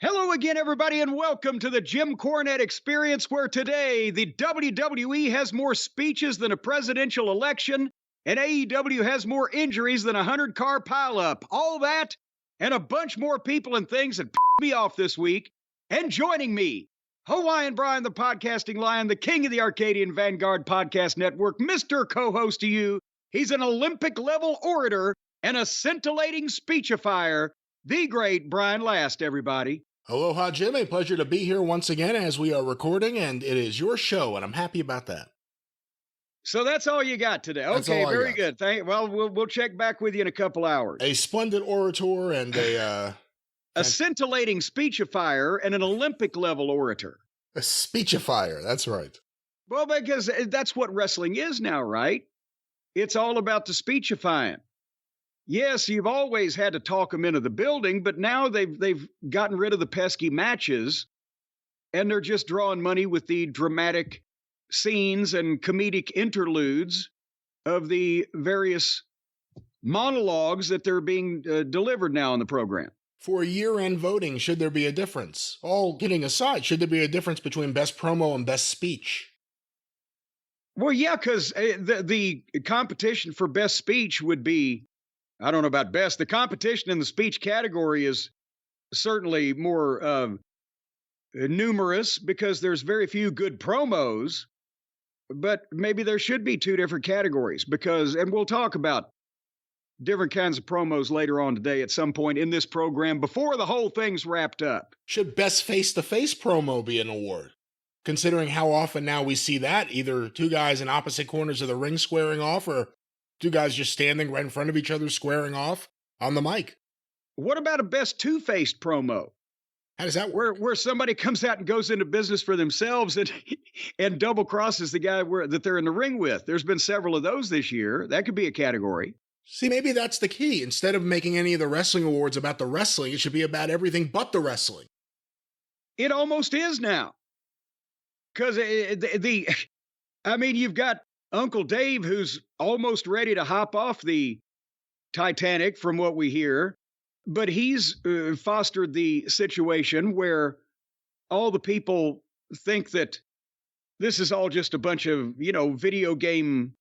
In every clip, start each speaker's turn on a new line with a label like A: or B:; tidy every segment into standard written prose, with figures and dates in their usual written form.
A: Hello again, everybody, and welcome to the Jim Cornette Experience, where today the WWE has more speeches than a presidential election, and AEW has more injuries than a 100-car pileup. All that and a bunch more people and things that pissed me off this week. And joining me, Hawaiian Brian, the podcasting lion, the king of the Arcadian Vanguard Podcast Network, Mr. Co-host to you. He's an Olympic-level orator and a scintillating speechifier. The great Brian Last, everybody.
B: Aloha, Jim. A pleasure to be here once again as we are recording, and it is your show, and I'm happy about that.
A: So that's all you got today. Okay, very good. We'll check back with you in a couple hours.
B: A splendid orator and a
A: scintillating speechifier and an Olympic-level orator.
B: A speechifier, that's right.
A: Well, because that's what wrestling is now, right? It's all about the speechifying. Yes, you've always had to talk them into the building, but now they've gotten rid of the pesky matches, and they're just drawing money with the dramatic scenes and comedic interludes of the various monologues that they're being delivered now in the program.
B: For year-end voting, should there be a difference? All kidding aside, should there be a difference between best promo and best speech?
A: Well, yeah, because the competition for best speech would be, I don't know about best. The competition in the speech category is certainly more numerous because there's very few good promos, but maybe there should be two different categories and we'll talk about different kinds of promos later on today at some point in this program before the whole thing's wrapped up.
B: Should best face-to-face promo be an award? Considering how often now we see that, either two guys in opposite corners of the ring squaring off or two guys just standing right in front of each other, squaring off on the mic.
A: What about a best two-faced promo?
B: How does that work?
A: Where somebody comes out and goes into business for themselves and double crosses the guy that they're in the ring with. There's been several of those this year. That could be a category.
B: See, maybe that's the key. Instead of making any of the wrestling awards about the wrestling, it should be about everything but the wrestling.
A: It almost is now. Because you've got Uncle Dave, who's almost ready to hop off the Titanic from what we hear, but he's fostered the situation where all the people think that this is all just a bunch of, video game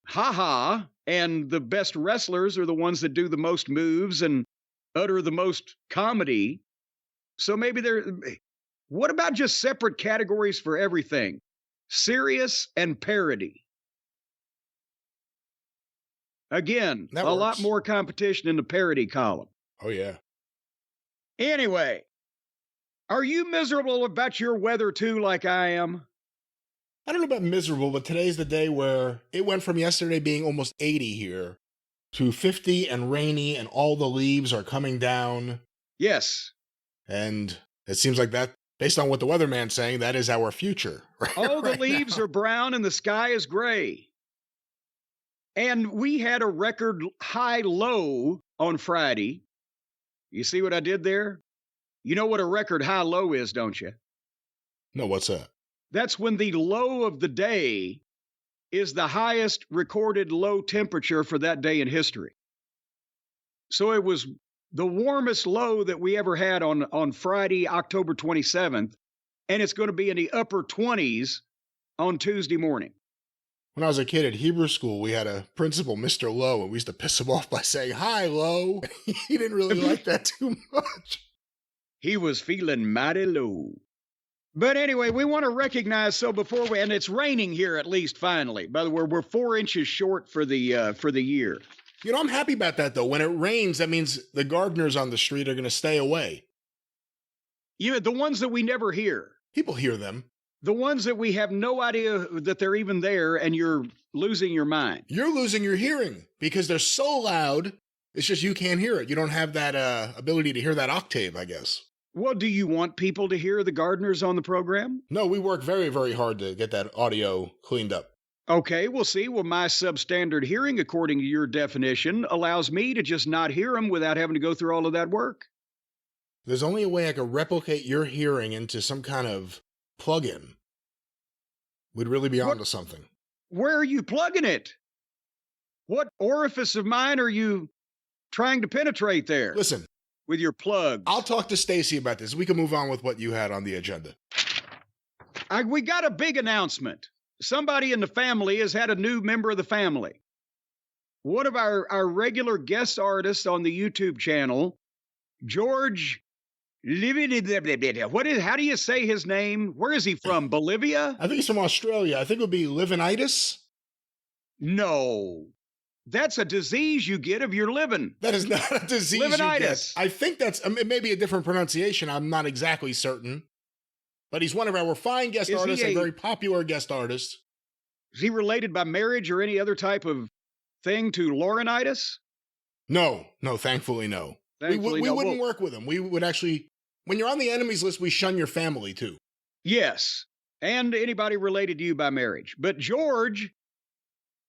A: ha-ha, and the best wrestlers are the ones that do the most moves and utter the most comedy. So maybe what about just separate categories for everything? Serious and parody. Again, a lot more competition in the parody column.
B: Oh, yeah.
A: Anyway, are you miserable about your weather too, like I am?
B: I don't know about miserable, but today's the day where it went from yesterday being almost 80 here to 50 and rainy, and all the leaves are coming down.
A: Yes.
B: And it seems like that, based on what the weatherman's saying, that is our future.
A: All the leaves are brown and the sky is gray. And we had a record high low on Friday. You see what I did there? You know what a record high low is, don't you?
B: No, what's that?
A: That's when the low of the day is the highest recorded low temperature for that day in history. So it was the warmest low that we ever had on Friday, October 27th, and it's going to be in the upper 20s on Tuesday morning.
B: When I was a kid at Hebrew school, we had a principal, Mr. Lowe, and we used to piss him off by saying, "Hi, Lowe." He didn't really like that too much.
A: He was feeling mighty low. But anyway, we want to recognize, and it's raining here at least finally. By the way, we're 4 inches short for the year.
B: I'm happy about that, though. When it rains, that means the gardeners on the street are going to stay away.
A: The ones that we never hear.
B: People hear them.
A: The ones that we have no idea that they're even there, and you're losing your mind.
B: You're losing your hearing because they're so loud, it's just you can't hear it. You don't have that ability to hear that octave, I guess.
A: Well, do you want people to hear the gardeners on the program?
B: No, we work very, very hard to get that audio cleaned up.
A: Okay, we'll see. Well, my substandard hearing, according to your definition, allows me to just not hear them without having to go through all of that work.
B: There's only a way I could replicate your hearing into some kind of plug-in. We'd really be onto something.
A: Where are you plugging it? What orifice of mine are you trying to penetrate there?
B: Listen,
A: with your plugs.
B: I'll talk to Stacy about this. We can move on with what you had on the agenda.
A: We got a big announcement. Somebody in the family has had a new member of the family. One of our regular guest artists on the YouTube channel, George. How do you say his name? Where is he from? Bolivia?
B: I think he's from Australia. I think it would be livinitis.
A: No. That's a disease you get if you're living.
B: That is not a disease
A: Livinitis.
B: You get. I think that's it may be a different pronunciation. I'm not exactly certain. But he's one of our fine guest artists, a very popular guest artist.
A: Is he related by marriage or any other type of thing to Laurinaitis?
B: No, thankfully no. We wouldn't work with him. We would actually, when you're on the enemies list, we shun your family too.
A: Yes, and anybody related to you by marriage. But George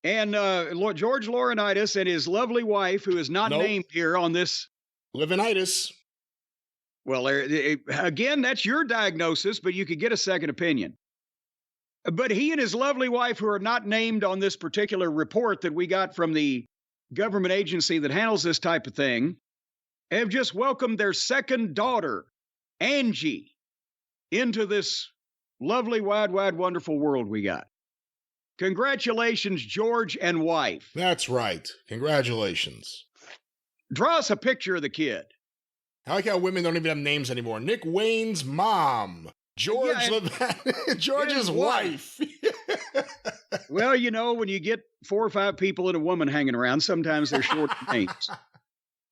A: and George Laurinaitis and his lovely wife, who is not named here on this.
B: Livinitis.
A: Well, again, that's your diagnosis, but you could get a second opinion. But he and his lovely wife, who are not named on this particular report that we got from the government agency that handles this type of thing, have just welcomed their second daughter, Angie, into this lovely, wide, wonderful world we got. Congratulations, George and wife.
B: That's right. Congratulations.
A: Draw us a picture of the kid.
B: I like how women don't even have names anymore. Nick Wayne's mom. George's wife.
A: Well, you know, when you get 4 or 5 people and a woman hanging around, sometimes they're short names.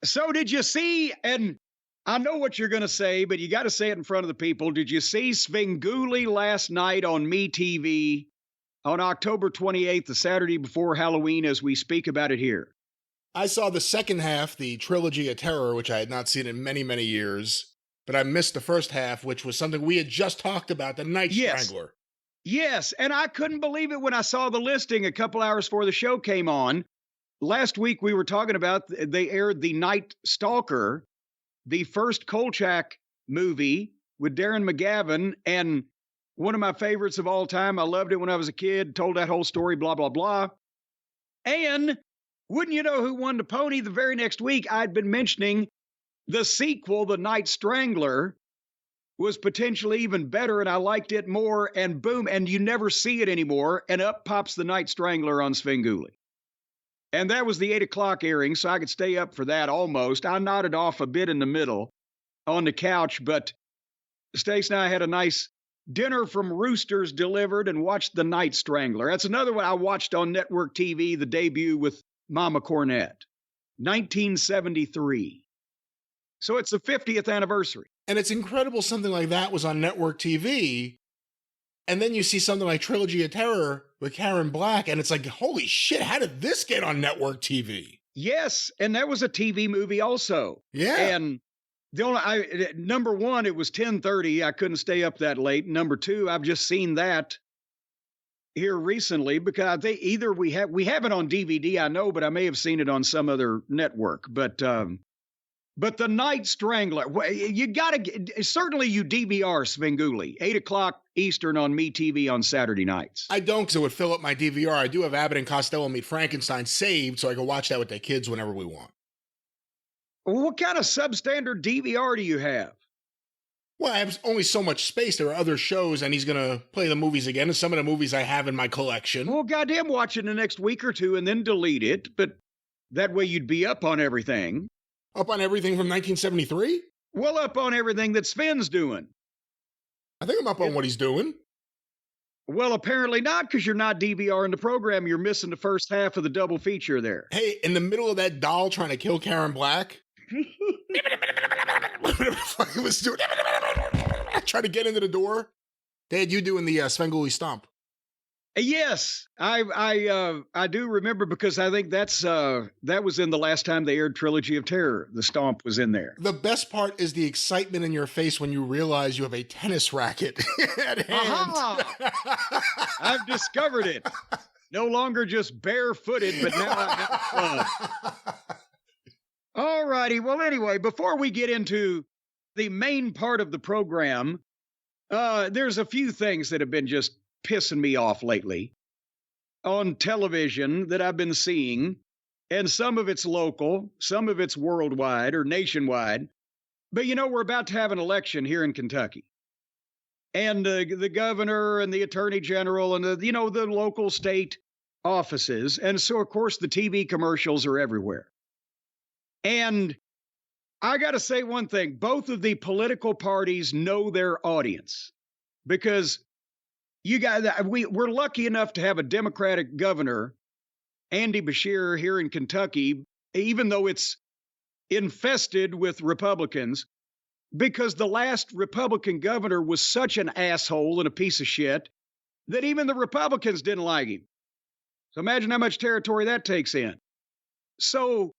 A: So did you see, and I know what you're going to say, but you got to say it in front of the people. Did you see Svengoolie last night on MeTV on October 28th, the Saturday before Halloween, as we speak about it here?
B: I saw the second half, the Trilogy of Terror, which I had not seen in many, many years. But I missed the first half, which was something we had just talked about, the Night Strangler.
A: Yes, and I couldn't believe it when I saw the listing a couple hours before the show came on. Last week we were talking about, they aired The Night Stalker, the first Kolchak movie with Darren McGavin, and one of my favorites of all time. I loved it when I was a kid, told that whole story, blah, blah, blah. And wouldn't you know who won the pony? The very next week, I'd been mentioning the sequel, The Night Strangler, was potentially even better, and I liked it more, and boom, and you never see it anymore, and up pops The Night Strangler on Svengoolie. And that was the 8 o'clock airing, so I could stay up for that almost. I nodded off a bit in the middle on the couch, but Stace and I had a nice dinner from Roosters delivered and watched The Night Strangler. That's another one I watched on network TV, the debut with Mama Cornette, 1973. So it's the 50th anniversary.
B: And it's incredible something like that was on network TV. And then you see something like Trilogy of Terror with Karen Black, and it's like, holy shit, how did this get on network TV?
A: Yes, and that was a TV movie also.
B: Yeah.
A: And number one, it was 10:30. I couldn't stay up that late. Number two, I've just seen that here recently because we have it on DVD, I know, but I may have seen it on some other network. But The Night Strangler, you got to, certainly you DVR Svengoolie, 8 o'clock Eastern on MeTV on Saturday nights.
B: I don't, because it would fill up my DVR. I do have Abbott and Costello Meet Frankenstein saved, so I can watch that with the kids whenever we want.
A: What kind of substandard DVR do you have?
B: Well, I have only so much space. There are other shows, and he's going to play the movies again, and some of the movies I have in my collection.
A: Well, goddamn, watch it in the next week or two and then delete it, but that way you'd be up on everything.
B: Up on everything from 1973?
A: Well, up on everything that Sven's doing.
B: I think I'm up on what he's doing.
A: Well, apparently not, because you're not DVRing the program. You're missing the first half of the double feature there.
B: Hey, in the middle of that doll trying to kill Karen Black, it was doing, trying to get into the door. Dad, you doing the Svengoolie stomp?
A: Yes, I do remember because I think that was in the last time they aired Trilogy of Terror. The stomp was in there.
B: The best part is the excitement in your face when you realize you have a tennis racket at hand.
A: I've discovered it. No longer just barefooted, but now I have fun. All righty. Well, anyway, before we get into the main part of the program, there's a few things that have been just pissing me off lately on television that I've been seeing, and some of it's local, some of it's worldwide or nationwide. But we're about to have an election here in Kentucky. And the governor and the attorney general and the local state offices. And so, of course, the TV commercials are everywhere. And I got to say one thing. Both of the political parties know their audience because we're lucky enough to have a Democratic governor, Andy Beshear, here in Kentucky, even though it's infested with Republicans, because the last Republican governor was such an asshole and a piece of shit that even the Republicans didn't like him. So imagine how much territory that takes in. So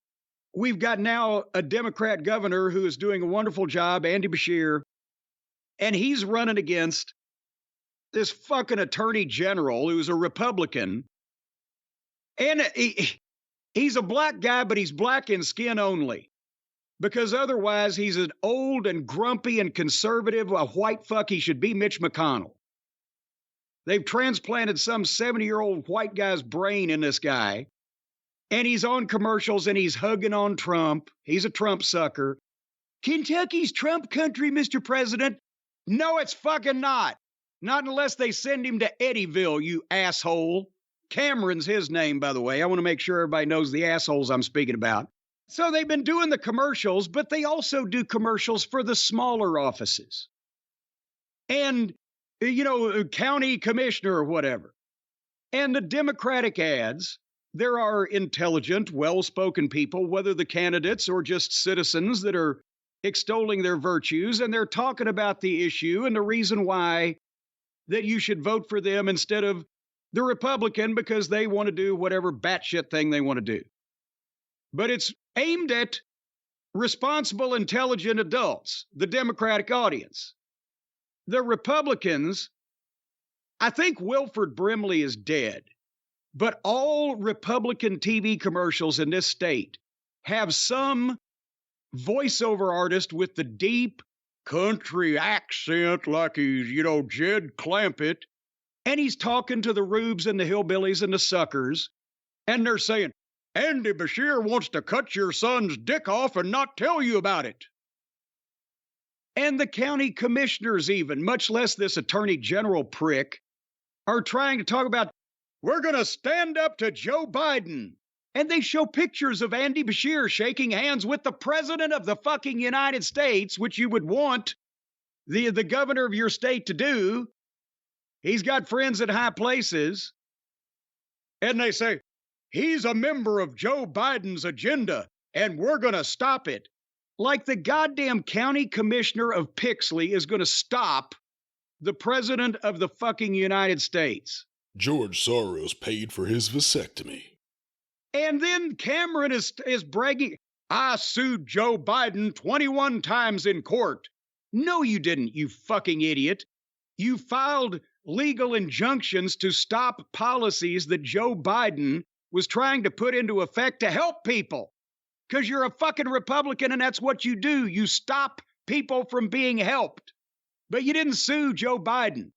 A: we've got now a Democrat governor who is doing a wonderful job, Andy Beshear, and he's running against this fucking attorney general who's a Republican. And he's a black guy, but he's black in skin only. Because otherwise, he's an old and grumpy and conservative, a white fuck. He should be Mitch McConnell. They've transplanted some 70-year-old white guy's brain in this guy. And he's on commercials and he's hugging on Trump. He's a Trump sucker. Kentucky's Trump country, Mr. President. No, it's fucking not. Not unless they send him to Eddyville, you asshole. Cameron's his name, by the way. I want to make sure everybody knows the assholes I'm speaking about. So they've been doing the commercials, but they also do commercials for the smaller offices. And, county commissioner or whatever. And the Democratic ads, there are intelligent, well-spoken people, whether the candidates or just citizens that are extolling their virtues, and they're talking about the issue and the reason why that you should vote for them instead of the Republican because they want to do whatever batshit thing they want to do. But it's aimed at responsible, intelligent adults, the Democratic audience. The Republicans, I think Wilford Brimley is dead, but all Republican TV commercials in this state have some voiceover artist with the deep country accent like he's, Jed Clampett, and he's talking to the rubes and the hillbillies and the suckers, and they're saying, Andy Beshear wants to cut your son's dick off and not tell you about it. And the county commissioners even, much less this attorney general prick, are trying to talk about, we're going to stand up to Joe Biden. And they show pictures of Andy Beshear shaking hands with the president of the fucking United States, which you would want the governor of your state to do. He's got friends at high places. And they say, he's a member of Joe Biden's agenda, and we're going to stop it. Like the goddamn county commissioner of Pixley is going to stop the president of the fucking United States.
B: George Soros paid for his vasectomy.
A: And then Cameron is bragging, I sued Joe Biden 21 times in court. No, you didn't, you fucking idiot. You filed legal injunctions to stop policies that Joe Biden was trying to put into effect to help people. Because you're a fucking Republican and that's what you do. You stop people from being helped. But you didn't sue Joe Biden.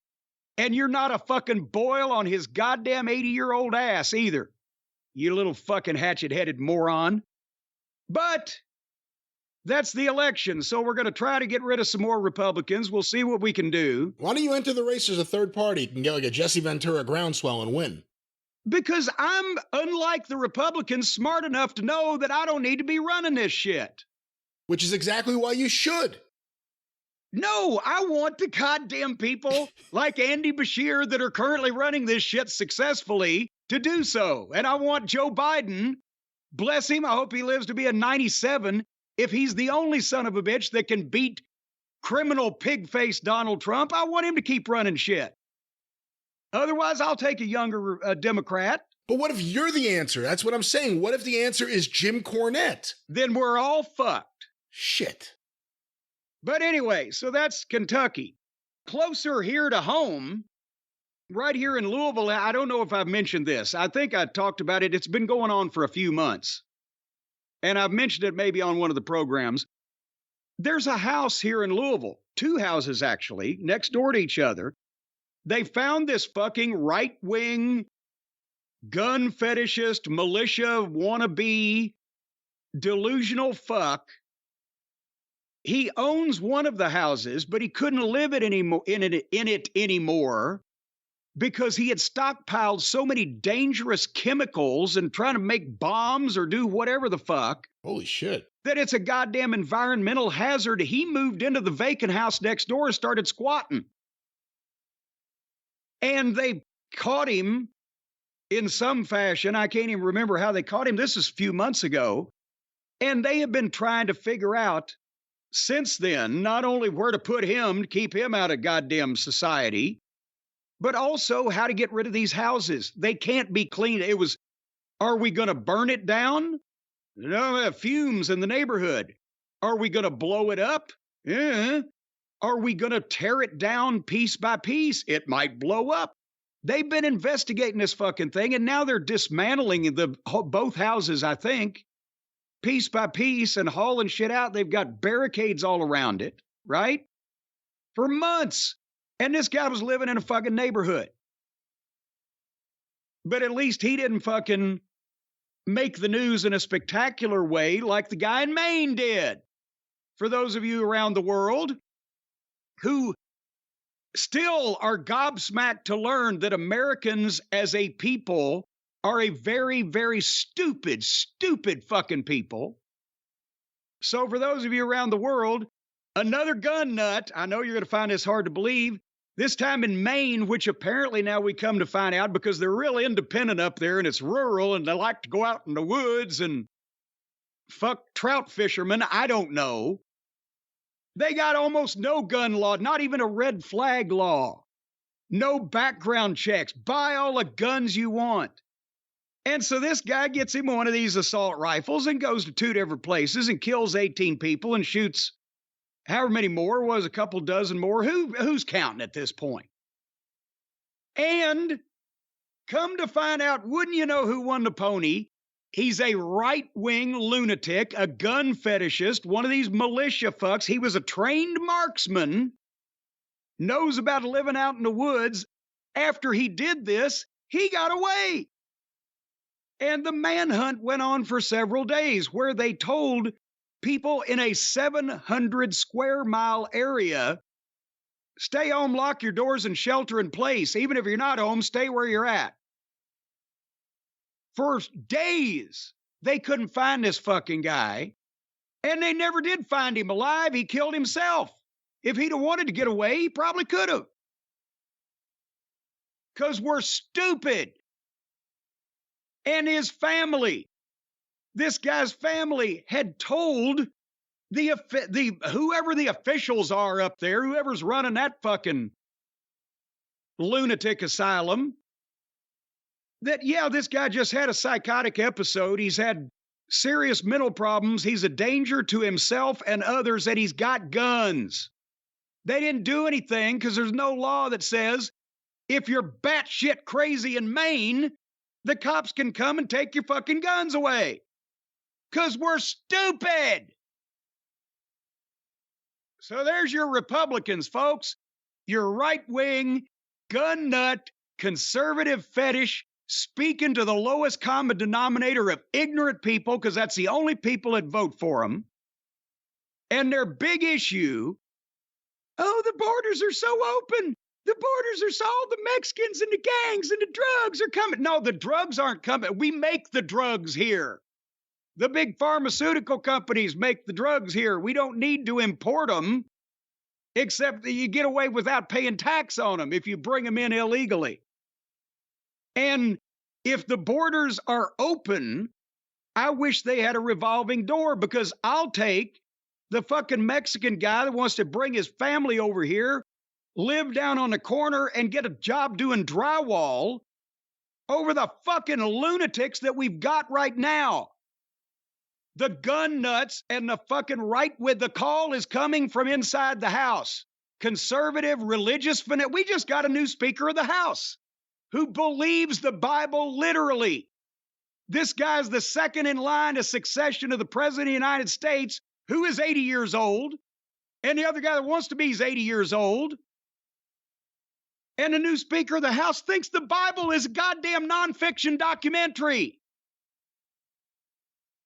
A: And you're not a fucking boil on his goddamn 80-year-old ass either. You little fucking hatchet-headed moron. But that's the election, so we're going to try to get rid of some more Republicans. We'll see what we can do.
B: Why don't you enter the race as a third party? You can get like a Jesse Ventura groundswell and win.
A: Because I'm, unlike the Republicans, smart enough to know that I don't need to be running this shit.
B: Which is exactly why you should.
A: No, I want the goddamn people like Andy Beshear that are currently running this shit successfully to do so. And I want Joe Biden, bless him, I hope he lives to be a 97, if he's the only son of a bitch that can beat criminal pig-faced Donald Trump, I want him to keep running shit. Otherwise, I'll take a younger Democrat.
B: But what if you're the answer? That's what I'm saying. What if the answer is Jim Cornette?
A: Then we're all fucked.
B: Shit.
A: But anyway, so that's Kentucky. Closer here to home, right here in Louisville, I don't know if I've mentioned this. I think I talked about it. It's been going on for a few months. And I've mentioned it maybe on one of the programs. There's a house here in Louisville, two houses actually, next door to each other. They found this fucking right-wing, gun fetishist, militia wannabe, delusional fuck He owns one of the houses, but he couldn't live in it anymore because he had stockpiled so many dangerous chemicals and trying to make bombs or do whatever the fuck.
B: Holy shit.
A: That it's a goddamn environmental hazard. He moved into the vacant house next door and started squatting. And they caught him in some fashion. I can't even remember how they caught him. This is a few months ago. And they have been trying to figure out since then, not only where to put him to keep him out of goddamn society, but also how to get rid of these houses. They can't be cleaned. It was, are we going to burn it down? No, fumes in the neighborhood. Are we going to blow it up? Yeah. Are we going to tear it down piece by piece? It might blow up. They've been investigating this fucking thing, and now they're dismantling both houses, I think, piece by piece and hauling shit out. They've got barricades all around it, right? For months. And this guy was living in a fucking neighborhood. But at least he didn't fucking make the news in a spectacular way like the guy in Maine did. For those of you around the world who still are gobsmacked to learn that Americans as a people are a very, very stupid fucking people. So for those of you around the world, another gun nut, I know you're going to find this hard to believe, this time in Maine, which apparently now we come to find out because they're real independent up there and it's rural and they like to go out in the woods and fuck trout fishermen. I don't know. They got almost no gun law, not even a red flag law. No background checks. Buy all the guns you want. And so this guy gets him one of these assault rifles and goes to 2 different places and kills 18 people and shoots however many more, was a couple dozen more. Who's counting at this point? And come to find out, wouldn't you know who won the pony? He's a right-wing lunatic, a gun fetishist, one of these militia fucks. He was a trained marksman, knows about living out in the woods. After he did this, he got away. And the manhunt went on for several days, where they told people in a 700 square mile area, stay home, lock your doors, and shelter in place. Even if you're not home, stay where you're at. For days, they couldn't find this fucking guy, and they never did find him alive. He killed himself. If he'd have wanted to get away, he probably could have. Because we're stupid. And his family, this guy's family, had told the whoever the officials are up there, whoever's running that fucking lunatic asylum, that, yeah, this guy just had a psychotic episode. He's had serious mental problems. He's a danger to himself and others, that he's got guns. They didn't do anything because there's no law that says if you're batshit crazy in Maine, the cops can come and take your fucking guns away. Because we're stupid. So there's your Republicans, folks. Your right-wing, gun nut, conservative fetish, speaking to the lowest common denominator of ignorant people, because that's the only people that vote for them. And their big issue, oh, the borders are so open. The borders are solved. The Mexicans and the gangs and the drugs are coming. No, the drugs aren't coming. We make the drugs here. The big pharmaceutical companies make the drugs here. We don't need to import them, except that you get away without paying tax on them if you bring them in illegally. And if the borders are open, I wish they had a revolving door, because I'll take the fucking Mexican guy that wants to bring his family over here, live down on the corner, and get a job doing drywall over the fucking lunatics that we've got right now. The gun nuts and the fucking right with the call is coming from inside the House. Conservative, religious, we just got a new Speaker of the House who believes the Bible literally. This guy's the second in line to succession of the President of the United States, who is 80 years old, and the other guy that wants to be is 80 years old. And the new Speaker of the House thinks the Bible is a goddamn nonfiction documentary.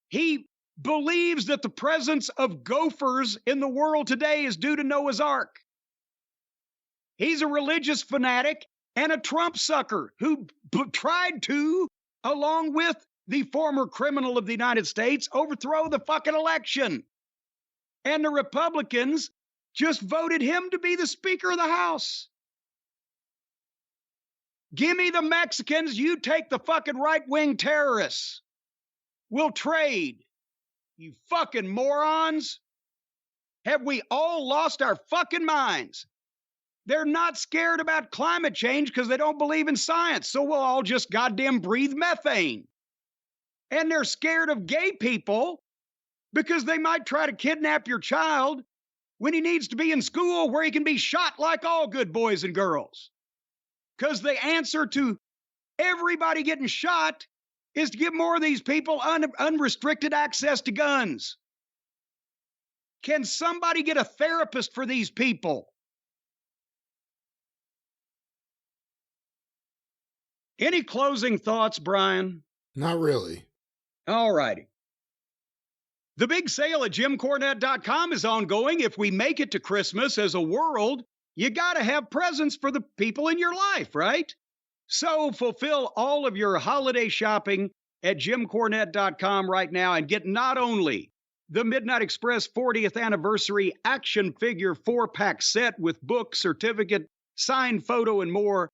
A: He believes that the presence of gophers in the world today is due to Noah's Ark. He's a religious fanatic and a Trump sucker who tried to, along with the former criminal of the United States, overthrow the fucking election. And the Republicans just voted him to be the Speaker of the House. Give me the Mexicans, you take the fucking right-wing terrorists. We'll trade. You fucking morons. Have we all lost our fucking minds? They're not scared about climate change because they don't believe in science, so we'll all just goddamn breathe methane. And they're scared of gay people because they might try to kidnap your child when he needs to be in school where he can be shot like all good boys and girls. Because the answer to everybody getting shot is to give more of these people unrestricted access to guns. Can somebody get a therapist for these people? Any closing thoughts, Brian?
B: Not really.
A: All righty. The big sale at JimCornette.com is ongoing. If we make it to Christmas as a world, you got to have presents for the people in your life, right? So fulfill all of your holiday shopping at JimCornette.com right now and get not only the Midnight Express 40th Anniversary action figure 4-pack set with book, certificate, signed photo, and more,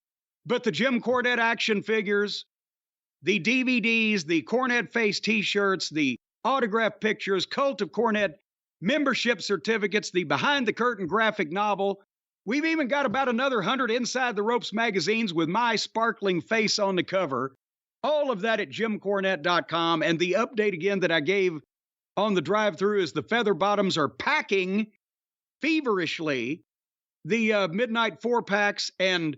A: but the Jim Cornette action figures, the DVDs, the Cornette face t-shirts, the autographed pictures, Cult of Cornette membership certificates, the behind-the-curtain graphic novel. We've even got about another 100 Inside the Ropes magazines with my sparkling face on the cover. All of that at JimCornette.com. And the update again that I gave on the drive-thru is the Feather Bottoms are packing feverishly the midnight 4-packs, and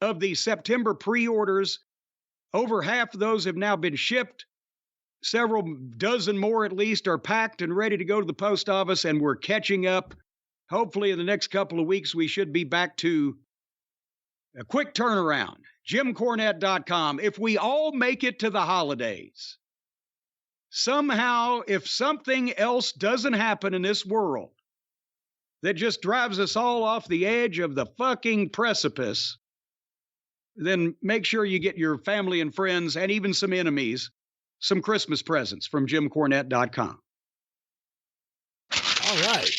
A: of the September pre-orders, over half of those have now been shipped. Several dozen more at least are packed and ready to go to the post office, and we're catching up. Hopefully in the next couple of weeks, we should be back to a quick turnaround. JimCornette.com. If we all make it to the holidays, somehow, if something else doesn't happen in this world that just drives us all off the edge of the fucking precipice, then make sure you get your family and friends and even some enemies some Christmas presents from JimCornette.com.
B: All right.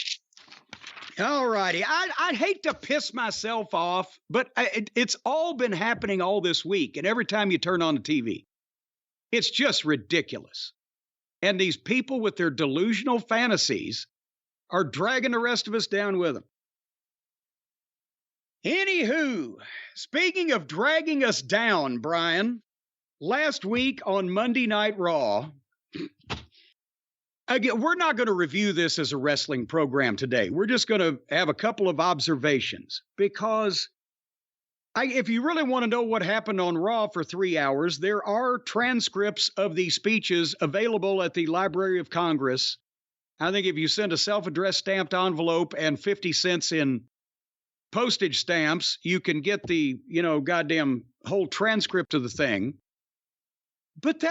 A: All righty. I'd hate to piss myself off, but it's all been happening all this week. And every time you turn on the TV, it's just ridiculous. And these people with their delusional fantasies are dragging the rest of us down with them. Anywho, speaking of dragging us down, Brian, last week on Monday Night Raw, again, we're not going to review this as a wrestling program today. We're just going to have a couple of observations because if you really want to know what happened on Raw for 3 hours, there are transcripts of the speeches available at the Library of Congress. I think if you send a self-addressed stamped envelope and 50 cents in postage stamps, you can get the, goddamn whole transcript of the thing. But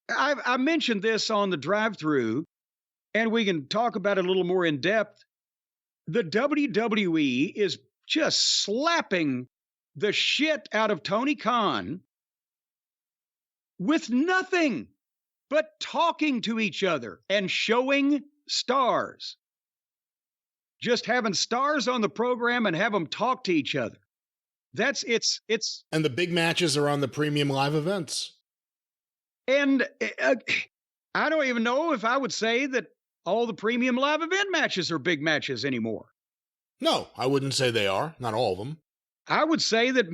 A: I mentioned this on the drive-thru, and we can talk about it a little more in depth. The WWE is just slapping the shit out of Tony Khan with nothing but talking to each other and showing stars. Just having stars on the program and have them talk to each other. It's
B: And the big matches are on the premium live events.
A: And I don't even know if I would say that all the premium live event matches are big matches anymore.
B: No, I wouldn't say they are. Not all of them.
A: I would say that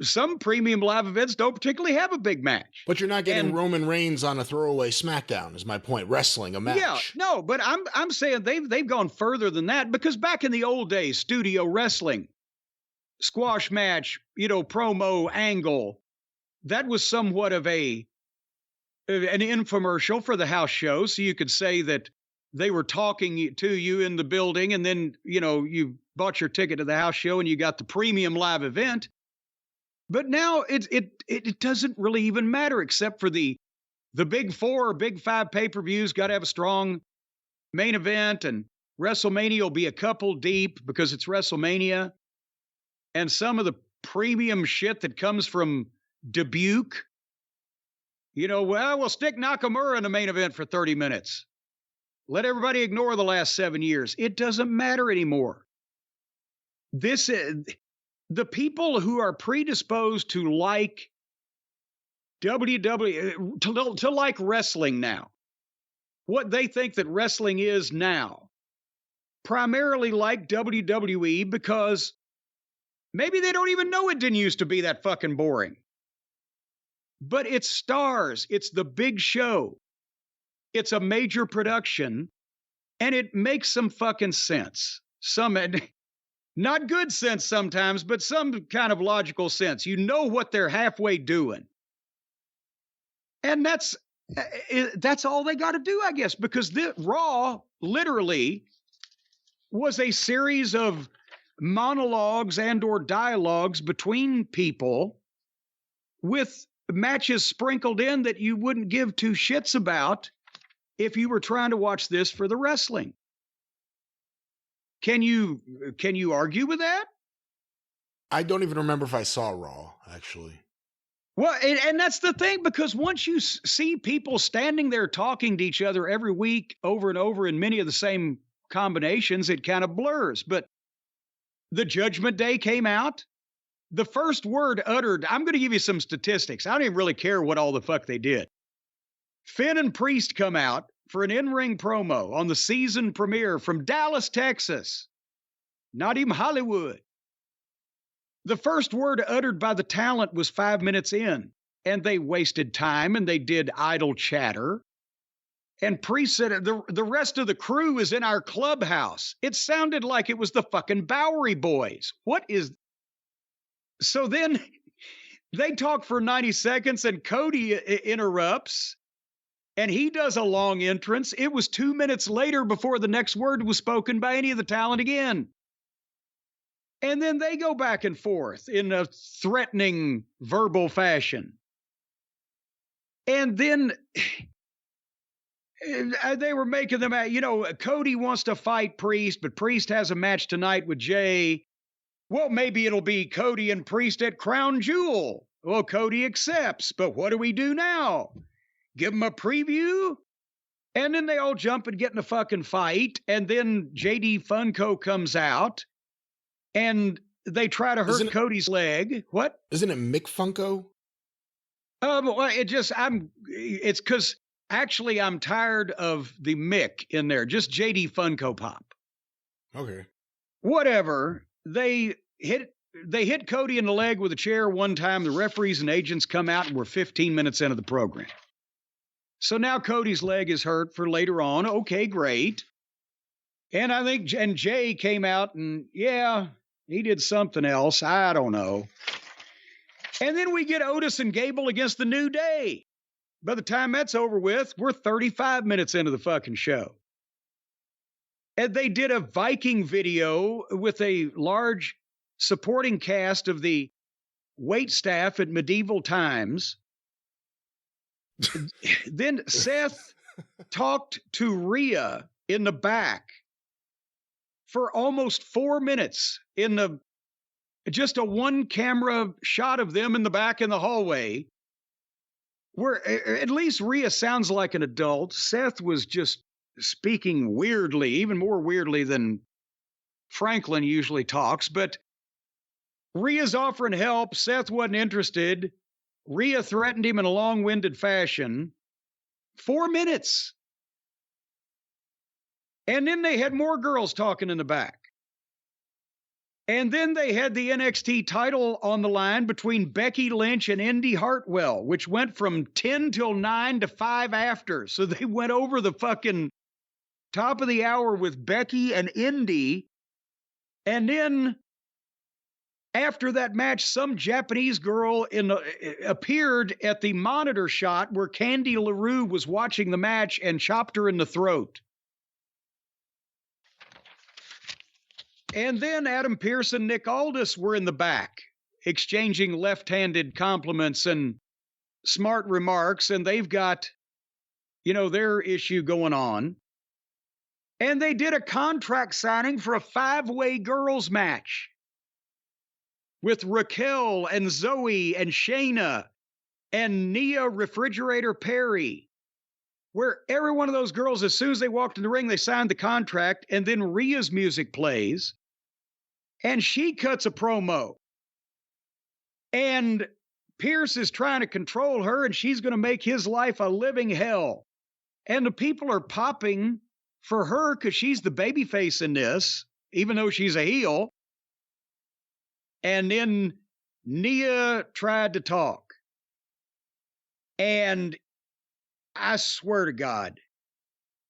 A: some premium live events don't particularly have a big match.
B: But you're not getting Roman Reigns on a throwaway Smackdown, is my point. Wrestling a match.
A: Yeah, no, but I'm saying they've gone further than that, because back in the old days, studio wrestling, squash match, promo angle, that was somewhat of an infomercial for the house show, so you could say that they were talking to you in the building, and then, you bought your ticket to the house show and you got the premium live event. But now it doesn't really even matter, except for the the big four or big five pay-per-views got to have a strong main event, and WrestleMania will be a couple deep because it's WrestleMania. And some of the premium shit that comes from Dubuque, we'll stick Nakamura in the main event for 30 minutes. Let everybody ignore the last 7 years. It doesn't matter anymore. The people who are predisposed to like WWE, to like wrestling now, what they think that wrestling is now, primarily like WWE because maybe they don't even know it didn't used to be that fucking boring. But it's stars. It's the big show. It's a major production, and it makes some fucking sense. Some, not good sense sometimes, but some kind of logical sense. You know what they're halfway doing. And that's all they got to do, I guess, because the Raw literally was a series of monologues and or dialogues between people with matches sprinkled in that you wouldn't give two shits about if you were trying to watch this for the wrestling. Can you argue with that?
B: I don't even remember if I saw Raw, actually.
A: Well, and that's the thing, because once you see people standing there talking to each other every week over and over in many of the same combinations, it kind of blurs. But the Judgment Day came out. The first word uttered, I'm going to give you some statistics. I don't even really care what all the fuck they did. Finn and Priest come out for an in-ring promo on the season premiere from Dallas, Texas. Not even Hollywood. The first word uttered by the talent was 5 minutes in, and they wasted time and they did idle chatter. And Priest said, the rest of the crew is in our clubhouse. It sounded like it was the fucking Bowery Boys. What is... So then they talk for 90 seconds and Cody interrupts and he does a long entrance. It was 2 minutes later before the next word was spoken by any of the talent again. And then they go back and forth in a threatening verbal fashion. And then they were making them, Cody wants to fight Priest, but Priest has a match tonight with Jay. Well, maybe it'll be Cody and Priest at Crown Jewel. Well, Cody accepts, but what do we do now? Give him a preview? And then they all jump and get in a fucking fight. And then JD Funko comes out and they try to hurt Cody's leg. What?
B: Isn't it Mick Funko?
A: Well, it's because actually I'm tired of the Mick in there. Just JD Funko Pop.
B: Okay.
A: Whatever. They hit Cody in the leg with a chair one time. The referees and agents come out and we're 15 minutes into the program. So now Cody's leg is hurt for later on. Okay, great. And I think, and Jay came out and yeah, he did something else. I don't know. And then we get Otis and Gable against the New Day. By the time that's over with, we're 35 minutes into the fucking show. And they did a Viking video with a large supporting cast of the wait staff at medieval times. Then Seth talked to Rhea in the back for almost 4 minutes in just a one camera shot of them in the back in the hallway, where at least Rhea sounds like an adult. Seth was just speaking weirdly, even more weirdly than Franklin usually talks, but Rhea's offering help. Seth wasn't interested. Rhea threatened him in a long-winded fashion. 4 minutes. And then they had more girls talking in the back. And then they had the NXT title on the line between Becky Lynch and Indy Hartwell, which went from 10 till 9 to 5 after. So they went over the fucking top of the hour with Becky and Indy. And then after that match, some Japanese girl appeared at the monitor shot where Candy LaRue was watching the match and chopped her in the throat. And then Adam Pearce and Nick Aldis were in the back, exchanging left-handed compliments and smart remarks, and they've got their issue going on. And they did a contract signing for a 5-way girls match with Raquel and Zoe and Shayna and Nia Refrigerator Perry, where every one of those girls, as soon as they walked in the ring, they signed the contract, and then Rhea's music plays, and she cuts a promo. And Pierce is trying to control her, and she's going to make his life a living hell. And the people are popping for her because she's the babyface in this, even though she's a heel. And then Nia tried to talk. And I swear to God,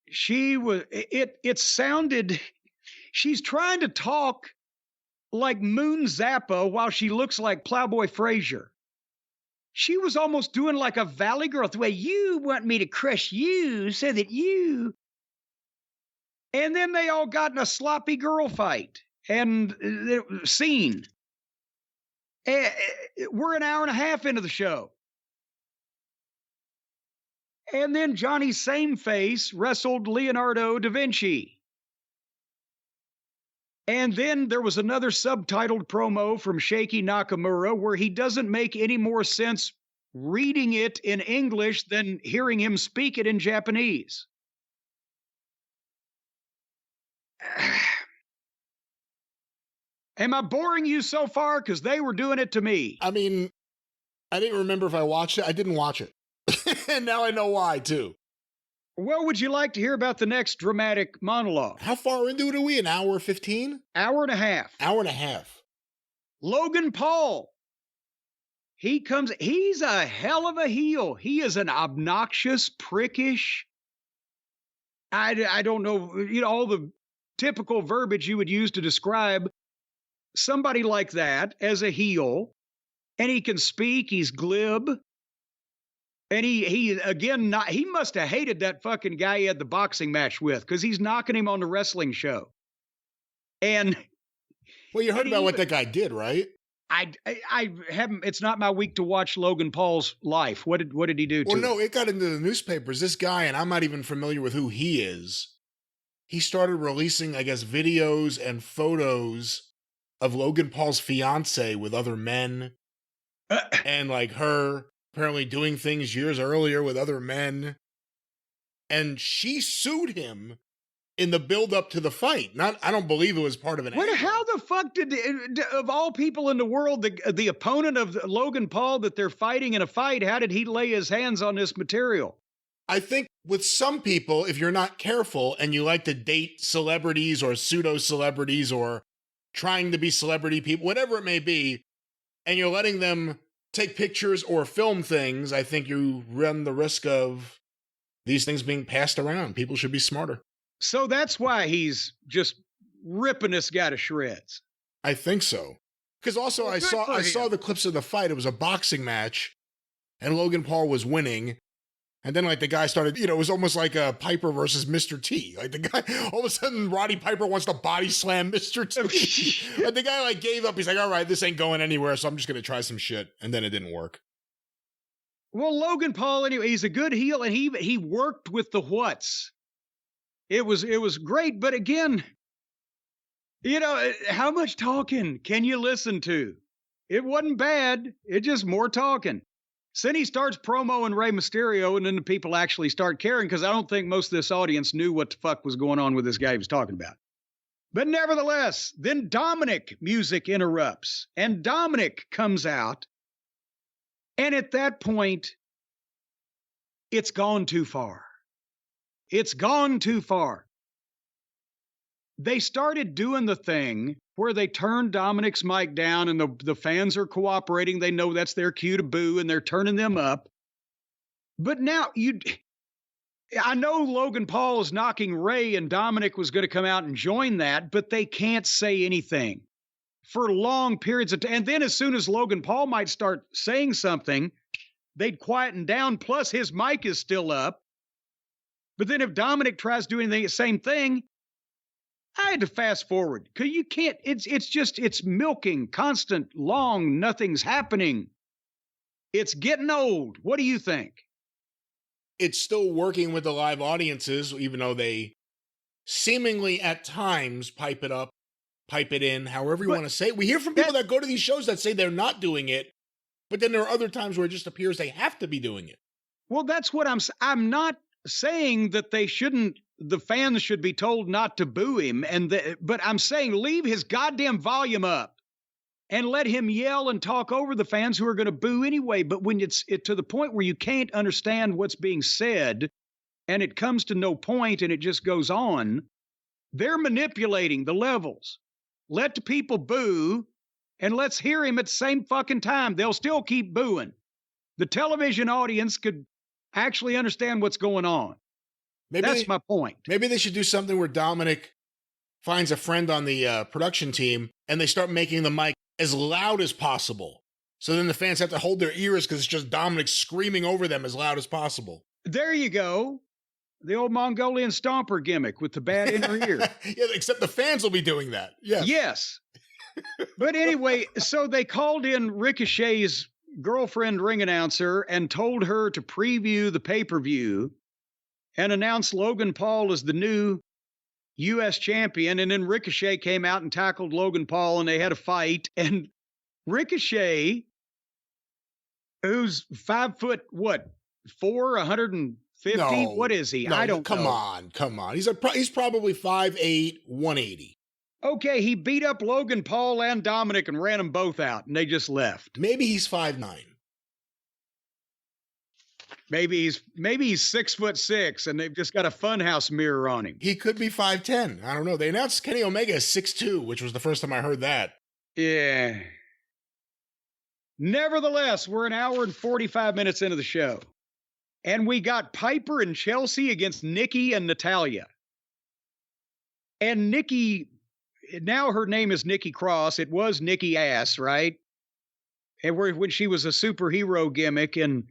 A: it sounded, she's trying to talk like Moon Zappa while she looks like Plowboy Frazier. She was almost doing like a Valley Girl, the way you want me to crush you so that you. And then they all got in a sloppy girl fight and scene. We're an hour and a half into the show. And then Johnny Sameface wrestled Leonardo da Vinci. And then there was another subtitled promo from Shaky Nakamura where he doesn't make any more sense reading it in English than hearing him speak it in Japanese. Am I boring you so far? Because they were doing it to me.
B: I mean, I didn't remember if I watched it. I didn't watch it. And now I know why, too.
A: Well, would you like to hear about the next dramatic monologue?
B: How far into it are we? An hour 15?
A: Hour and a half.
B: Hour and a half.
A: Logan Paul. He's a hell of a heel. He is an obnoxious, prickish. I don't know, all the typical verbiage you would use to describe somebody like that as a heel. And he can speak, he's glib. And he must have hated that fucking guy he had the boxing match with because he's knocking him on the wrestling show. And
B: well, you heard about what that guy did, right?
A: I haven't. It's not my week to watch Logan Paul's life. What did he do?
B: Well, no, it got into the newspapers. This guy, and I'm not even familiar with who he is. He started releasing, I guess, videos and photos of Logan Paul's fiance with other men, and like her. Apparently doing things years earlier with other men. And she sued him in the build-up to the fight. I don't believe it was part of an angle.
A: How the fuck did, of all people in the world, the opponent of Logan Paul that they're fighting in a fight, how did he lay his hands on this material?
B: I think with some people, if you're not careful and you like to date celebrities or pseudo-celebrities or trying to be celebrity people, whatever it may be, and you're letting them take pictures or film things, I think you run the risk of these things being passed around. People should be smarter.
A: So that's why he's just ripping this guy to shreds.
B: I think so. Because also I saw the clips of the fight. It was a boxing match, and Logan Paul was winning. And then, like, the guy started, it was almost like a Piper versus Mr. T. Like, the guy, all of a sudden, Roddy Piper wants to body slam Mr. T. And the guy, like, gave up. He's like, all right, this ain't going anywhere, so I'm just going to try some shit. And then it didn't work.
A: Well, Logan Paul, anyway, he's a good heel, and he worked with the whats. It was great, but again, how much talking can you listen to? It wasn't bad. It just more talking. So then he starts promoing Rey Mysterio, and then the people actually start caring because I don't think most of this audience knew what the fuck was going on with this guy he was talking about. But nevertheless, then Dominic music interrupts, and Dominic comes out, and at that point, it's gone too far. It's gone too far. They started doing the thing where they turned Dominic's mic down and the fans are cooperating. They know that's their cue to boo and they're turning them up. But now I know Logan Paul is knocking Ray and Dominic was going to come out and join that, but they can't say anything for long periods of time. And then as soon as Logan Paul might start saying something, they'd quieten down. Plus his mic is still up. But then if Dominic tries to do anything, the same thing, I had to fast forward because you can't, it's milking, constant, long, nothing's happening. It's getting old. What do you think?
B: it's still working with the live audiences, even though they seemingly at times pipe it up, pipe it in, however you want to say it. We hear from people that go to these shows that say they're not doing it, but then there are other times where it just appears they have to be doing it.
A: Well, that's what I'm not saying that they shouldn't, the fans should be told not to boo him, but I'm saying leave his goddamn volume up and let him yell and talk over the fans who are going to boo anyway. But when it's to the point where you can't understand what's being said and it comes to no point and it just goes on, they're manipulating the levels. Let the people boo and let's hear him at the same fucking time. They'll still keep booing. The television audience could actually understand what's going on. That's my point.
B: Maybe they should do something where Dominic finds a friend on the production team and they start making the mic as loud as possible. So then the fans have to hold their ears because it's just Dominic screaming over them as loud as possible.
A: There you go. The old Mongolian stomper gimmick with the bad inner ear.
B: Yeah, except the fans will be doing that. Yes.
A: Yes. But anyway, so they called in Ricochet's girlfriend ring announcer and told her to preview the pay-per-view and announce Logan Paul as the new U.S. champion. And then Ricochet came out and tackled Logan Paul and they had a fight. And Ricochet, who's 5'4", 150?
B: No,
A: what is he?
B: No,
A: I don't
B: know. Come on. He's probably 5'8", 180.
A: Okay, he beat up Logan Paul and Dominic and ran them both out, and they just left.
B: Maybe he's 5'9".
A: Maybe he's 6'6", and they've just got a funhouse mirror on him.
B: He could be 5'10". I don't know. They announced Kenny Omega as 6'2", which was the first time I heard that.
A: Yeah. Nevertheless, we're an hour and 45 minutes into the show. And we got Piper and Chelsea against Nikki and Natalya. And Nikki, now her name is Nikki Cross. It was Nikki Ass, right? And when she was a superhero gimmick and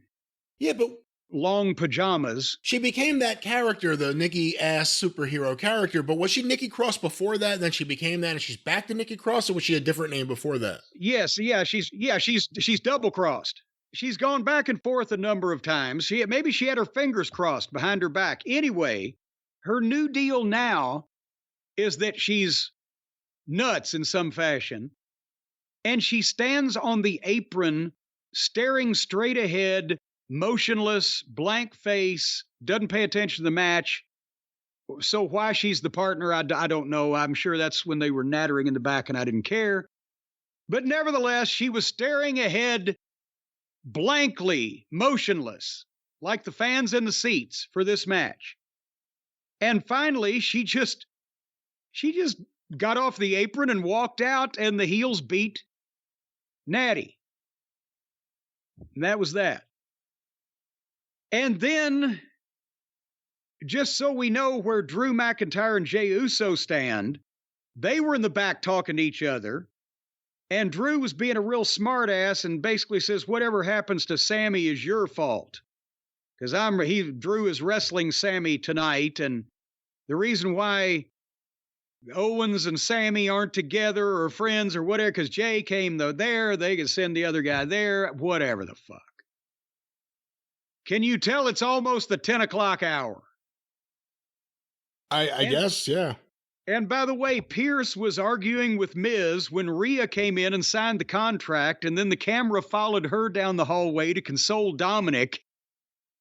B: but
A: long pajamas.
B: She became that character, the Nikki Ass superhero character, but was she Nikki Cross before that? And then she became that and she's back to Nikki Cross, or was she a different name before that?
A: Yes, she's double crossed. She's gone back and forth a number of times. Maybe she had her fingers crossed behind her back. Anyway, her new deal now is that she's nuts in some fashion, and she stands on the apron staring straight ahead, motionless, blank face, doesn't pay attention to the match. So why she's the partner, I don't know. I'm sure that's when they were nattering in the back and I didn't care. But nevertheless, she was staring ahead blankly, motionless, like the fans in the seats for this match. And finally, she just got off the apron and walked out, and the heels beat Natty. And that was that. And then, just so we know where Drew McIntyre and Jey Uso stand, they were in the back talking to each other. And Drew was being a real smart ass and basically says, whatever happens to Sammy is your fault. Because Drew is wrestling Sammy tonight. And the reason why Owens and Sammy aren't together or friends or whatever, because Jay came there, they can send the other guy there, whatever the fuck. Can you tell it's almost the 10 o'clock hour?
B: I guess, yeah.
A: And by the way, Pierce was arguing with Miz when Rhea came in and signed the contract, and then the camera followed her down the hallway to console Dominic.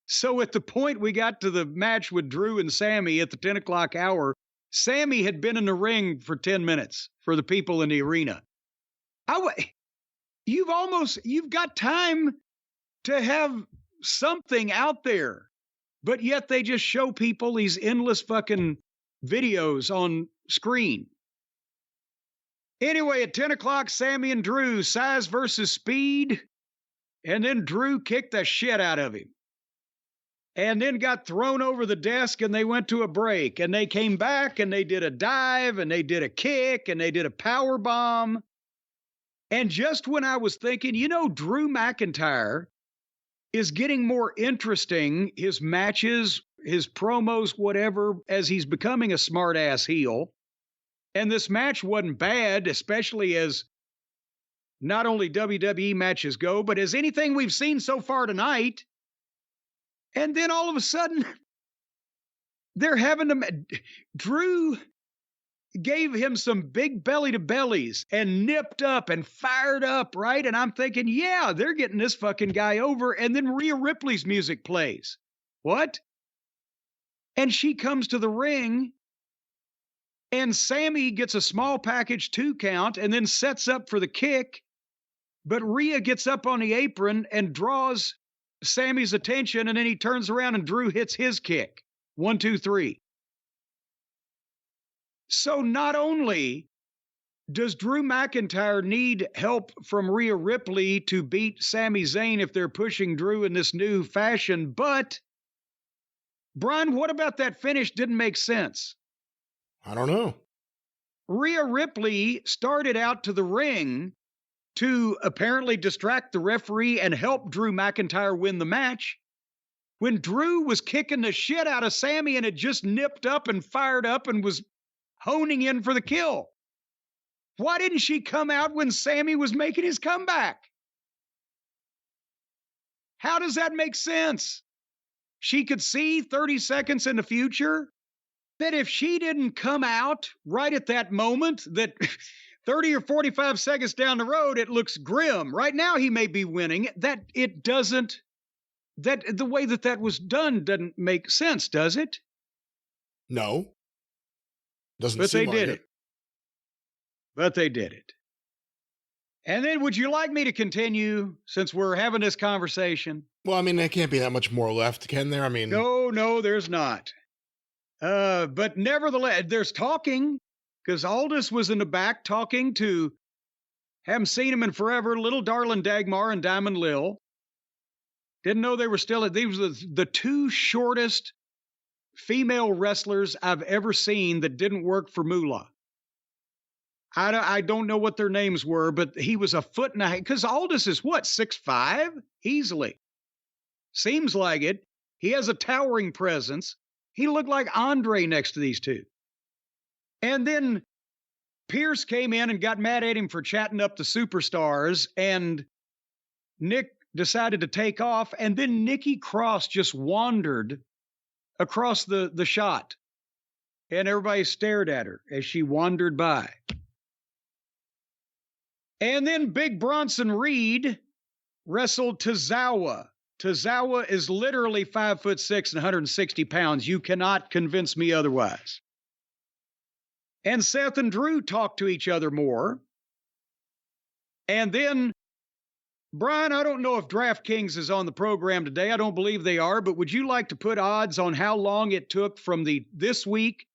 A: So at the point we got to the match with Drew and Sammy at the 10 o'clock hour, Sammy had been in the ring for 10 minutes for the people in the arena. You've got time to have something out there, but yet they just show people these endless fucking videos on screen. Anyway, at 10 o'clock, Sammy and Drew, size versus speed, and then Drew kicked the shit out of him. And then got thrown over the desk, and they went to a break, and they came back, and they did a dive, and they did a kick, and they did a power bomb. And just when I was thinking, Drew McIntyre is getting more interesting, his matches, his promos, whatever, as he's becoming a smart-ass heel. And this match wasn't bad, especially as not only WWE matches go, but as anything we've seen so far tonight. And then all of a sudden, they're having to. Drew gave him some big belly to bellies and nipped up and fired up, right? And I'm thinking, yeah, they're getting this fucking guy over. And then Rhea Ripley's music plays. What? And she comes to the ring, and Sammy gets a small package 2 count and then sets up for the kick. But Rhea gets up on the apron and draws Sammy's attention, and then he turns around and Drew hits his kick. 1, 2, 3. So not only does Drew McIntyre need help from Rhea Ripley to beat Sami Zayn if they're pushing Drew in this new fashion, but, Brian, what about that finish didn't make sense?
B: I don't know.
A: Rhea Ripley started out to the ring to apparently distract the referee and help Drew McIntyre win the match, when Drew was kicking the shit out of Sammy and had just nipped up and fired up and was honing in for the kill. Why didn't she come out when Sammy was making his comeback? How does that make sense? She could see 30 seconds in the future that if she didn't come out right at that moment, that 30 or 45 seconds down the road, it looks grim. Right now, he may be winning. That it doesn't, that the way that was done doesn't make sense, does it?
B: No. Doesn't
A: but
B: seem
A: they
B: like
A: did it. But they did it. And then would you like me to continue since we're having this conversation?
B: Well, I mean, there can't be that much more left, can there? I mean,
A: No, there's not. But nevertheless, there's talking, because Aldis was in the back talking to, haven't seen him in forever, little darling Dagmar and Diamond Lil. Didn't know they were still, these were the 2 shortest female wrestlers I've ever seen that didn't work for Moolah. I don't know what their names were, but he was a foot and a half, because Aldis is what, 6'5"? Easily. Seems like it. He has a towering presence. He looked like Andre next to these 2. And then Pierce came in and got mad at him for chatting up the superstars, and Nick decided to take off, and then Nikki Cross just wandered across the shot, and everybody stared at her as she wandered by. And then Big Bronson Reed wrestled Tozawa. Tozawa is literally 5'6" and 160 pounds. You cannot convince me otherwise. And Seth and Drew talked to each other more. And then, Brian, I don't know if DraftKings is on the program today. I don't believe they are, but would you like to put odds on how long it took from this week,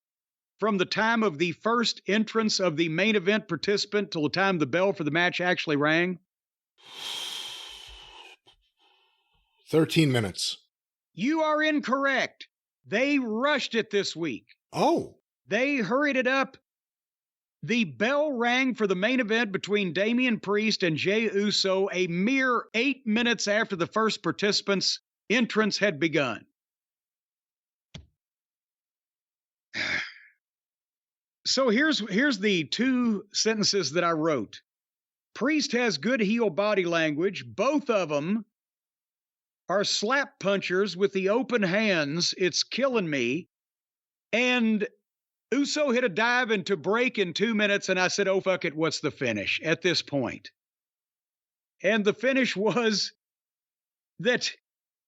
A: from the time of the first entrance of the main event participant till the time the bell for the match actually rang?
B: 13 minutes.
A: You are incorrect. They rushed it this week.
B: Oh.
A: They hurried it up. The bell rang for the main event between Damian Priest and Jey Uso a mere 8 minutes after the first participant's entrance had begun. So here's the 2 sentences that I wrote. Priest has good heel body language. Both of them are slap punchers with the open hands. It's killing me. And Uso hit a dive into break in 2 minutes, and I said, oh, fuck it, what's the finish at this point? And the finish was that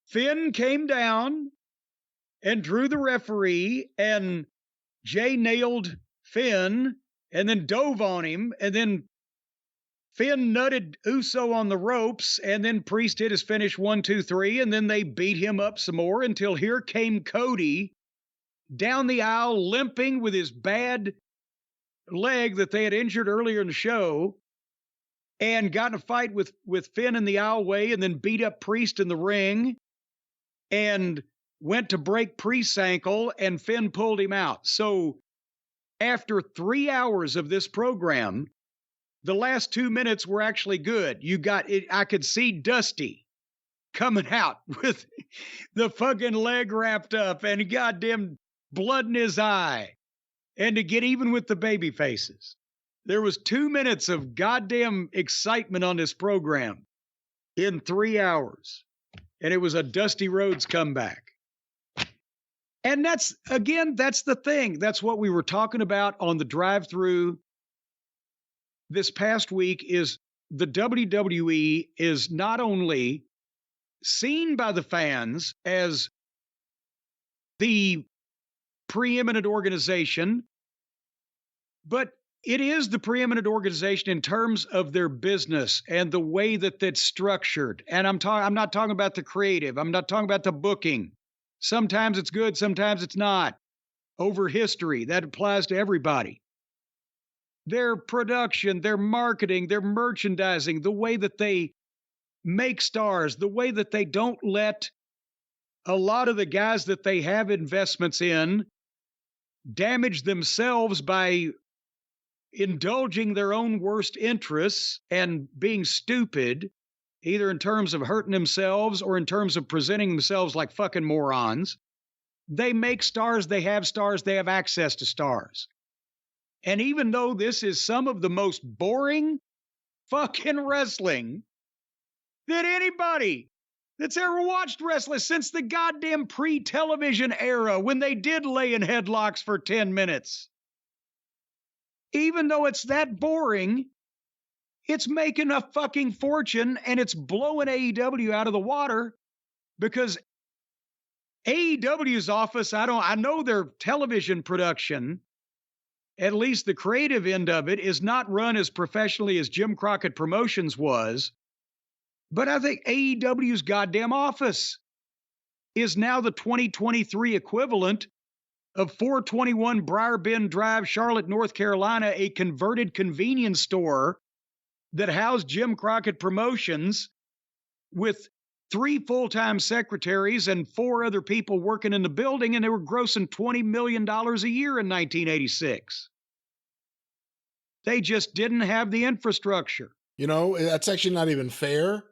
A: Finn came down and drew the referee, and Jay nailed Finn and then dove on him, and then Finn nutted Uso on the ropes, and then Priest hit his finish 1, 2, 3, and then they beat him up some more until here came Cody down the aisle limping with his bad leg that they had injured earlier in the show, and got in a fight with Finn in the aisleway, and then beat up Priest in the ring and went to break Priest's ankle, and Finn pulled him out. So after 3 hours of this program, the last 2 minutes were actually good. You got it. I could see Dusty coming out with the fucking leg wrapped up and goddamn blood in his eye. And to get even with the baby faces, there was 2 minutes of goddamn excitement on this program in 3 hours. and it was a Dusty Rhodes comeback. And that's the thing. That's what we were talking about on the drive-through this past week, is the WWE is not only seen by the fans as the preeminent organization, but it is the preeminent organization in terms of their business and the way that that's structured. And I'm not talking about the creative. I'm not talking about the booking. Sometimes it's good, sometimes it's not. Over history, that applies to everybody. Their production, their marketing, their merchandising, the way that they make stars, the way that they don't let a lot of the guys that they have investments in damage themselves by indulging their own worst interests and being stupid, either in terms of hurting themselves or in terms of presenting themselves like fucking morons. They make stars, they have access to stars. And even though this is some of the most boring fucking wrestling that anybody that's ever watched wrestling since the goddamn pre-television era, when they did lay in headlocks for 10 minutes. Even though it's that boring, it's making a fucking fortune, and it's blowing AEW out of the water, because AEW's office, I know their television production, at least the creative end of it, is not run as professionally as Jim Crockett Promotions was. But I think AEW's goddamn office is now the 2023 equivalent of 421 Briar Bend Drive, Charlotte, North Carolina, a converted convenience store that housed Jim Crockett Promotions with 3 full-time secretaries and 4 other people working in the building, and they were grossing $20 million a year in 1986. They just didn't have the infrastructure.
B: You know, that's actually not even fair.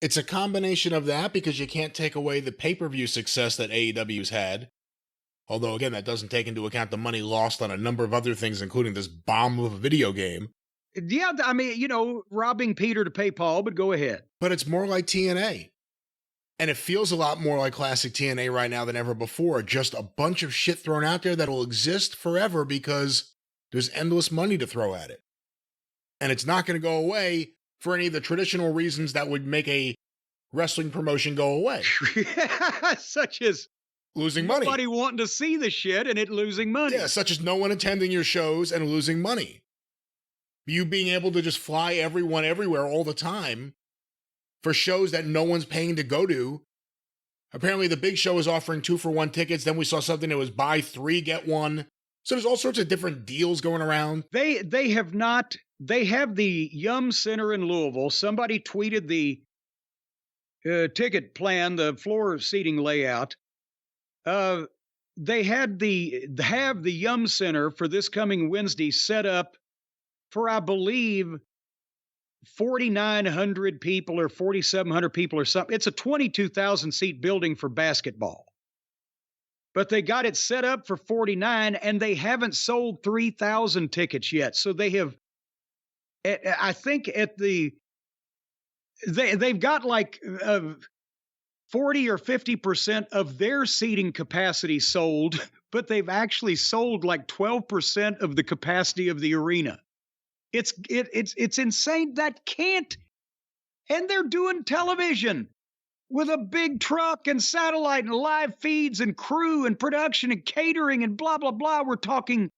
B: It's a combination of that, because you can't take away the pay-per-view success that AEW's had. Although, again, that doesn't take into account the money lost on a number of other things, including this bomb of a video game.
A: Yeah, I mean, you know, robbing Peter to pay Paul, but go ahead.
B: But it's more like TNA. And it feels a lot more like classic TNA right now than ever before. Just a bunch of shit thrown out there that'll exist forever because there's endless money to throw at it. And it's not going to go away for any of the traditional reasons that would make a wrestling promotion go away.
A: Such as
B: losing money.
A: Nobody wanting to see the shit and it losing money.
B: Yeah, such as no one attending your shows and losing money. You being able to just fly everyone everywhere all the time for shows that no one's paying to go to. Apparently the big show is offering 2-for-1 tickets. Then we saw something that was buy 3, get 1. So there's all sorts of different deals going around.
A: They have the Yum Center in Louisville. Somebody tweeted the ticket plan, the floor seating layout. They have the Yum Center for this coming Wednesday set up for, I believe, 4,900 people or 4,700 people or something. It's a 22,000 seat building for basketball. But they got it set up for 49, and they haven't sold 3,000 tickets yet. So they have, I think they've got like 40 or 50% of their seating capacity sold, but they've actually sold like 12% of the capacity of the arena. It's insane. That can't. And they're doing television with a big truck and satellite and live feeds and crew and production and catering and blah, blah, blah. We're talking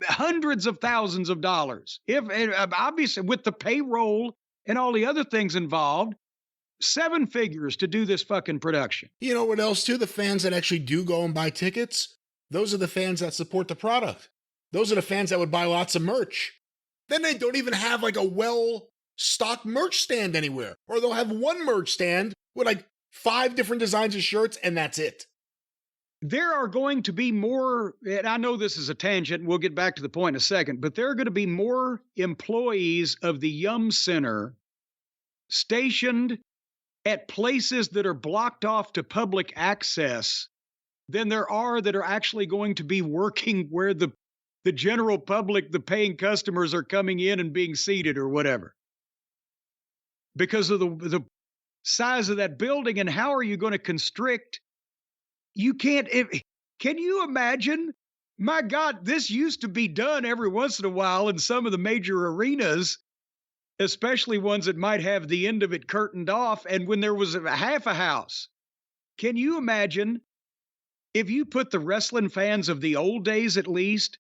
A: hundreds of thousands of dollars. Obviously, with the payroll and all the other things involved, 7 figures to do this fucking production.
B: You know what else, too? The fans that actually do go and buy tickets, those are the fans that support the product. Those are the fans that would buy lots of merch. Then they don't even have like a well-stocked merch stand anywhere. Or they'll have one merch stand with like 5 different designs of shirts, and that's it.
A: There are going to be more, and I know this is a tangent, and we'll get back to the point in a second, but there are going to be more employees of the Yum Center stationed at places that are blocked off to public access than there are that are actually going to be working where the general public, the paying customers, are coming in and being seated or whatever. Because of the size of that building, and how are you going to constrict? You can't. Can you imagine? My God, this used to be done every once in a while in some of the major arenas, especially ones that might have the end of it curtained off. And when there was half a house, can you imagine if you put the wrestling fans of the old days, at least,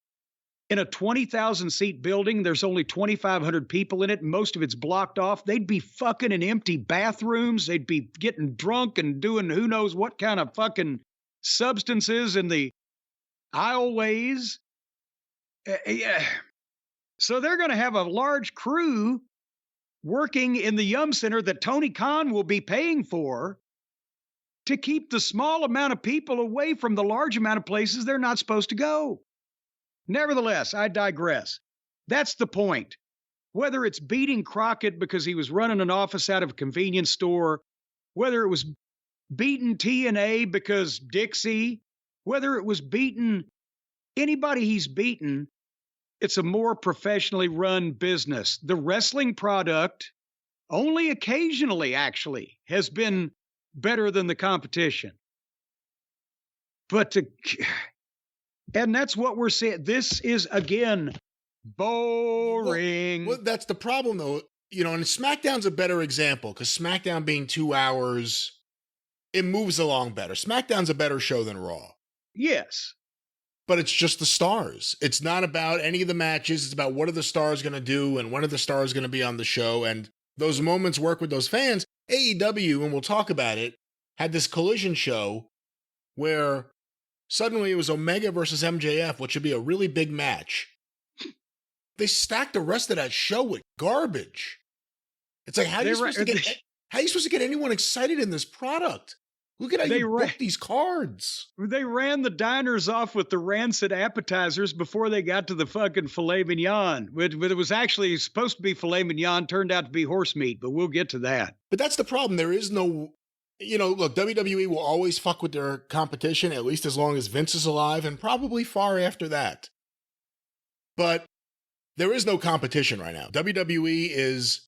A: in a 20,000 seat building, there's only 2,500 people in it, and most of it's blocked off. They'd be fucking in empty bathrooms. They'd be getting drunk and doing who knows what kind of fucking substances in the aisleways. So they're going to have a large crew working in the Yum Center that Tony Khan will be paying for to keep the small amount of people away from the large amount of places they're not supposed to go. Nevertheless, I digress. That's the point. Whether it's beating Crockett because he was running an office out of a convenience store, whether it was beating TNA because Dixie, whether it was beating anybody he's beaten, it's a more professionally run business. The wrestling product only occasionally actually has been better than the competition. And that's what we're saying. This is, again, boring.
B: Well, that's the problem, though. And SmackDown's a better example because SmackDown being 2 hours, it moves along better. SmackDown's a better show than Raw.
A: Yes.
B: But it's just the stars. It's not about any of the matches. It's about what are the stars going to do and when are the stars going to be on the show. And those moments work with those fans. AEW, and we'll talk about it, had this collision show where suddenly it was Omega versus MJF, which would be a really big match. They stacked the rest of that show with garbage. It's like, how are you supposed to get anyone excited in this product? Look at how you book these cards.
A: They ran the diners off with the rancid appetizers before they got to the fucking filet mignon. It was actually supposed to be filet mignon, turned out to be horse meat, but we'll get to that.
B: But that's the problem. There is no, look, WWE will always fuck with their competition, at least as long as Vince is alive, and probably far after that. But there is no competition right now. WWE is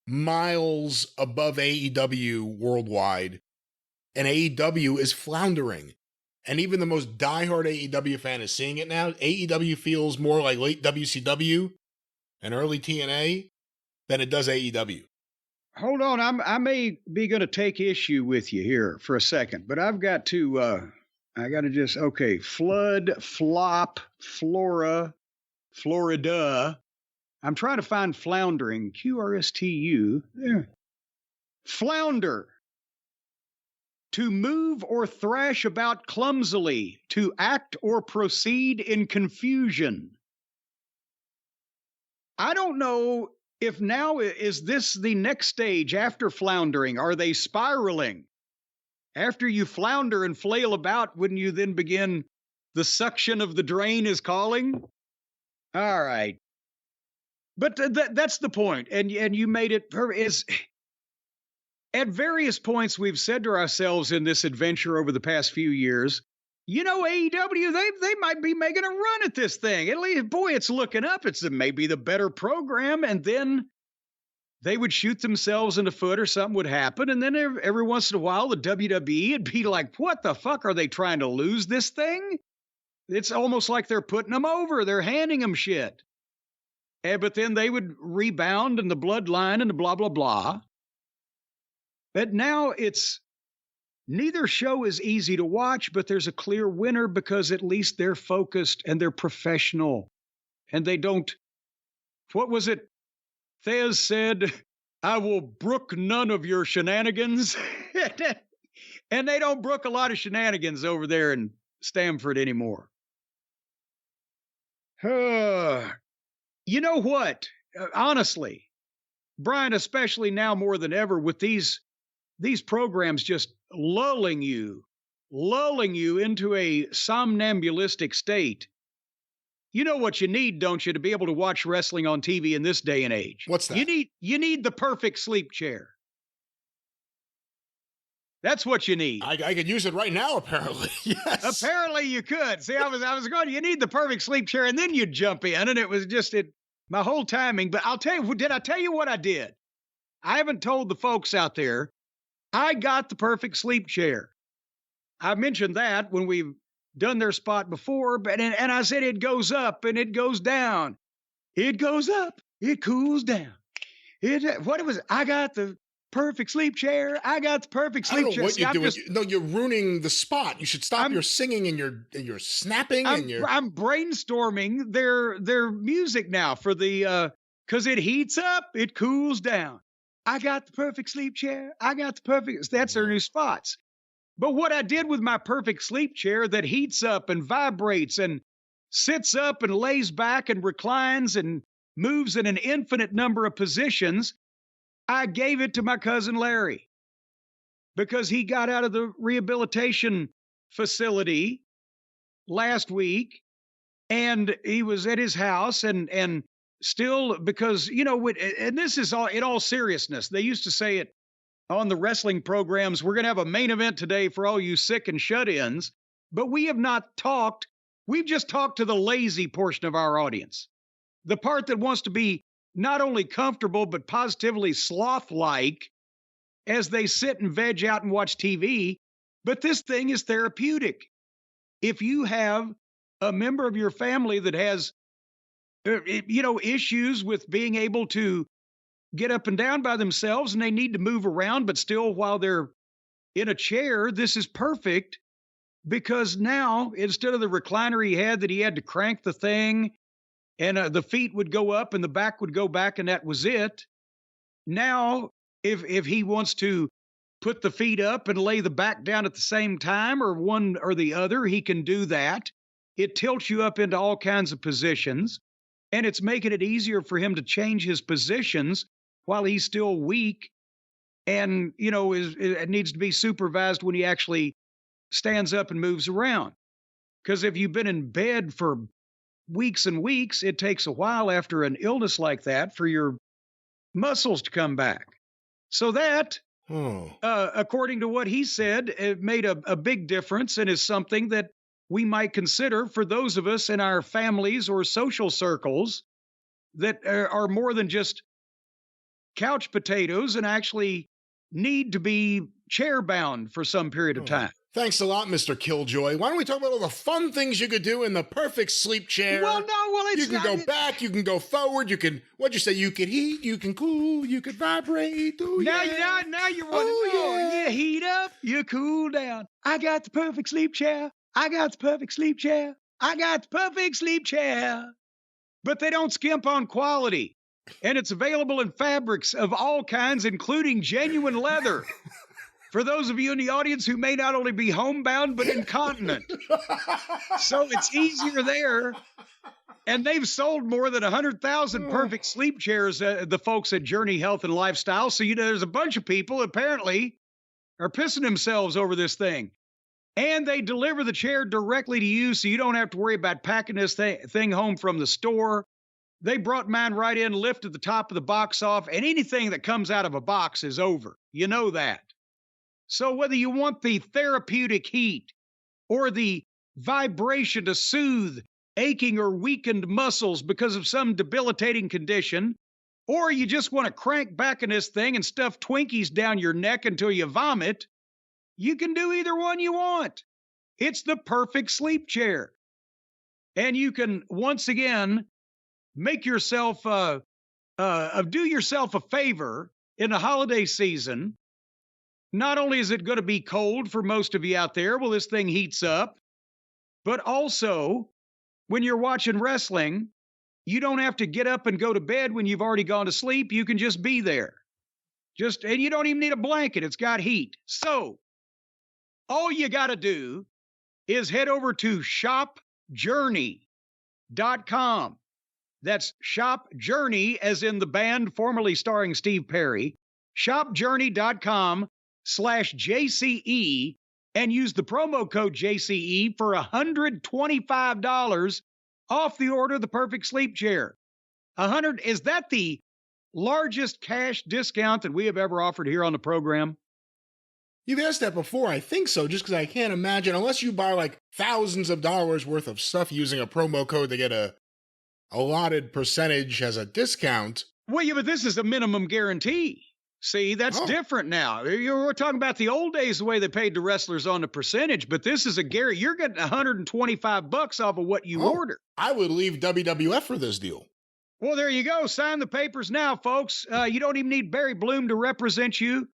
B: miles above AEW worldwide. And AEW is floundering. And even the most diehard AEW fan is seeing it now. AEW feels more like late WCW and early TNA than it does AEW.
A: Hold on. I may be going to take issue with you here for a second, but I've got to, flood, flop, flora, Florida. I'm trying to find floundering, QRSTU. There. Flounder. To move or thrash about clumsily, to act or proceed in confusion. I don't know if now is this the next stage after floundering? Are they spiraling? After you flounder and flail about, wouldn't you then begin the suction of the drain is calling? All right. But that's the point. And you made it at various points, we've said to ourselves in this adventure over the past few years, AEW, they might be making a run at this thing. At least, boy, it's looking up. It's maybe the better program. And then they would shoot themselves in the foot or something would happen. And then every once in a while, the WWE would be like, what the fuck? Are they trying to lose this thing? It's almost like they're putting them over. They're handing them shit. But then they would rebound and the bloodline and the blah, blah, blah. But now neither show is easy to watch, but there's a clear winner because at least they're focused and they're professional. And they don't, what was it? Thez said, I will brook none of your shenanigans. And they don't brook a lot of shenanigans over there in Stamford anymore. You know what? Honestly, Brian, especially now more than ever with these programs just lulling you into a somnambulistic state. You know what you need, don't you, to be able to watch wrestling on TV in this day and age?
B: What's that?
A: You need the perfect sleep chair. That's what you need.
B: I could use it right now, apparently. Yes.
A: Apparently you could. See, I was going, you need the perfect sleep chair, and then you'd jump in, and it was just my whole timing. But I'll tell you, did I tell you what I did? I haven't told the folks out there. I got the perfect sleep chair. I mentioned that when we've done their spot before, but and I said it goes up and it goes down. It goes up, it cools down. What it was, I got the perfect sleep chair. I got the perfect
B: I don't
A: sleep
B: know
A: chair.
B: what
A: See,
B: you're
A: I'm
B: doing.
A: just,
B: No, you're ruining the spot. You should stop your singing and your snapping and your.
A: I'm brainstorming their music now for the because it heats up, it cools down. I got the perfect sleep chair. I got the perfect. That's their new spots. But what I did with my perfect sleep chair that heats up and vibrates and sits up and lays back and reclines and moves in an infinite number of positions, I gave it to my cousin Larry because he got out of the rehabilitation facility last week and he was at his house and still because and this is all in all seriousness. They used to say it on the wrestling programs, we're going to have a main event today for all you sick and shut-ins, but we have not talked. We've just talked to the lazy portion of our audience, the part that wants to be not only comfortable, but positively sloth-like as they sit and veg out and watch TV. But this thing is therapeutic. If you have a member of your family that has, issues with being able to get up and down by themselves and they need to move around, but still while they're in a chair, this is perfect because now instead of the recliner he had that he had to crank the thing and the feet would go up and the back would go back and that was it. Now, if he wants to put the feet up and lay the back down at the same time or one or the other, he can do that. It tilts you up into all kinds of positions and it's making it easier for him to change his positions while he's still weak and, it needs to be supervised when he actually stands up and moves around. Because if you've been in bed for weeks and weeks, it takes a while after an illness like that for your muscles to come back. So that, according to what he said, it made a big difference and is something that we might consider for those of us in our families or social circles that are more than just couch potatoes and actually need to be chair bound for some period of time.
B: Thanks a lot, Mr. Killjoy. Why don't we talk about all the fun things you could do in the perfect sleep chair?
A: It's
B: you can go back, you can go forward, you can, what'd you say? You could heat, you can cool, you could vibrate. Ooh,
A: now you want to know. You heat up, you cool down. I got the perfect sleep chair. I got the perfect sleep chair. I got the perfect sleep chair. But they don't skimp on quality. And it's available in fabrics of all kinds, including genuine leather. For those of you in the audience who may not only be homebound, but incontinent. So it's easier there. And they've sold more than 100,000 perfect sleep chairs, the folks at Journey Health and Lifestyle. So, there's a bunch of people apparently are pissing themselves over this thing. And they deliver the chair directly to you, so you don't have to worry about packing this thing home from the store. They brought mine right in, lifted the top of the box off, and anything that comes out of a box is over. You know that. So whether you want the therapeutic heat or the vibration to soothe aching or weakened muscles because of some debilitating condition, or you just want to crank back in this thing and stuff Twinkies down your neck until you vomit, you can do either one you want. It's the perfect sleep chair. And you can, once again, make yourself, do yourself a favor in the holiday season. Not only is it going to be cold for most of you out there, well, this thing heats up, but also when you're watching wrestling, you don't have to get up and go to bed when you've already gone to sleep. You can just be there. And you don't even need a blanket. It's got heat. So all you got to do is head over to shopjourney.com. That's Shop Journey, as in the band formerly starring Steve Perry. Shopjourney.com/JCE and use the promo code JCE for $125 off the order of the perfect sleep chair. Is that the largest cash discount that we have ever offered here on the program?
B: You've asked that before, I think so, just because I can't imagine, unless you buy like thousands of dollars worth of stuff using a promo code to get a allotted percentage as a discount.
A: Well, yeah, but this is a minimum guarantee. See, that's different now. We're talking about the old days, the way they paid the wrestlers on the percentage, but this is a Gary. You're getting $125 off of what you order.
B: I would leave WWF for this deal.
A: Well, there you go. Sign the papers now, folks. You don't even need Barry Bloom to represent you.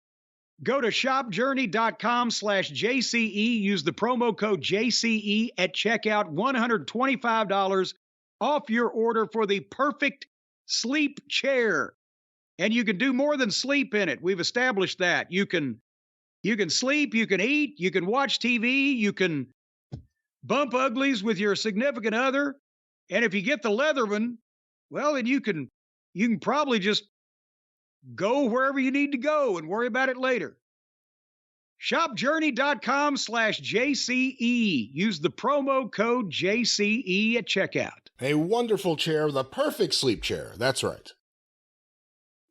A: Go to shopjourney.com/JCE. Use the promo code JCE at checkout. $125 off your order for the perfect sleep chair. And you can do more than sleep in it. We've established that. You can sleep, you can eat, you can watch TV, you can bump uglies with your significant other. And if you get the leather one, well, then you can probably just go wherever you need to go and worry about it later. Shopjourney.com/JCE. Use the promo code JCE at checkout.
B: A wonderful chair, the perfect sleep chair. That's right.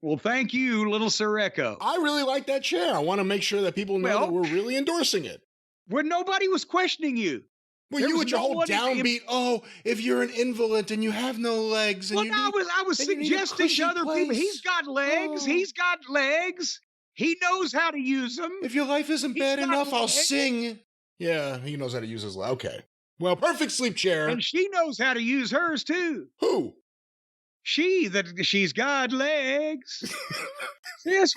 A: Well, thank you, little Sir Echo.
B: I really like that chair. I want to make sure that people know that we're really endorsing it.
A: When nobody was questioning you.
B: Well, you with your whole downbeat, if you're an invalid and you have no legs. And
A: I was suggesting to other people, he's got legs. He's got legs. He knows how to use them.
B: If your life isn't bad enough, I'll sing. Yeah, he knows how to use his legs. Okay. Well, perfect sleep chair.
A: And she knows how to use hers, too.
B: Who?
A: She's got legs. Yes.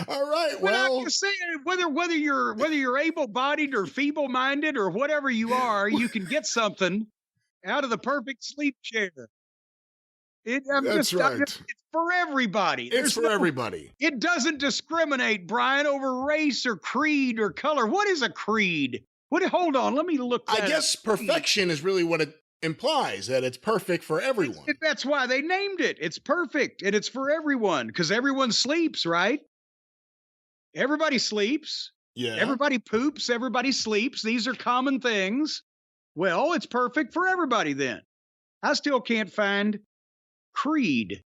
B: All right.
A: Well, I'm just saying, whether you're able-bodied or feeble-minded or whatever you are, you can get something out of the perfect sleep chair.
B: That's right.
A: It's for everybody.
B: It's for everybody.
A: It doesn't discriminate, Brian, over race or creed or color. What is a creed? Hold on, let me look.
B: I guess perfection is really what it implies, that it's perfect for everyone.
A: That's why they named it. It's perfect, and it's for everyone, because everyone sleeps, right? Everybody sleeps.
B: Yeah.
A: Everybody poops. Everybody sleeps. These are common things. Well, it's perfect for everybody then. I still can't find creed.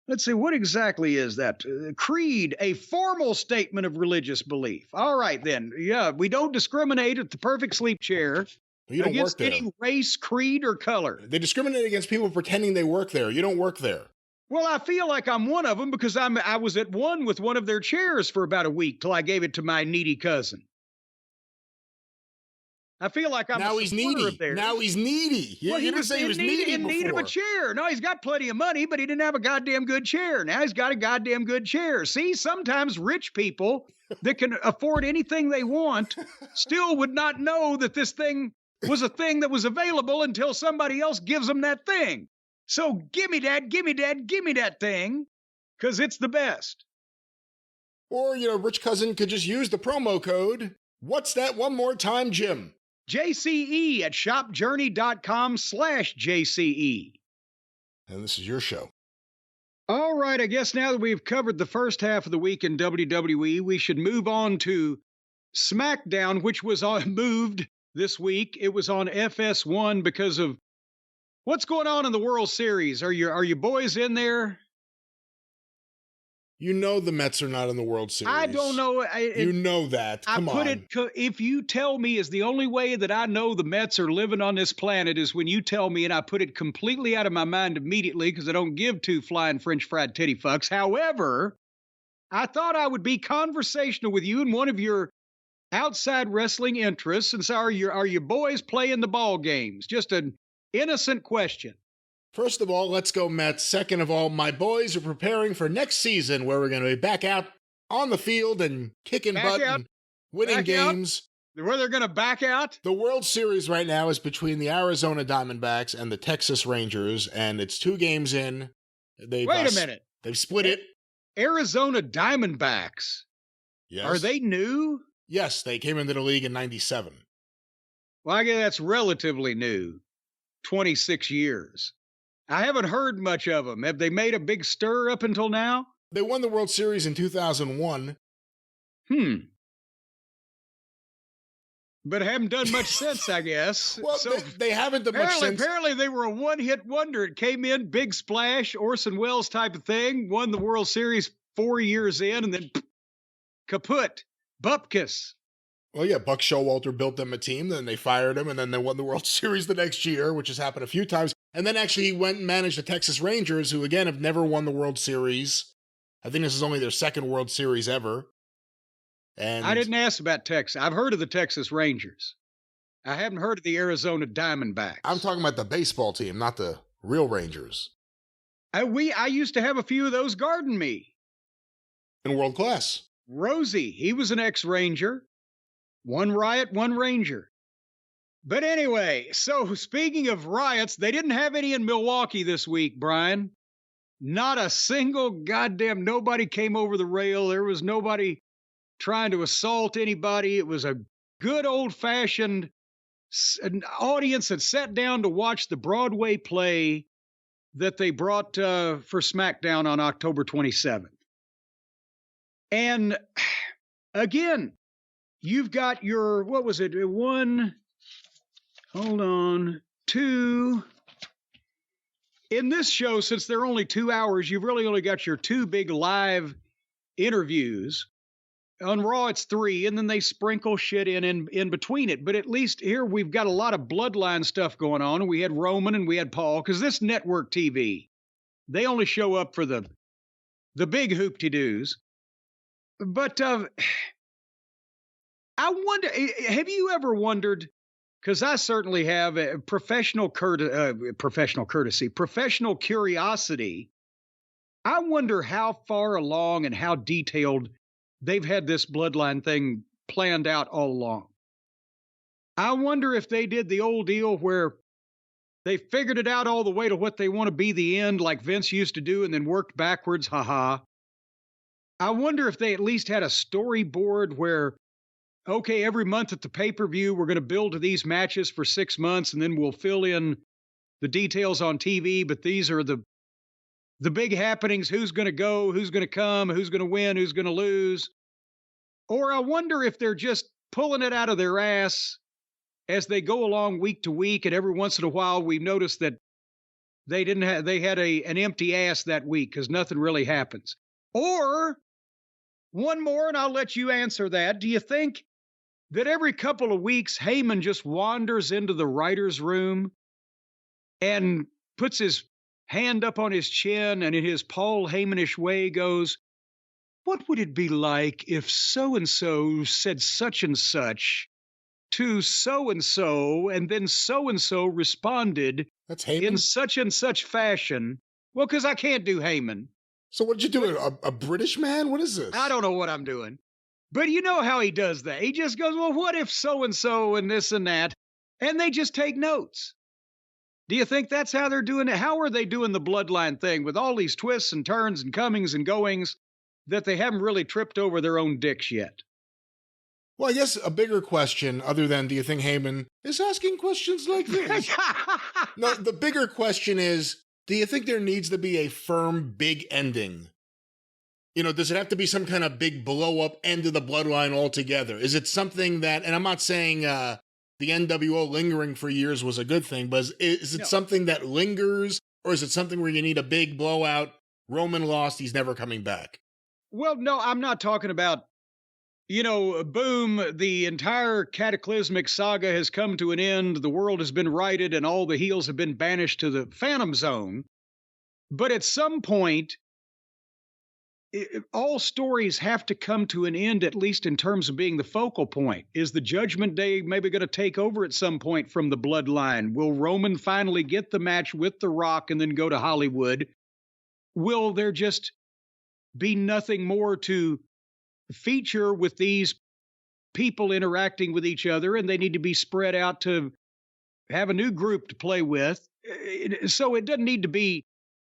A: Let's see, what exactly is that? Creed, a formal statement of religious belief. All right, then. Yeah, we don't discriminate at the perfect sleep chair against any race, creed, or color.
B: They discriminate against people pretending they work there. You don't work there.
A: Well, I feel like I'm one of them because I was at one with one of their chairs for about a week till I gave it to my needy cousin. I feel like I'm
B: now he's needy. Now he's needy.
A: Well,
B: you didn't say he was needy
A: in need of a chair. No, he's got plenty of money, but he didn't have a goddamn good chair. Now he's got a goddamn good chair. See, sometimes rich people that can afford anything they want still would not know that this thing was a thing that was available until somebody else gives them that thing. So give me that thing, because it's the best.
B: Or, rich cousin could just use the promo code. What's that one more time, Jim?
A: JCE at shopjourney.com/JCE.
B: And this is your show.
A: All right, I guess now that we've covered the first half of the week in WWE, we should move on to Smackdown, which was moved this week. It was on FS1 because of what's going on in the World Series. Are you boys in there?
B: You know the Mets are not in the World Series.
A: I don't know.
B: You know that. Come on.
A: If you tell me is the only way that I know the Mets are living on this planet is when you tell me, and I put it completely out of my mind immediately because I don't give two flying French fried titty fucks. However, I thought I would be conversational with you in one of your outside wrestling interests. And so are your boys playing the ball games? Just an innocent question.
B: First of all, let's go Mets. Second of all, my boys are preparing for next season where we're going to be back out on the field and kicking butt and winning games.
A: Where they're going to back out?
B: The World Series right now is between the Arizona Diamondbacks and the Texas Rangers, and it's 2 games in.
A: Wait a minute.
B: They've split it.
A: Arizona Diamondbacks.
B: Yes.
A: Are they new?
B: Yes, they came into the league in 97.
A: Well, I guess that's relatively new. 26 years. I haven't heard much of them. Have they made a big stir up until now?
B: They won the World Series in 2001.
A: But haven't done much since, I guess.
B: Well, so they haven't done much since.
A: Apparently, they were a one-hit wonder. It came in, big splash, Orson Welles type of thing, won the World Series 4 years in, and then kaput, bupkis.
B: Well, yeah, Buck Showalter built them a team, then they fired him, and then they won the World Series the next year, which has happened a few times. And then actually he went and managed the Texas Rangers, who, again, have never won the World Series. I think this is only their second World Series ever. And
A: I didn't ask about Texas. I've heard of the Texas Rangers. I haven't heard of the Arizona Diamondbacks.
B: I'm talking about the baseball team, not the real Rangers.
A: I used to have a few of those guarding me.
B: In world class.
A: Rosie, he was an ex-Ranger. One riot, one Ranger. But anyway, so speaking of riots, they didn't have any in Milwaukee this week, Brian. Not a single goddamn nobody came over the rail. There was nobody trying to assault anybody. It was a good old-fashioned audience that sat down to watch the Broadway play that they brought for Smackdown on October 27th. And again, you've got your, what was it, two. In this show, since they're only 2 hours, you've really only got your two big live interviews. On Raw, it's 3, and then they sprinkle shit in between it. But at least here we've got a lot of bloodline stuff going on. And we had Roman and we had Paul, because this network TV, they only show up for the big hoop-de-doos. But I wonder, have you ever wondered, because I certainly have, professional curiosity. I wonder how far along and how detailed they've had this bloodline thing planned out all along. I wonder if they did the old deal where they figured it out all the way to what they want to be the end, like Vince used to do, and then worked backwards, haha. I wonder if they at least had a storyboard where, okay, every month at the pay-per-view, we're going to build to these matches for 6 months, and then we'll fill in the details on TV, but these are the big happenings, who's going to go, who's going to come, who's going to win, who's going to lose. Or I wonder if they're just pulling it out of their ass as they go along week to week, and every once in a while we've noticed that they had an empty ass that week because nothing really happens. Or one more, and I'll let you answer that. Do you think that every couple of weeks Heyman just wanders into the writer's room and puts his hand up on his chin and in his Paul Heymanish way goes, what would it be like if so-and-so said such and such to so-and-so, and then so-and-so responded
B: That's Heyman?
A: In such and such fashion? Well, because I can't do Heyman.
B: So what did you do? A British man? What is this?
A: I don't know what I'm doing. But you know how he does that. He just goes, well, what if so-and-so and this and that? And they just take notes. Do you think that's how they're doing it? How are they doing the bloodline thing with all these twists and turns and comings and goings that they haven't really tripped over their own dicks yet?
B: Well, I guess a bigger question, other than do you think Heyman is asking questions like this? No, the bigger question is, do you think there needs to be a firm, big ending? You know, does it have to be some kind of big blow-up end of the bloodline altogether? Is it something that, and I'm not saying the NWO lingering for years was a good thing, but is it something that lingers, or is it something where you need a big blowout? Roman lost, he's never coming back.
A: Well, no, I'm not talking about, boom, the entire cataclysmic saga has come to an end, the world has been righted, and all the heels have been banished to the Phantom Zone. But at some point, all stories have to come to an end, at least in terms of being the focal point. Is the Judgment Day maybe going to take over at some point from the bloodline? Will Roman finally get the match with The Rock and then go to Hollywood? Will there just be nothing more to feature with these people interacting with each other, and they need to be spread out to have a new group to play with? So it doesn't need to be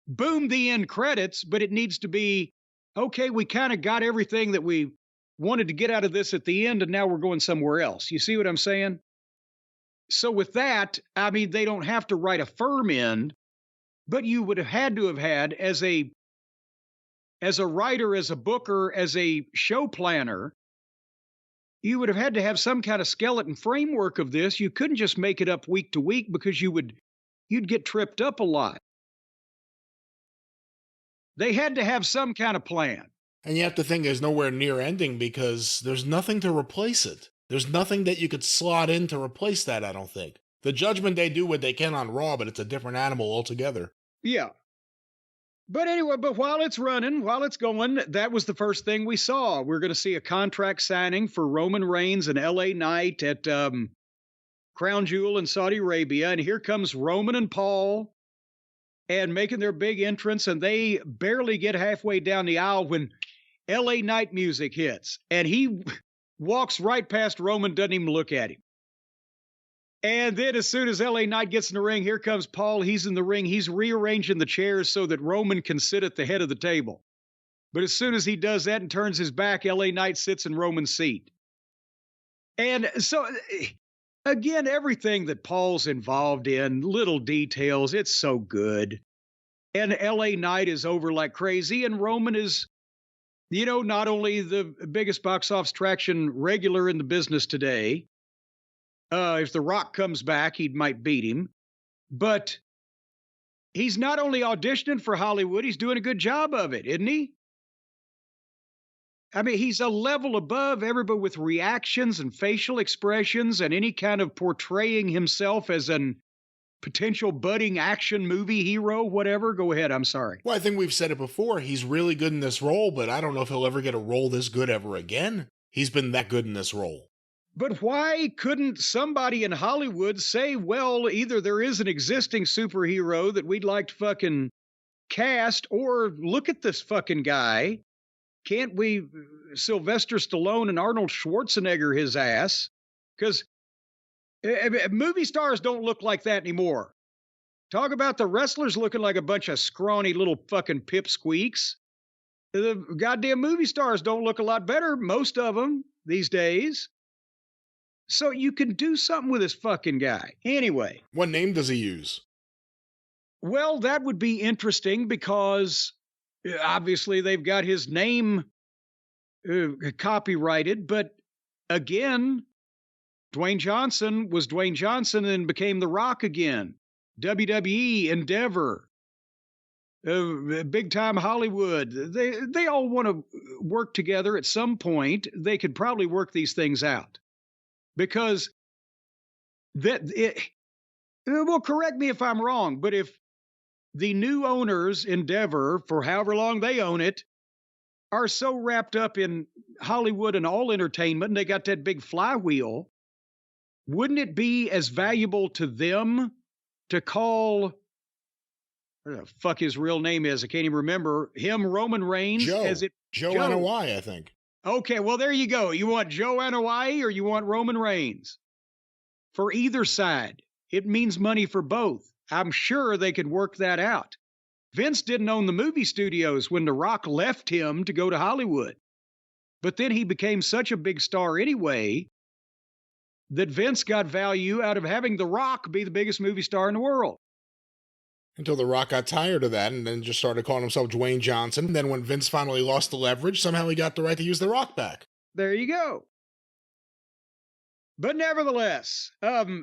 A: boom, the end credits, but it needs to be, okay, we kind of got everything that we wanted to get out of this at the end, and now we're going somewhere else. You see what I'm saying? So with that, I mean, they don't have to write a firm end, but you would have had to have had, as a writer, as a booker, as a show planner, you would have had to have some kind of skeleton framework of this. You couldn't just make it up week to week, because you'd get tripped up a lot. They had to have some kind of plan.
B: And you have to think there's nowhere near ending, because there's nothing to replace it. There's nothing that you could slot in to replace that, I don't think. The Judgment Day do what they can on Raw, but it's a different animal altogether.
A: Yeah. But anyway, but while it's running, while it's going, that was the first thing we saw. We're going to see a contract signing for Roman Reigns and LA Knight at Crown Jewel in Saudi Arabia. And here comes Roman and Paul and making their big entrance. And they barely get halfway down the aisle when LA Knight music hits. And he walks right past Roman, doesn't even look at him. And then as soon as LA Knight gets in the ring, here comes Paul. He's in the ring. He's rearranging the chairs so that Roman can sit at the head of the table. But as soon as he does that and turns his back, LA Knight sits in Roman's seat. And so, again, everything that Paul's involved in, little details, it's so good. And LA Knight is over like crazy. And Roman is, not only the biggest box office traction regular in the business today. If The Rock comes back, he might beat him. But he's not only auditioning for Hollywood, he's doing a good job of it, isn't he? I mean, he's a level above everybody with reactions and facial expressions and any kind of portraying himself as an potential budding action movie hero, whatever. Go ahead, I'm sorry.
B: Well, I think we've said it before. He's really good in this role, but I don't know if he'll ever get a role this good ever again. He's been that good in this role.
A: But why couldn't somebody in Hollywood say, well, either there is an existing superhero that we'd like to fucking cast, or look at this fucking guy. Can't we Sylvester Stallone and Arnold Schwarzenegger his ass? Because movie stars don't look like that anymore. Talk about the wrestlers looking like a bunch of scrawny little fucking pipsqueaks. The goddamn movie stars don't look a lot better, most of them these days. So you can do something with this fucking guy. Anyway.
B: What name does he use?
A: Well, that would be interesting because obviously they've got his name copyrighted. But again, Dwayne Johnson was Dwayne Johnson and became The Rock again. WWE, Endeavor, big time Hollywood. They all want to work together at some point. They could probably work these things out. Because well, correct me if I'm wrong, but if the new owners, Endeavor, for however long they own it, are so wrapped up in Hollywood and all entertainment, and they got that big flywheel, wouldn't it be as valuable to them to call, what the fuck his real name is, I can't even remember, him Roman Reigns?
B: Joe Anoa'i, I think.
A: Okay, well, there you go. You want Joe Anoa'i or you want Roman Reigns? For either side, it means money for both. I'm sure they could work that out. Vince didn't own the movie studios when The Rock left him to go to Hollywood. But then he became such a big star anyway that Vince got value out of having The Rock be the biggest movie star in the world.
B: Until The Rock got tired of that and then just started calling himself Dwayne Johnson. And then when Vince finally lost the leverage, somehow he got the right to use The Rock back.
A: There you go. But nevertheless,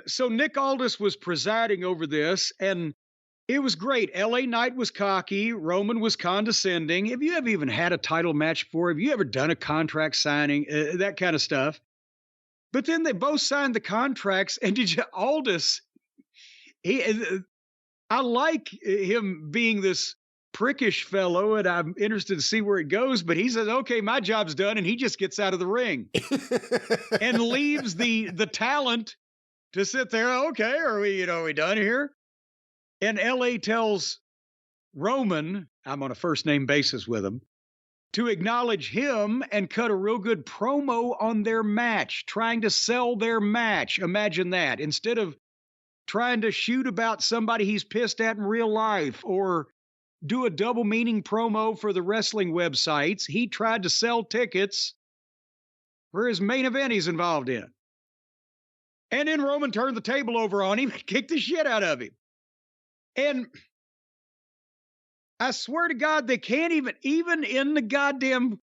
A: so Nick Aldis was presiding over this, and it was great. LA Knight was cocky. Roman was condescending. Have you ever even had a title match before? Have you ever done a contract signing? That kind of stuff. But then they both signed the contracts, and Aldis, I like him being this prickish fellow, and I'm interested to see where it goes, but he says, okay, my job's done, and he just gets out of the ring and leaves the talent to sit there. Okay, are we done here? And LA tells Roman, I'm on a first name basis with him, to acknowledge him and cut a real good promo on their match, trying to sell their match. Imagine that. Instead of trying to shoot about somebody he's pissed at in real life or do a double meaning promo for the wrestling websites, he tried to sell tickets for his main event he's involved in. And then Roman turned the table over on him and kicked the shit out of him. And I swear to God, they can't even in the goddamn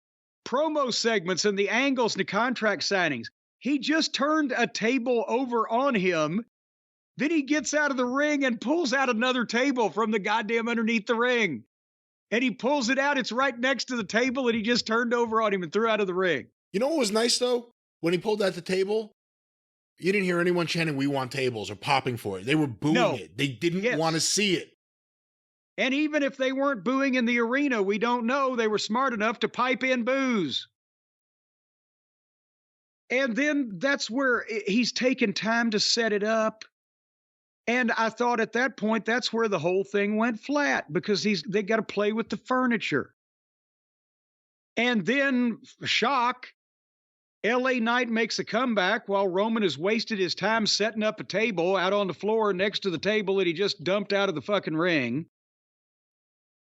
A: promo segments and the angles and the contract signings, he just turned a table over on him. Then he gets out of the ring and pulls out another table from the goddamn underneath the ring. And he pulls it out. It's right next to the table that he just turned over on him and threw out of the ring.
B: You know what was nice, though? When he pulled out the table, you didn't hear anyone chanting, "We want tables," or popping for it. They were booing it. They didn't want to see it.
A: And even if they weren't booing in the arena, we don't know. They were smart enough to pipe in boos. And then that's where he's taken time to set it up. And I thought at that point, that's where the whole thing went flat, because they got to play with the furniture. And then, shock, LA Knight makes a comeback while Roman has wasted his time setting up a table out on the floor next to the table that he just dumped out of the fucking ring.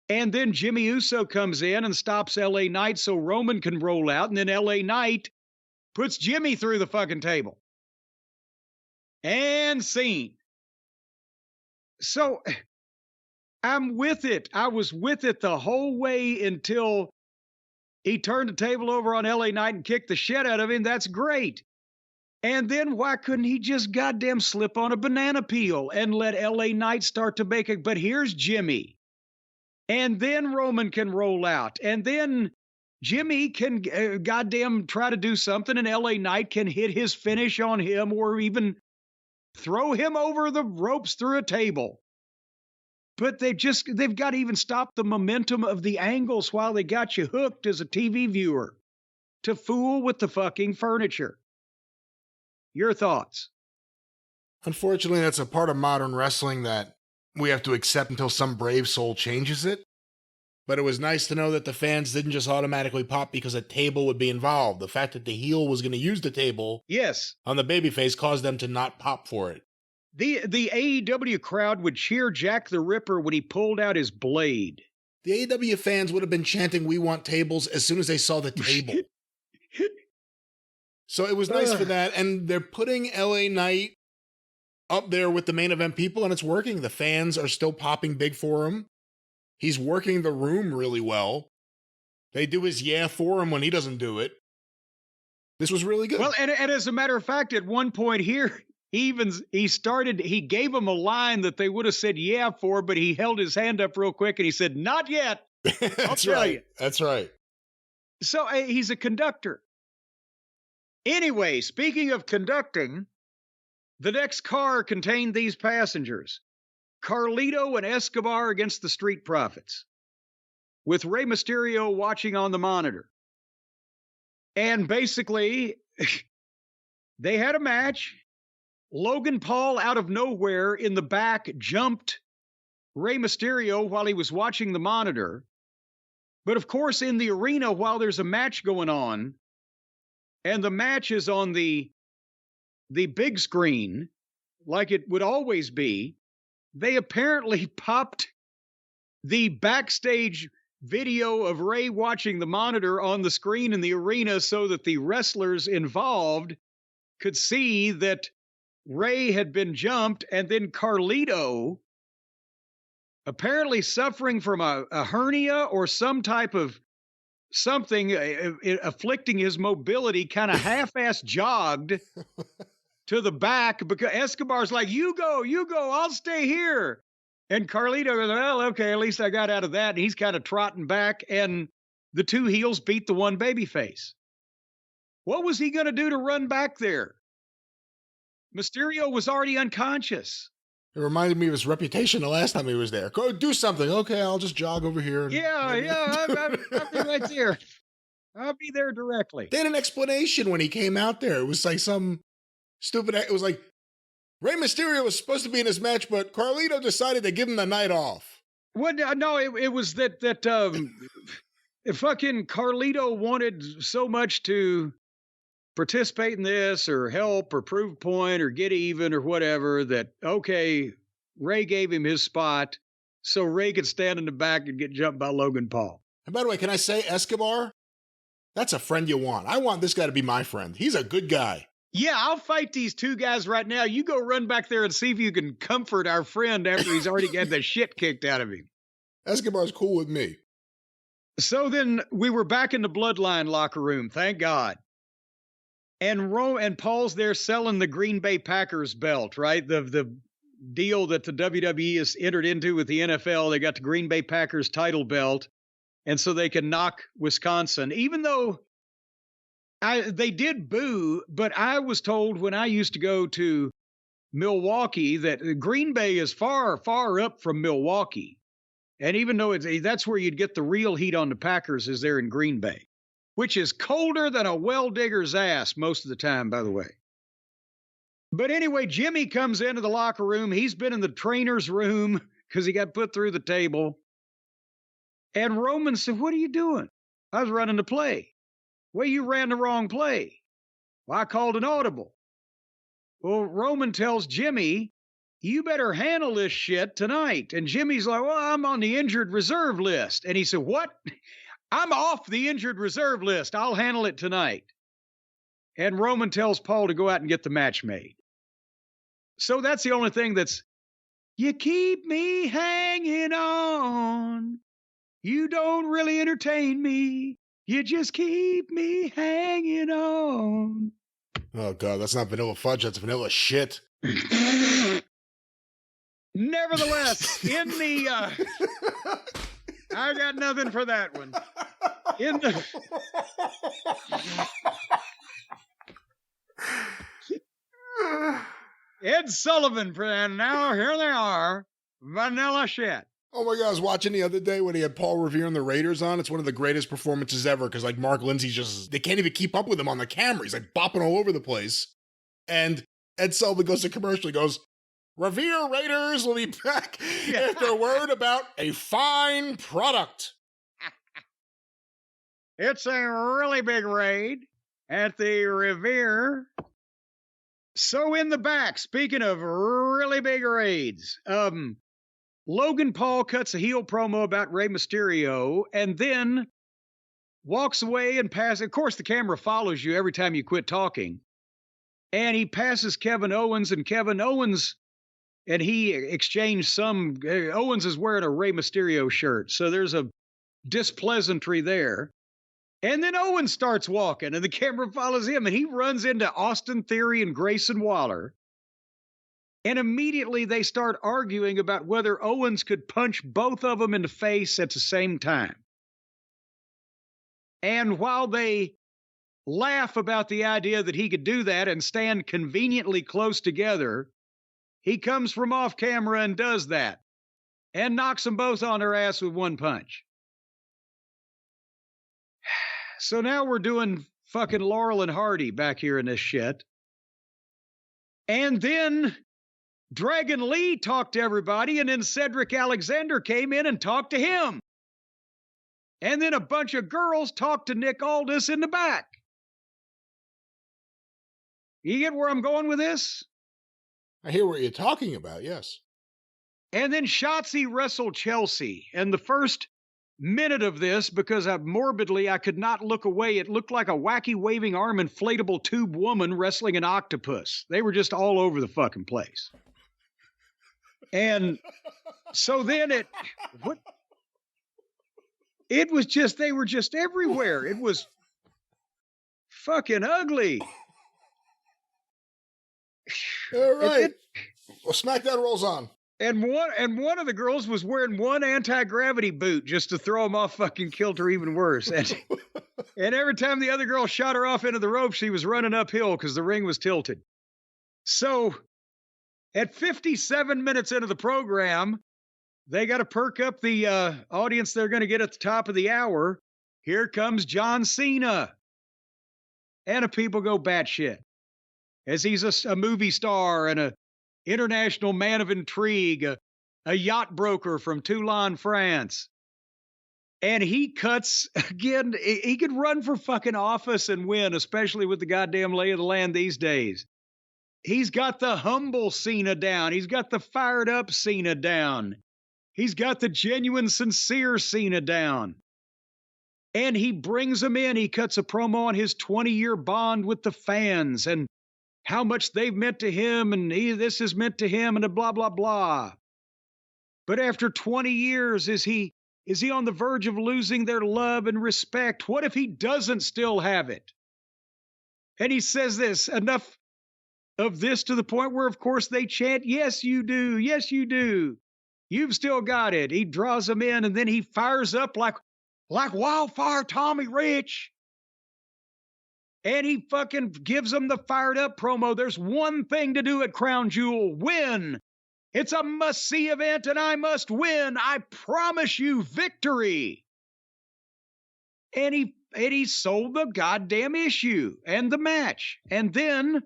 A: And then Jimmy Uso comes in and stops LA Knight so Roman can roll out. And then LA Knight puts Jimmy through the fucking table. And scene. So I'm with it. I was with it the whole way until he turned the table over on LA Knight and kicked the shit out of him. That's great. And then why couldn't he just goddamn slip on a banana peel and let LA Knight start to make it? But here's Jimmy. And then Roman can roll out. And then Jimmy can goddamn try to do something, and LA Knight can hit his finish on him or even throw him over the ropes through a table. But they've got to even stop the momentum of the angles while they got you hooked as a TV viewer to fool with the fucking furniture. Your thoughts?
B: Unfortunately, that's a part of modern wrestling that we have to accept until some brave soul changes it. But it was nice to know that the fans didn't just automatically pop because a table would be involved. The fact that the heel was going to use the table on the babyface caused them to not pop for it.
A: The AEW crowd would cheer Jack the Ripper when he pulled out his blade.
B: The AEW fans would have been chanting, "We want tables," as soon as they saw the table. So it was nice for that. And they're putting LA Knight up there with the main event people, and it's working. The fans are still popping big for him. He's working the room really well. They do his yeah for him when he doesn't do it. This was really good.
A: Well, and as a matter of fact, at one point here, he gave him a line that they would have said yeah for, but he held his hand up real quick and he said, "Not yet."
B: That's right. That's right.
A: So he's a conductor. Anyway, speaking of conducting, the next car contained these passengers: Carlito and Escobar against the Street Profits, with Rey Mysterio watching on the monitor. And basically, they had a match. Logan Paul, out of nowhere in the back, jumped Rey Mysterio while he was watching the monitor. But of course, in the arena, while there's a match going on, and the match is on the big screen, like it would always be, they apparently popped the backstage video of Rey watching the monitor on the screen in the arena so that the wrestlers involved could see that Rey had been jumped. And then Carlito, apparently suffering from a hernia or some type of something afflicting his mobility, kind of half-ass jogged to the back, because Escobar's like, you go, I'll stay here. And Carlito goes, well, okay, at least I got out of that. And he's kind of trotting back, and the two heels beat the one babyface. What was he going to do to run back there? Mysterio was already unconscious.
B: It reminded me of his reputation the last time he was there. Go do something. Okay, I'll just jog over here.
A: I'll be right there. I'll be there directly.
B: They had an explanation when he came out there. It was like some stupid. It was like Rey Mysterio was supposed to be in this match, but Carlito decided to give him the night off.
A: Well, no, it was that fucking Carlito wanted so much to participate in this or help or prove a point or get even or whatever that, okay, Rey gave him his spot so Rey could stand in the back and get jumped by Logan Paul.
B: And by the way, can I say, Escobar? That's a friend you want. I want this guy to be my friend. He's a good guy.
A: Yeah, I'll fight these two guys right now. You go run back there and see if you can comfort our friend after he's already got the shit kicked out of him.
B: Escobar's cool with me.
A: So then we were back in the Bloodline locker room, thank God. And Paul's there selling the Green Bay Packers belt, right? The deal that the WWE has entered into with the NFL. They got the Green Bay Packers title belt, and so they can knock Wisconsin. Even though they did boo, but I was told when I used to go to Milwaukee that Green Bay is far, far up from Milwaukee. And even though that's where you'd get the real heat on the Packers is there in Green Bay, which is colder than a well digger's ass most of the time, by the way. But anyway, Jimmy comes into the locker room. He's been in the trainer's room because he got put through the table. And Roman said, "What are you doing?" "I was running the play." "Well, you ran the wrong play." "Well, I called an audible." Well, Roman tells Jimmy, "You better handle this shit tonight." And Jimmy's like, "Well, I'm on the injured reserve list." And he said, "What? I'm off the injured reserve list. I'll handle it tonight." And Roman tells Paul to go out and get the match made. So that's the only thing that's, you keep me hanging on. You don't really entertain me. You just keep me hanging on.
B: Oh, God, that's not vanilla fudge. That's vanilla shit.
A: Nevertheless, in the... I got nothing for that one. In the... Ed Sullivan, and now here they are, vanilla shit.
B: Oh my God, I was watching the other day when he had Paul Revere and the Raiders on. It's one of the greatest performances ever because like Mark Lindsay they can't even keep up with him on the camera. He's like bopping all over the place. And Ed Sullivan goes to commercial. He goes, "Revere Raiders will be back after word about a fine product."
A: It's a really big raid at the Revere. So in the back, speaking of really big raids, Logan Paul cuts a heel promo about Rey Mysterio and then walks away and passes. Of course, the camera follows you every time you quit talking. And he passes Kevin Owens, and Kevin Owens, and he exchanged some. Owens is wearing a Rey Mysterio shirt, so there's a displeasantry there. And then Owens starts walking, and the camera follows him, and he runs into Austin Theory and Grayson Waller. And immediately they start arguing about whether Owens could punch both of them in the face at the same time. And while they laugh about the idea that he could do that and stand conveniently close together, he comes from off camera and does that and knocks them both on their ass with one punch. So now we're doing fucking Laurel and Hardy back here in this shit. And then Dragon Lee talked to everybody, and then Cedric Alexander came in and talked to him. And then a bunch of girls talked to Nick Aldis in the back. You get where I'm going with this?
B: I hear what you're talking about, yes.
A: And then Shotzi wrestled Chelsea. And the first minute of this, because I could not look away, it looked like a wacky waving arm inflatable tube woman wrestling an octopus. They were just all over the fucking place. And so then they were just everywhere. It was fucking ugly.
B: All right. Well, Smackdown rolls on.
A: And one of the girls was wearing one anti-gravity boot just to throw him off fucking kilter even worse. And every time the other girl shot her off into the rope, she was running uphill because the ring was tilted. So at 57 minutes into the program, they got to perk up the audience they're going to get at the top of the hour. Here comes John Cena. And the people go batshit. As he's a movie star and a international man of intrigue, a yacht broker from Toulon, France. And he cuts, again, he could run for fucking office and win, especially with the goddamn lay of the land these days. He's got the humble Cena down. He's got the fired up Cena down. He's got the genuine, sincere Cena down. And he brings them in. He cuts a promo on his 20-year bond with the fans and how much they've meant to him, and this is meant to him, and a blah, blah, blah. But after 20 years, is he on the verge of losing their love and respect? What if he doesn't still have it? And he says this, enough of this to the point where, of course, they chant, "Yes, you do. Yes, you do. You've still got it." He draws them in, and then he fires up like wildfire Tommy Rich. And he fucking gives them the fired up promo. There's one thing to do at Crown Jewel: win. It's a must-see event, and I must win. I promise you victory. And he sold the goddamn issue and the match. And then,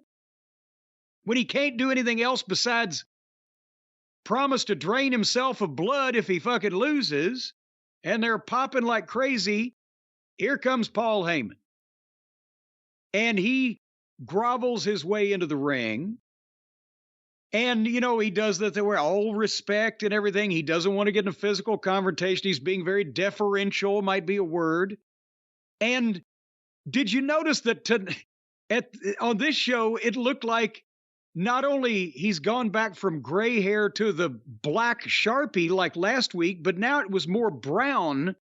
A: when he can't do anything else besides promise to drain himself of blood if he fucking loses, and they're popping like crazy, here comes Paul Heyman. And he grovels his way into the ring. And, he does that with all respect and everything. He doesn't want to get in a physical confrontation. He's being very deferential, might be a word. And did you notice that on this show, it looked like not only he's gone back from gray hair to the black Sharpie like last week, but now it was more brown,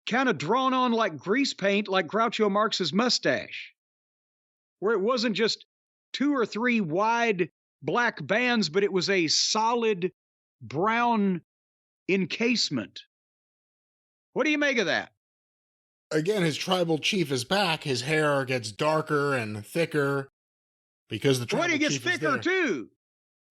A: kind of drawn on like grease paint, like Groucho Marx's mustache, where it wasn't just 2 or 3 wide black bands, but it was a solid brown encasement. What do you make of that?
B: Again, his tribal chief is back. His hair gets darker and thicker because the tribal chief is there.
A: It gets thicker too.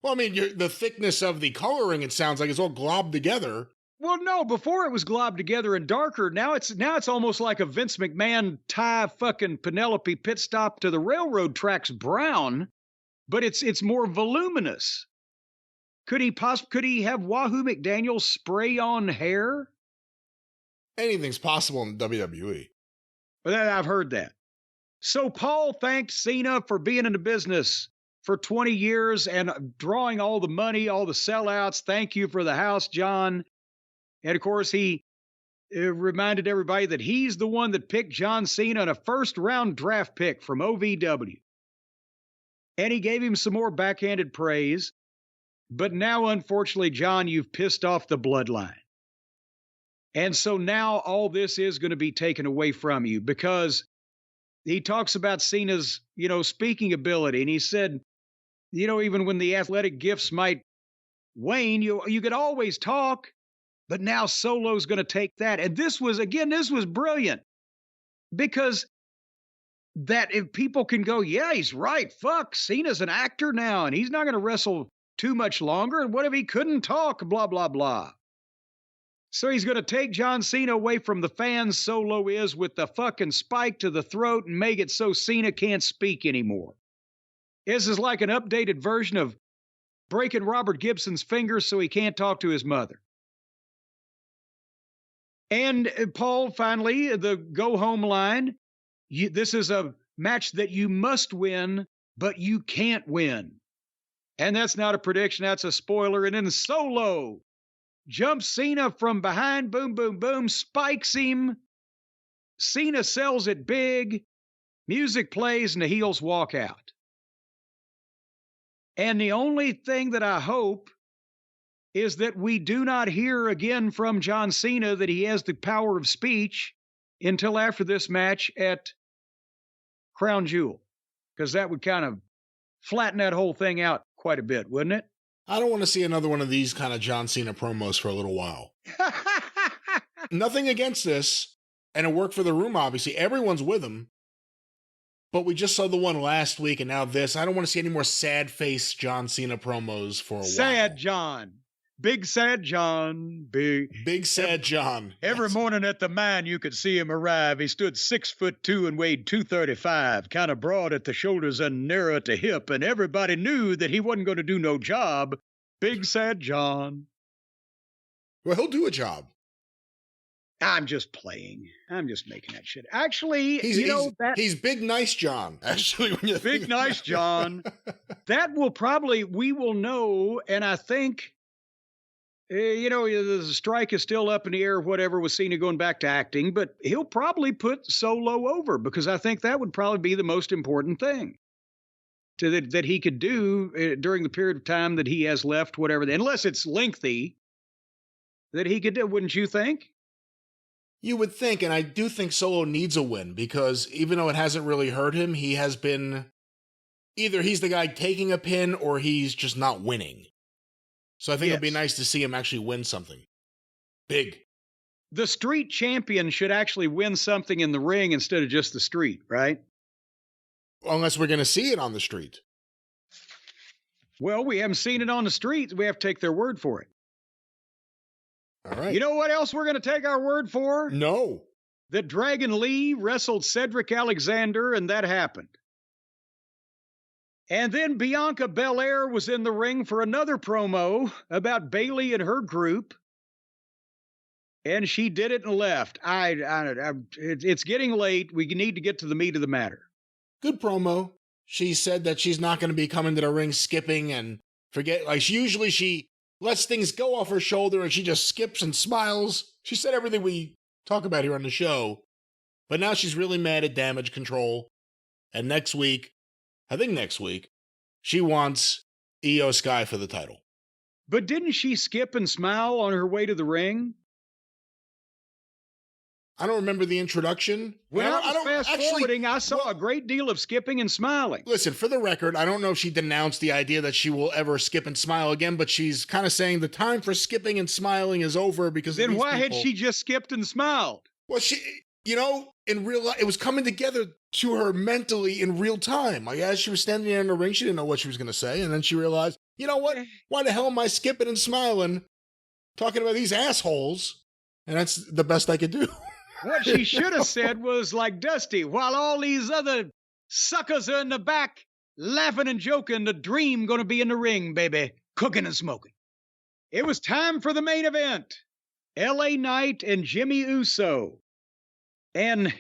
B: Well, I mean, the thickness of the coloring, it sounds like, is all globbed together.
A: Well, no, before it was globbed together and darker. Now it's almost like a Vince McMahon tie fucking Penelope pit stop to the railroad tracks brown, but it's more voluminous. Could he have Wahoo McDaniel spray on hair?
B: Anything's possible in WWE.
A: Well, I've heard that. So Paul thanked Cena for being in the business for 20 years and drawing all the money, all the sellouts. Thank you for the house, John. And of course, he reminded everybody that he's the one that picked John Cena in a first-round draft pick from OVW. And he gave him some more backhanded praise. But now, unfortunately, John, you've pissed off the bloodline. And so now all this is going to be taken away from you, because he talks about Cena's, speaking ability. And he said, even when the athletic gifts might wane, you could always talk, but now Solo's going to take that. And this was brilliant, because that if people can go, yeah, he's right. Fuck, Cena's an actor now, and he's not going to wrestle too much longer. And what if he couldn't talk? Blah, blah, blah. So he's going to take John Cena away from the fans. Solo is, with the fucking spike to the throat, and make it so Cena can't speak anymore. This is like an updated version of breaking Robert Gibson's fingers so he can't talk to his mother. And Paul, finally, the go-home line, this is a match that you must win, but you can't win. And that's not a prediction, that's a spoiler. And then Solo jumps Cena from behind, boom, boom, boom, spikes him. Cena sells it big. Music plays, and the heels walk out. And the only thing that I hope is that we do not hear again from John Cena that he has the power of speech until after this match at Crown Jewel, because that would kind of flatten that whole thing out quite a bit, wouldn't it?
B: I don't want to see another one of these kind of John Cena promos for a little while. Nothing against this, and it worked for the room, obviously. Everyone's with him. But we just saw the one last week, and now this. I don't want to see any more sad-face John Cena promos for a while.
A: Sad John. Big sad John.
B: Big sad John.
A: Every morning at the mine, you could see him arrive. He stood 6'2" and weighed 235, kind of broad at the shoulders and narrow at the hip, and everybody knew that he wasn't going to do no job. Big sad John.
B: Well, he'll do a job.
A: I'm just playing. I'm just making that shit. Actually,
B: he's Big Nice John. Actually, when you
A: Big Nice John. That we will know, and I think, the strike is still up in the air, whatever, with Cena going back to acting, but he'll probably put Solo over, because I think that would probably be the most important thing that he could do during the period of time that he has left, whatever, unless it's lengthy, that he could do, wouldn't you think?
B: You would think, and I do think Solo needs a win, because even though it hasn't really hurt him, he has been, either he's the guy taking a pin or he's just not winning. So I think It'd be nice to see him actually win something big.
A: The street champion should actually win something in the ring instead of just the street, right?
B: Unless we're going to see it on the street.
A: Well, we haven't seen it on the streets. We have to take their word for it.
B: All right.
A: You know what else we're going to take our word for?
B: No.
A: That Dragon Lee wrestled Cedric Alexander, and that happened. And then Bianca Belair was in the ring for another promo about Bayley and her group. And she did it and left. It's getting late. We need to get to the meat of the matter.
B: Good promo. She said that she's not going to be coming to the ring skipping and forget. Like, she lets things go off her shoulder and she just skips and smiles. She said everything we talk about here on the show. But now she's really mad at Damage Control. And next week, she wants Io Sky for the title.
A: But didn't she skip and smile on her way to the ring?
B: I don't remember the introduction.
A: When I was fast-forwarding, I saw a great deal of skipping and smiling.
B: Listen, for the record, I don't know if she denounced the idea that she will ever skip and smile again, but she's kind of saying the time for skipping and smiling is over because
A: then why had she just skipped and smiled?
B: Well, in real life, it was coming together to her mentally in real time. Like, as she was standing there in the ring, she didn't know what she was going to say, and then she realized, you know what? Why the hell am I skipping and smiling, talking about these assholes? And that's the best I could do.
A: What she should have said was like Dusty, while all these other suckers are in the back, laughing and joking, the Dream going to be in the ring, baby, cooking and smoking. It was time for the main event. LA Knight and Jimmy Uso. And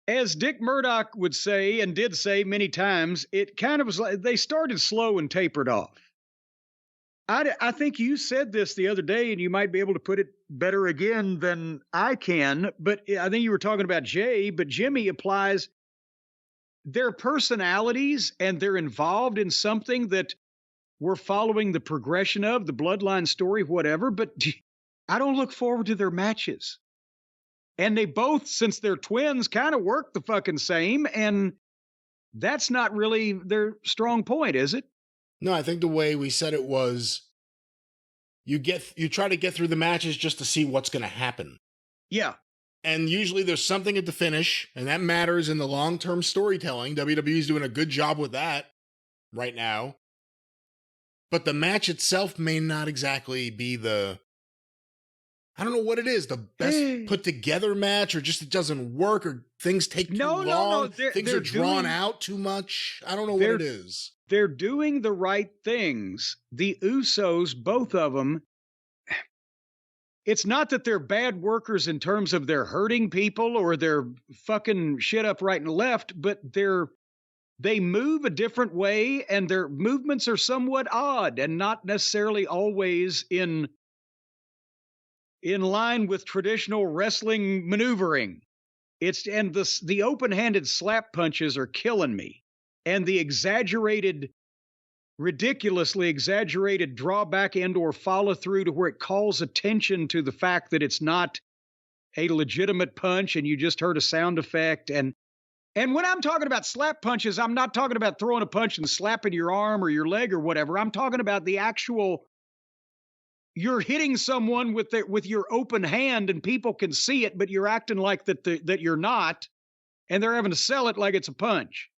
A: as Dick Murdoch would say, and did say many times, it kind of was like they started slow and tapered off. I think you said this the other day, and you might be able to put it better again than I can, but I think you were talking about Jay, but Jimmy applies their personalities, and they're involved in something that we're following the progression of, the bloodline story, whatever, but I don't look forward to their matches. And they both, since they're twins, kind of work the fucking same, and that's not really their strong point, is it?
B: No, I think the way we said it was you try to get through the matches just to see what's going to happen.
A: Yeah.
B: And usually there's something at the finish, and that matters in the long-term storytelling. WWE's doing a good job with that right now. But the match itself may not exactly be I don't know what it is, the best put together match, or just it doesn't work, or things take too long. No. Things are drawn out too much. I don't know what it is.
A: They're doing the right things. The Usos, both of them, it's not that they're bad workers in terms of they're hurting people or they're fucking shit up right and left, but they move a different way, and their movements are somewhat odd and not necessarily always in line with traditional wrestling maneuvering. And the open-handed slap punches are killing me. And the ridiculously exaggerated drawback and or follow through to where it calls attention to the fact that it's not a legitimate punch and you just heard a sound effect. And when I'm talking about slap punches, I'm not talking about throwing a punch and slapping your arm or your leg or whatever. I'm talking about the actual, you're hitting someone with your open hand and people can see it, but you're acting like that you're not, and they're having to sell it like it's a punch.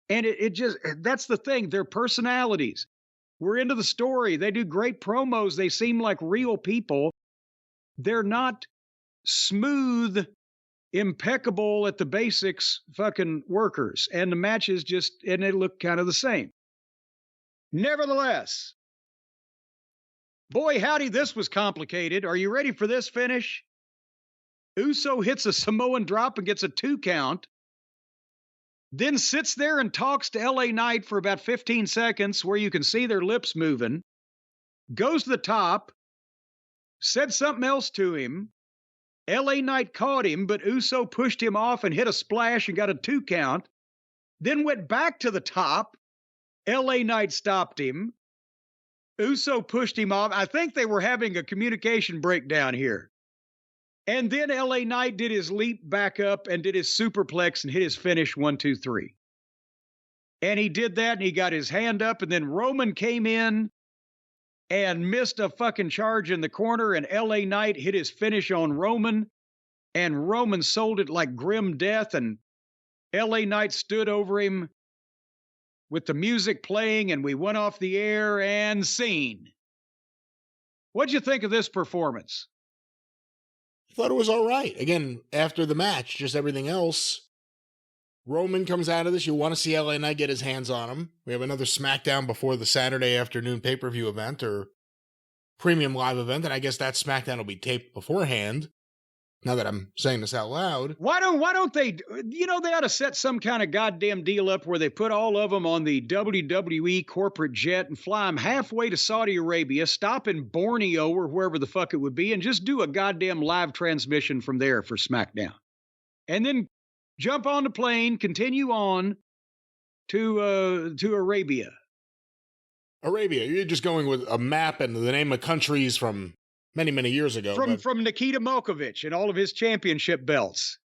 A: And that's the thing. Their personalities. We're into the story. They do great promos. They seem like real people. They're not smooth, impeccable at the basics fucking workers. And the matches and they look kind of the same. Nevertheless, boy, howdy, this was complicated. Are you ready for this finish? Uso hits a Samoan drop and gets a 2 count. Then sits there and talks to LA Knight for about 15 seconds where you can see their lips moving. Goes to the top. Said something else to him. LA Knight caught him, but Uso pushed him off and hit a splash and got a 2 count. Then went back to the top. LA Knight stopped him. Uso pushed him off. I think they were having a communication breakdown here. And then LA Knight did his leap back up and did his superplex and hit his finish 1, 2, 3. And he did that and he got his hand up, and then Roman came in and missed a fucking charge in the corner, and LA Knight hit his finish on Roman, and Roman sold it like grim death, and LA Knight stood over him with the music playing, and we went off the air and scene. What'd you think of this performance?
B: I thought it was all right. Again, after the match, just everything else. Roman comes out of this. You want to see LA Knight get his hands on him. We have another Smackdown before the Saturday afternoon pay-per-view event or premium live event, and I guess that Smackdown will be taped beforehand. Now that I'm saying this out loud.
A: Why don't they, they ought to set some kind of goddamn deal up where they put all of them on the WWE corporate jet and fly them halfway to Saudi Arabia, stop in Borneo or wherever the fuck it would be, and just do a goddamn live transmission from there for SmackDown. And then jump on the plane, continue on to Arabia.
B: Arabia, you're just going with a map and the name of countries from many years ago.
A: From Nikita Malkovich and all of his championship belts.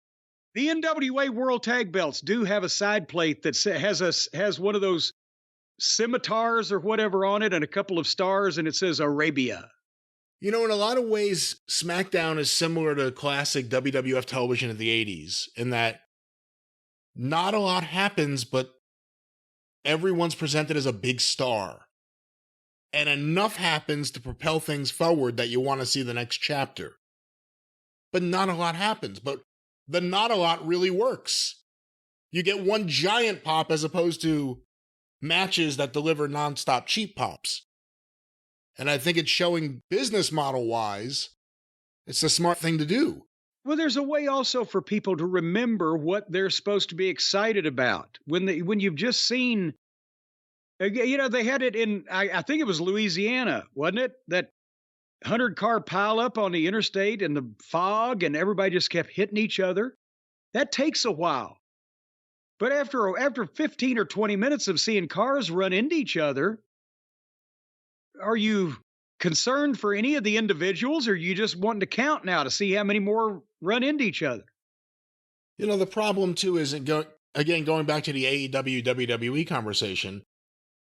A: The NWA World Tag Belts do have a side plate that has one of those scimitars or whatever on it and a couple of stars, and it says Arabia.
B: In a lot of ways, SmackDown is similar to classic WWF television of the 80s in that not a lot happens, but everyone's presented as a big star. And enough happens to propel things forward that you want to see the next chapter. But not a lot happens. But the not a lot really works. You get one giant pop as opposed to matches that deliver nonstop cheap pops. And I think it's showing business model-wise, it's the smart thing to do.
A: Well, there's a way also for people to remember what they're supposed to be excited about. When you've just seen... they had it in, I think it was Louisiana, wasn't it? That 100-car pileup on the interstate and the fog, and everybody just kept hitting each other. That takes a while. But after 15 or 20 minutes of seeing cars run into each other, are you concerned for any of the individuals, or are you just wanting to count now to see how many more run into each other?
B: The problem, too, is, going back to the AEW, WWE conversation,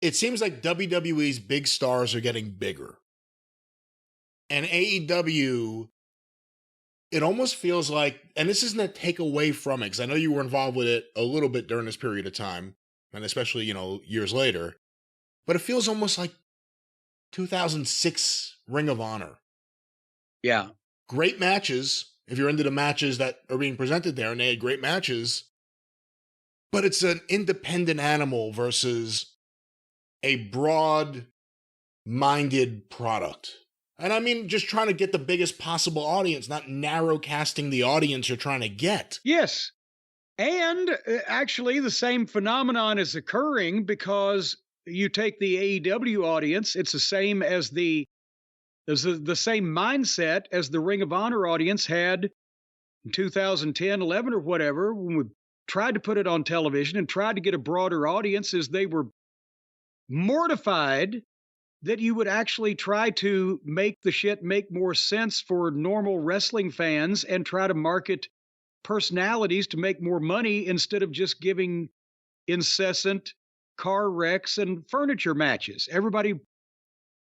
B: it seems like WWE's big stars are getting bigger. And AEW, it almost feels like, and this isn't a take away from it, because I know you were involved with it a little bit during this period of time, and especially, years later, but it feels almost like 2006 Ring of Honor.
A: Yeah.
B: Great matches, if you're into the matches that are being presented there, and they had great matches, but it's an independent animal versus a broad-minded product. And I mean, just trying to get the biggest possible audience, not narrow casting the audience you're trying to get.
A: Yes. And actually, the same phenomenon is occurring because you take the AEW audience, it's the same as the same mindset as the Ring of Honor audience had in 2010, 11 or whatever, when we tried to put it on television and tried to get a broader audience, as they were mortified that you would actually try to make the shit make more sense for normal wrestling fans and try to market personalities to make more money instead of just giving incessant car wrecks and furniture matches. Everybody,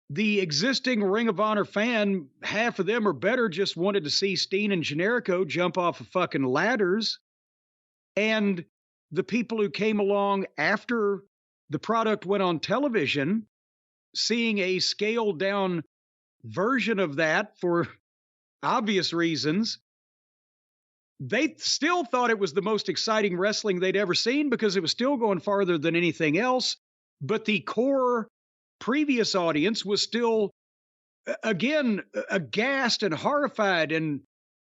A: the existing Ring of Honor fan, half of them or better just wanted to see Steen and Generico jump off of fucking ladders. And the people who came along after the product went on television, seeing a scaled down version of that for obvious reasons, they still thought it was the most exciting wrestling they'd ever seen because it was still going farther than anything else. But the core previous audience was still, again, aghast and horrified and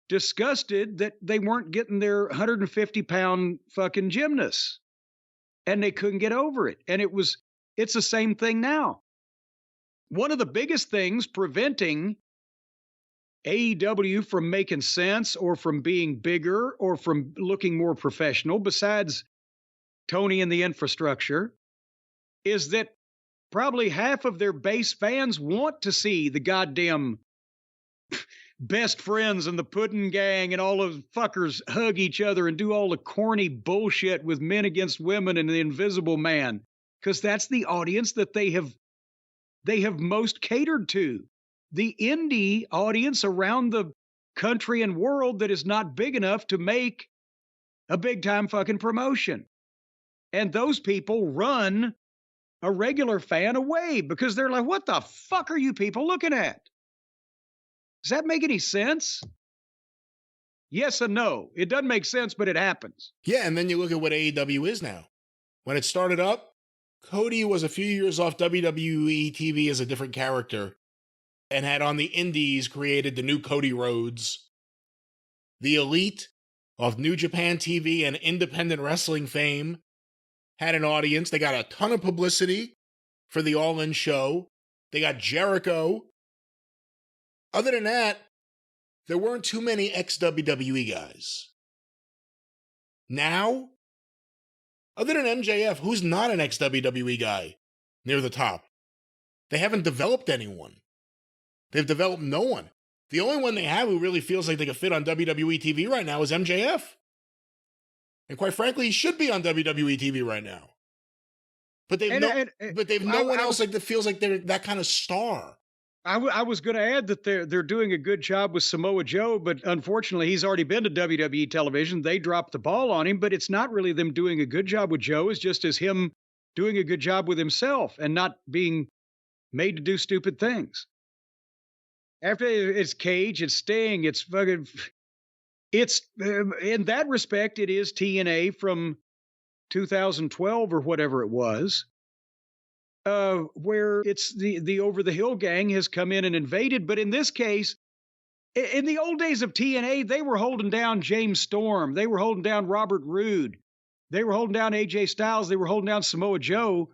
A: disgusted that they weren't getting their 150-pound fucking gymnasts. And they couldn't get over it. And it's the same thing now. One of the biggest things preventing AEW from making sense or from being bigger or from looking more professional, besides Tony and the infrastructure, is that probably half of their base fans want to see the goddamn best friends and the Puddin' Gang and all of the fuckers hug each other and do all the corny bullshit with men against women and the Invisible Man, because that's the audience that they have most catered to. The indie audience around the country and world that is not big enough to make a big time fucking promotion. And those people run a regular fan away because they're like, what the fuck are you people looking at? Does that make any sense? Yes and no. It doesn't make sense, but it happens.
B: Yeah, and then you look at what AEW is now. When it started up, Cody was a few years off WWE TV as a different character and had on the indies created the new Cody Rhodes. The Elite of New Japan TV and independent wrestling fame had an audience. They got a ton of publicity for the All In show. They got Jericho. Other than that, there weren't too many ex-WWE guys. Now, other than MJF, who's not an ex-WWE guy near the top? They haven't developed anyone. They've developed no one. The only one they have who really feels like they could fit on WWE TV right now is MJF. And quite frankly, he should be on WWE TV right now. But they've no one else that feels like they're that kind of star.
A: I was going to add that they're doing a good job with Samoa Joe, but unfortunately, he's already been to WWE television. They dropped the ball on him, but it's not really them doing a good job with Joe. It's just as him doing a good job with himself and not being made to do stupid things. After it's Cage, it's Sting, it's fucking... It's, in that respect, it is TNA from 2012 or whatever it was. Where it's the Over the Hill gang has come in and invaded. But in this case, in the old days of TNA, they were holding down James Storm. They were holding down Robert Roode. They were holding down AJ Styles. They were holding down Samoa Joe.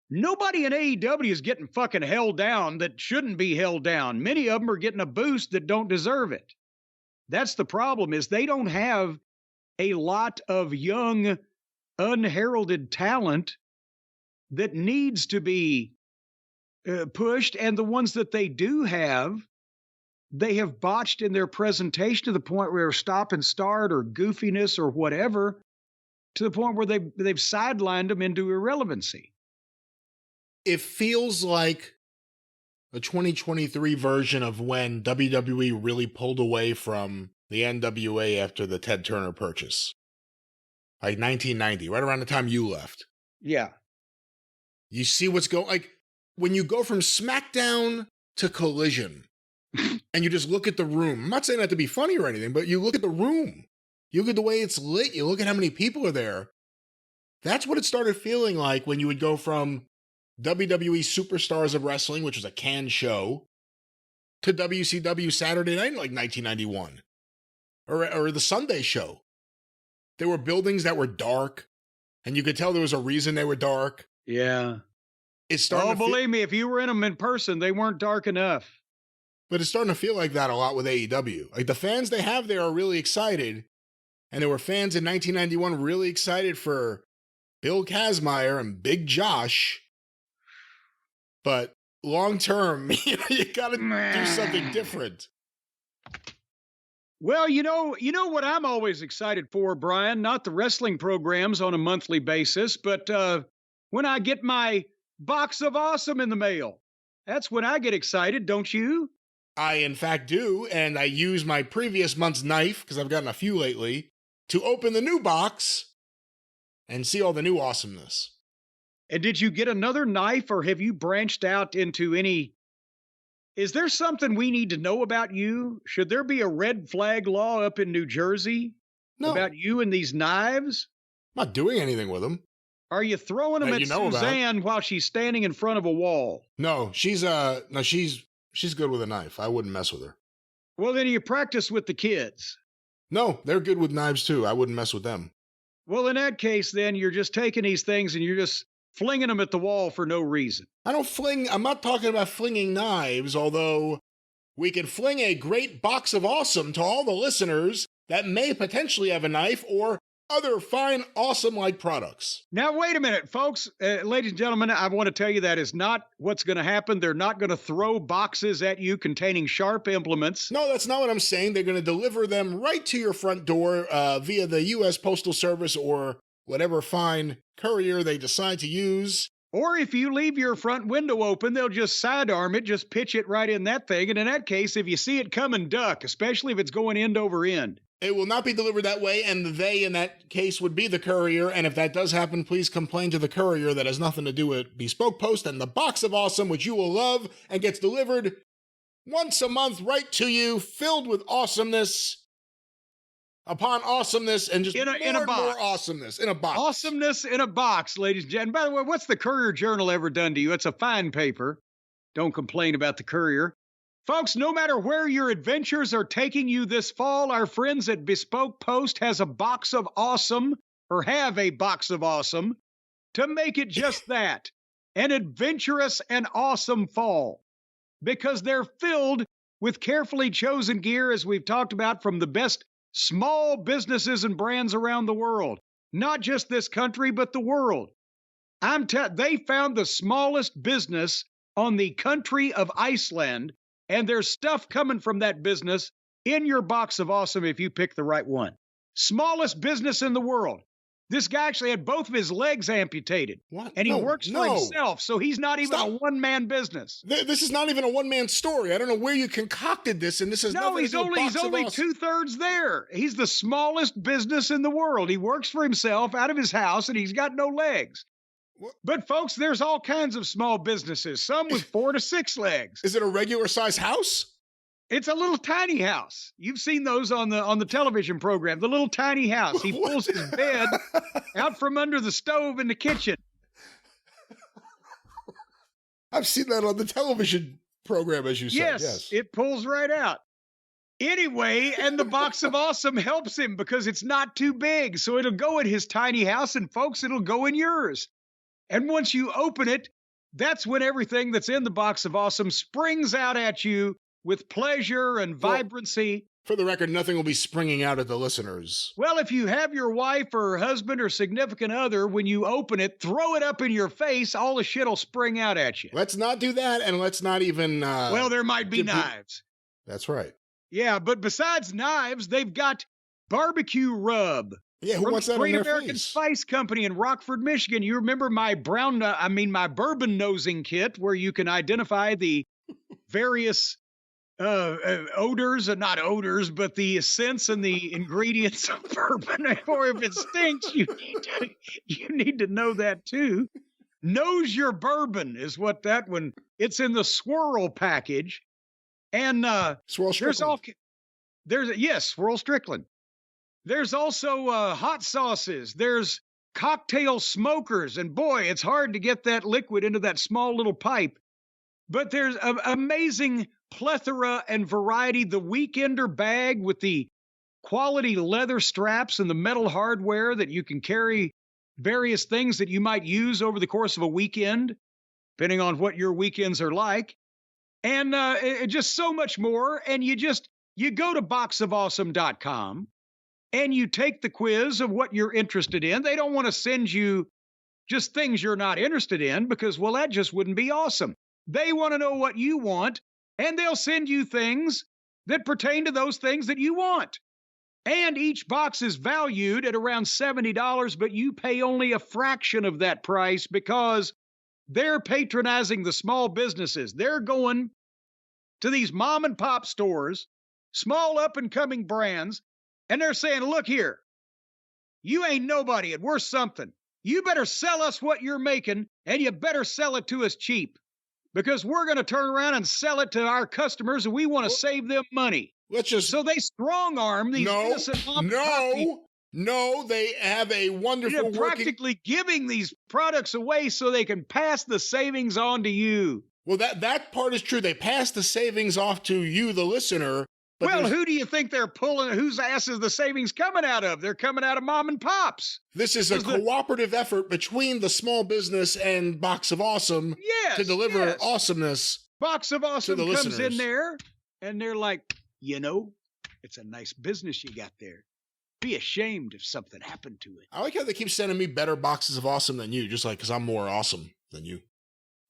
A: Nobody in AEW is getting fucking held down that shouldn't be held down. Many of them are getting a boost that don't deserve it. That's the problem, is they don't have a lot of young, unheralded talent that needs to be pushed, and the ones that they do have, they have botched in their presentation to the point where stop and start or goofiness or whatever, to the point where they've sidelined them into irrelevancy.
B: It feels like a 2023 version of when WWE really pulled away from the NWA after the Ted Turner purchase. Like 1990, right around the time you left.
A: Yeah.
B: You see what's going, like, when you go from Smackdown to Collision, and you just look at the room. I'm not saying that to be funny or anything, but you look at the room. You look at the way it's lit. You look at how many people are there. That's what it started feeling like when you would go from WWE Superstars of Wrestling, which was a canned show, to WCW Saturday Night, like 1991. Or the Sunday show. There were buildings that were dark, and you could tell there was a reason they were dark.
A: Yeah.
B: It's starting
A: believe me, if you were in them in person, they weren't dark enough.
B: But it's starting to feel like that a lot with AEW. Like, the fans they have there are really excited. And there were fans in 1991 really excited for Bill Kazmaier and Big Josh. But long term, you got to do something different.
A: Well, you know what I'm always excited for, Brian? Not the wrestling programs on a monthly basis, but when I get my box of awesome in the mail. That's when I get excited, don't you?
B: I, in fact, do, and I use my previous month's knife, because I've gotten a few lately, to open the new box and see all the new awesomeness.
A: And did you get another knife, or have you branched out into any... Is there something we need to know about you? Should there be a red flag law up in New Jersey about you and these knives?
B: I'm not doing anything with them.
A: Are you throwing them at Suzanne while she's standing in front of a wall?
B: No, she's good with a knife. I wouldn't mess with her.
A: Well, then you practice with the kids.
B: No, they're good with knives too. I wouldn't mess with them.
A: Well, in that case, then you're just taking these things and you're just flinging them at the wall for no reason.
B: I'm not talking about flinging knives, although we can fling a great box of awesome to all the listeners that may potentially have a knife or other fine, awesome-like products.
A: Now, wait a minute, folks. Ladies and gentlemen, I want to tell you that is not what's going to happen. They're not going to throw boxes at you containing sharp implements.
B: No, that's not what I'm saying. They're going to deliver them right to your front door via the U.S. Postal Service or whatever fine courier they decide to use.
A: Or if you leave your front window open, they'll just sidearm it, just pitch it right in that thing. And in that case, if you see it coming, duck, especially if it's going end over end.
B: It will not be delivered that way, and the they in that case would be the courier, and if that does happen, please complain to the courier. That has nothing to do with Bespoke Post and the Box of Awesome, which you will love and gets delivered once a month right to you, filled with awesomeness upon awesomeness and just
A: in a box.
B: More awesomeness in a box.
A: Awesomeness in a box, ladies and gentlemen. By the way, what's the Courier Journal ever done to you? It's a fine paper. Don't complain about the Courier. Folks, no matter where your adventures are taking you this fall, our friends at Bespoke Post has a box of awesome, or have a box of awesome, to make it just that, an adventurous and awesome fall. Because they're filled with carefully chosen gear, as we've talked about, from the best small businesses and brands around the world. Not just this country, but the world. They found the smallest business on the country of Iceland, and there's stuff coming from that business in your box of awesome if you pick the right one. Smallest business in the world. This guy actually had both of his legs amputated.
B: What?
A: And he works for himself, so he's not even a one-man business.
B: This is not even a one-man story. I don't know where you concocted this, and this is nothing to do with
A: he's only two-thirds there. He's the smallest business in the world. He works for himself out of his house, and he's got no legs.
B: What?
A: But, folks, there's all kinds of small businesses, some with 4 to 6 legs.
B: Is it a regular-size house?
A: It's a little tiny house. You've seen those on the television program, the little tiny house. He pulls his bed out from under the stove in the kitchen.
B: I've seen that on the television program, as you said. Yes,
A: it pulls right out. Anyway, and the box of awesome helps him because it's not too big. So it'll go in his tiny house, and folks, it'll go in yours. And once you open it, that's when everything that's in the box of awesome springs out at you with pleasure and vibrancy.
B: For the record, nothing will be springing out at the listeners.
A: Well, if you have your wife or husband or significant other, when you open it, throw it up in your face, all the shit will spring out at you.
B: Let's not do that, and let's not even...
A: well, there might be knives.
B: That's right.
A: Yeah, but besides knives, they've got barbecue rub.
B: Yeah, who wants that on their
A: American
B: face?
A: Spice Company in Rockford, Michigan. You remember my bourbon nosing kit, where you can identify the various odors, and not odors, but the scents and the ingredients of bourbon. Or if it stinks, you need to know that too. Nose Your Bourbon is what that one. It's in the swirl package, and
B: Swirl Strickland.
A: Swirl Strickland. There's also hot sauces. There's cocktail smokers, and boy, it's hard to get that liquid into that small little pipe. But there's an amazing plethora and variety. The Weekender bag with the quality leather straps and the metal hardware that you can carry various things that you might use over the course of a weekend, depending on what your weekends are like. And just so much more. And you go to boxofawesome.com and you take the quiz of what you're interested in. They don't want to send you just things you're not interested in because, well, that just wouldn't be awesome. They want to know what you want, and they'll send you things that pertain to those things that you want. And each box is valued at around $70, but you pay only a fraction of that price because they're patronizing the small businesses. They're going to these mom and pop stores, small up and coming brands, and they're saying, look here, you ain't nobody and we're something. You better sell us what you're making, and you better sell it to us cheap. Because we're going to turn around and sell it to our customers, and we want to save them money. So they strong arm these innocent mom and pop people.
B: No, they have a wonderful
A: practically giving these products away so they can pass the savings on to you.
B: Well, that part is true. They pass the savings off to you, the listener.
A: Well, who do you think they're pulling? Whose ass is the savings coming out of? They're coming out of mom and pops.
B: This is a cooperative effort between the small business and Box of Awesome to deliver awesomeness.
A: Box of Awesome comes in there, and they're like, it's a nice business you got there. Be ashamed if something happened to it.
B: I like how they keep sending me better Boxes of Awesome than you, just like because I'm more awesome than you.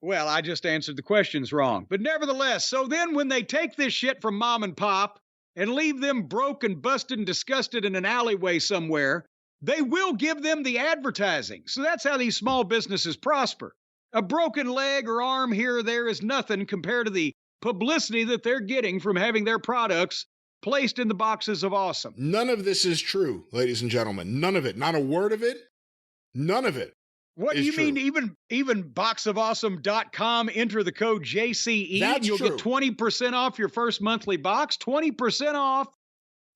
A: Well, I just answered the questions wrong. But nevertheless, so then when they take this shit from mom and pop and leave them broke and busted and disgusted in an alleyway somewhere, they will give them the advertising. So that's how these small businesses prosper. A broken leg or arm here or there is nothing compared to the publicity that they're getting from having their products placed in the boxes of awesome.
B: None of this is true, ladies and gentlemen. None of it. Not a word of it. None of it.
A: What do you mean? Even boxofawesome.com, enter the code JCE and you'll get 20% off your first monthly box. 20% off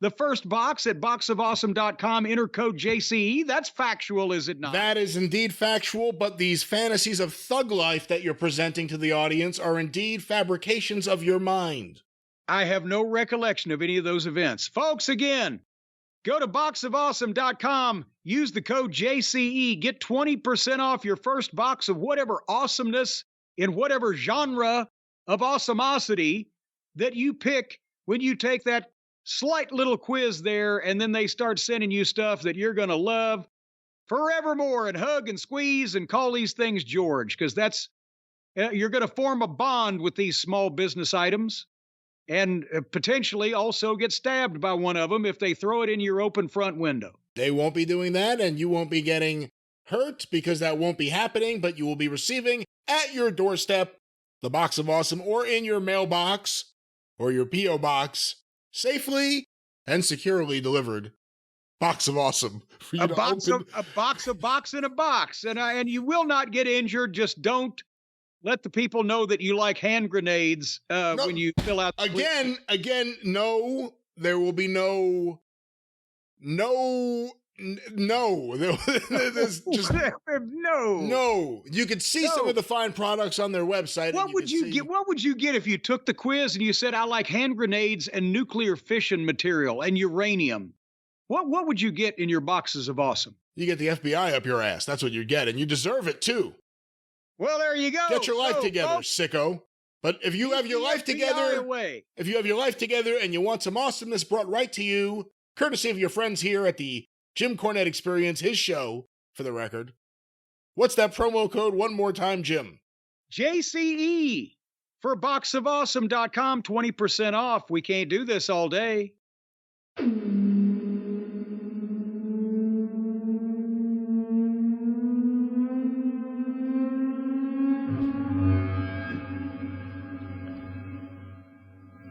A: the first box at boxofawesome.com, enter code JCE. That's factual, is it not?
B: That is indeed factual, but these fantasies of thug life that you're presenting to the audience are indeed fabrications of your mind.
A: I have no recollection of any of those events. Folks, again, go to boxofawesome.com, use the code JCE, get 20% off your first box of whatever awesomeness in whatever genre of awesomosity that you pick when you take that slight little quiz there, and then they start sending you stuff that you're going to love forevermore and hug and squeeze and call these things George, because that's, you're going to form a bond with these small business items and potentially also get stabbed by one of them if they throw it in your open front window.
B: They won't be doing that, and you won't be getting hurt because that won't be happening, but you will be receiving at your doorstep the Box of Awesome or in your mailbox or your P.O. box, safely and securely delivered Box of Awesome for you
A: a
B: to
A: box
B: open.
A: Of, a box in a box, and you will not get injured. Just don't let the people know that you like hand grenades when you fill out.
B: Again, no, there will be no. There's just no. You could see some of the fine products on their website.
A: What would you get? What would you get if you took the quiz and you said, "I like hand grenades and nuclear fission material and uranium"? What would you get in your boxes of awesome?
B: You get the FBI up your ass. That's what you get, and you deserve it too.
A: Well, there you go.
B: Get your life together, sicko. But if you have your life together, and you want some awesomeness brought right to you, courtesy of your friends here at the Jim Cornette Experience, his show, for the record. What's that promo code one more time, Jim?
A: JCE for boxofawesome.com, 20% off. We can't do this all day.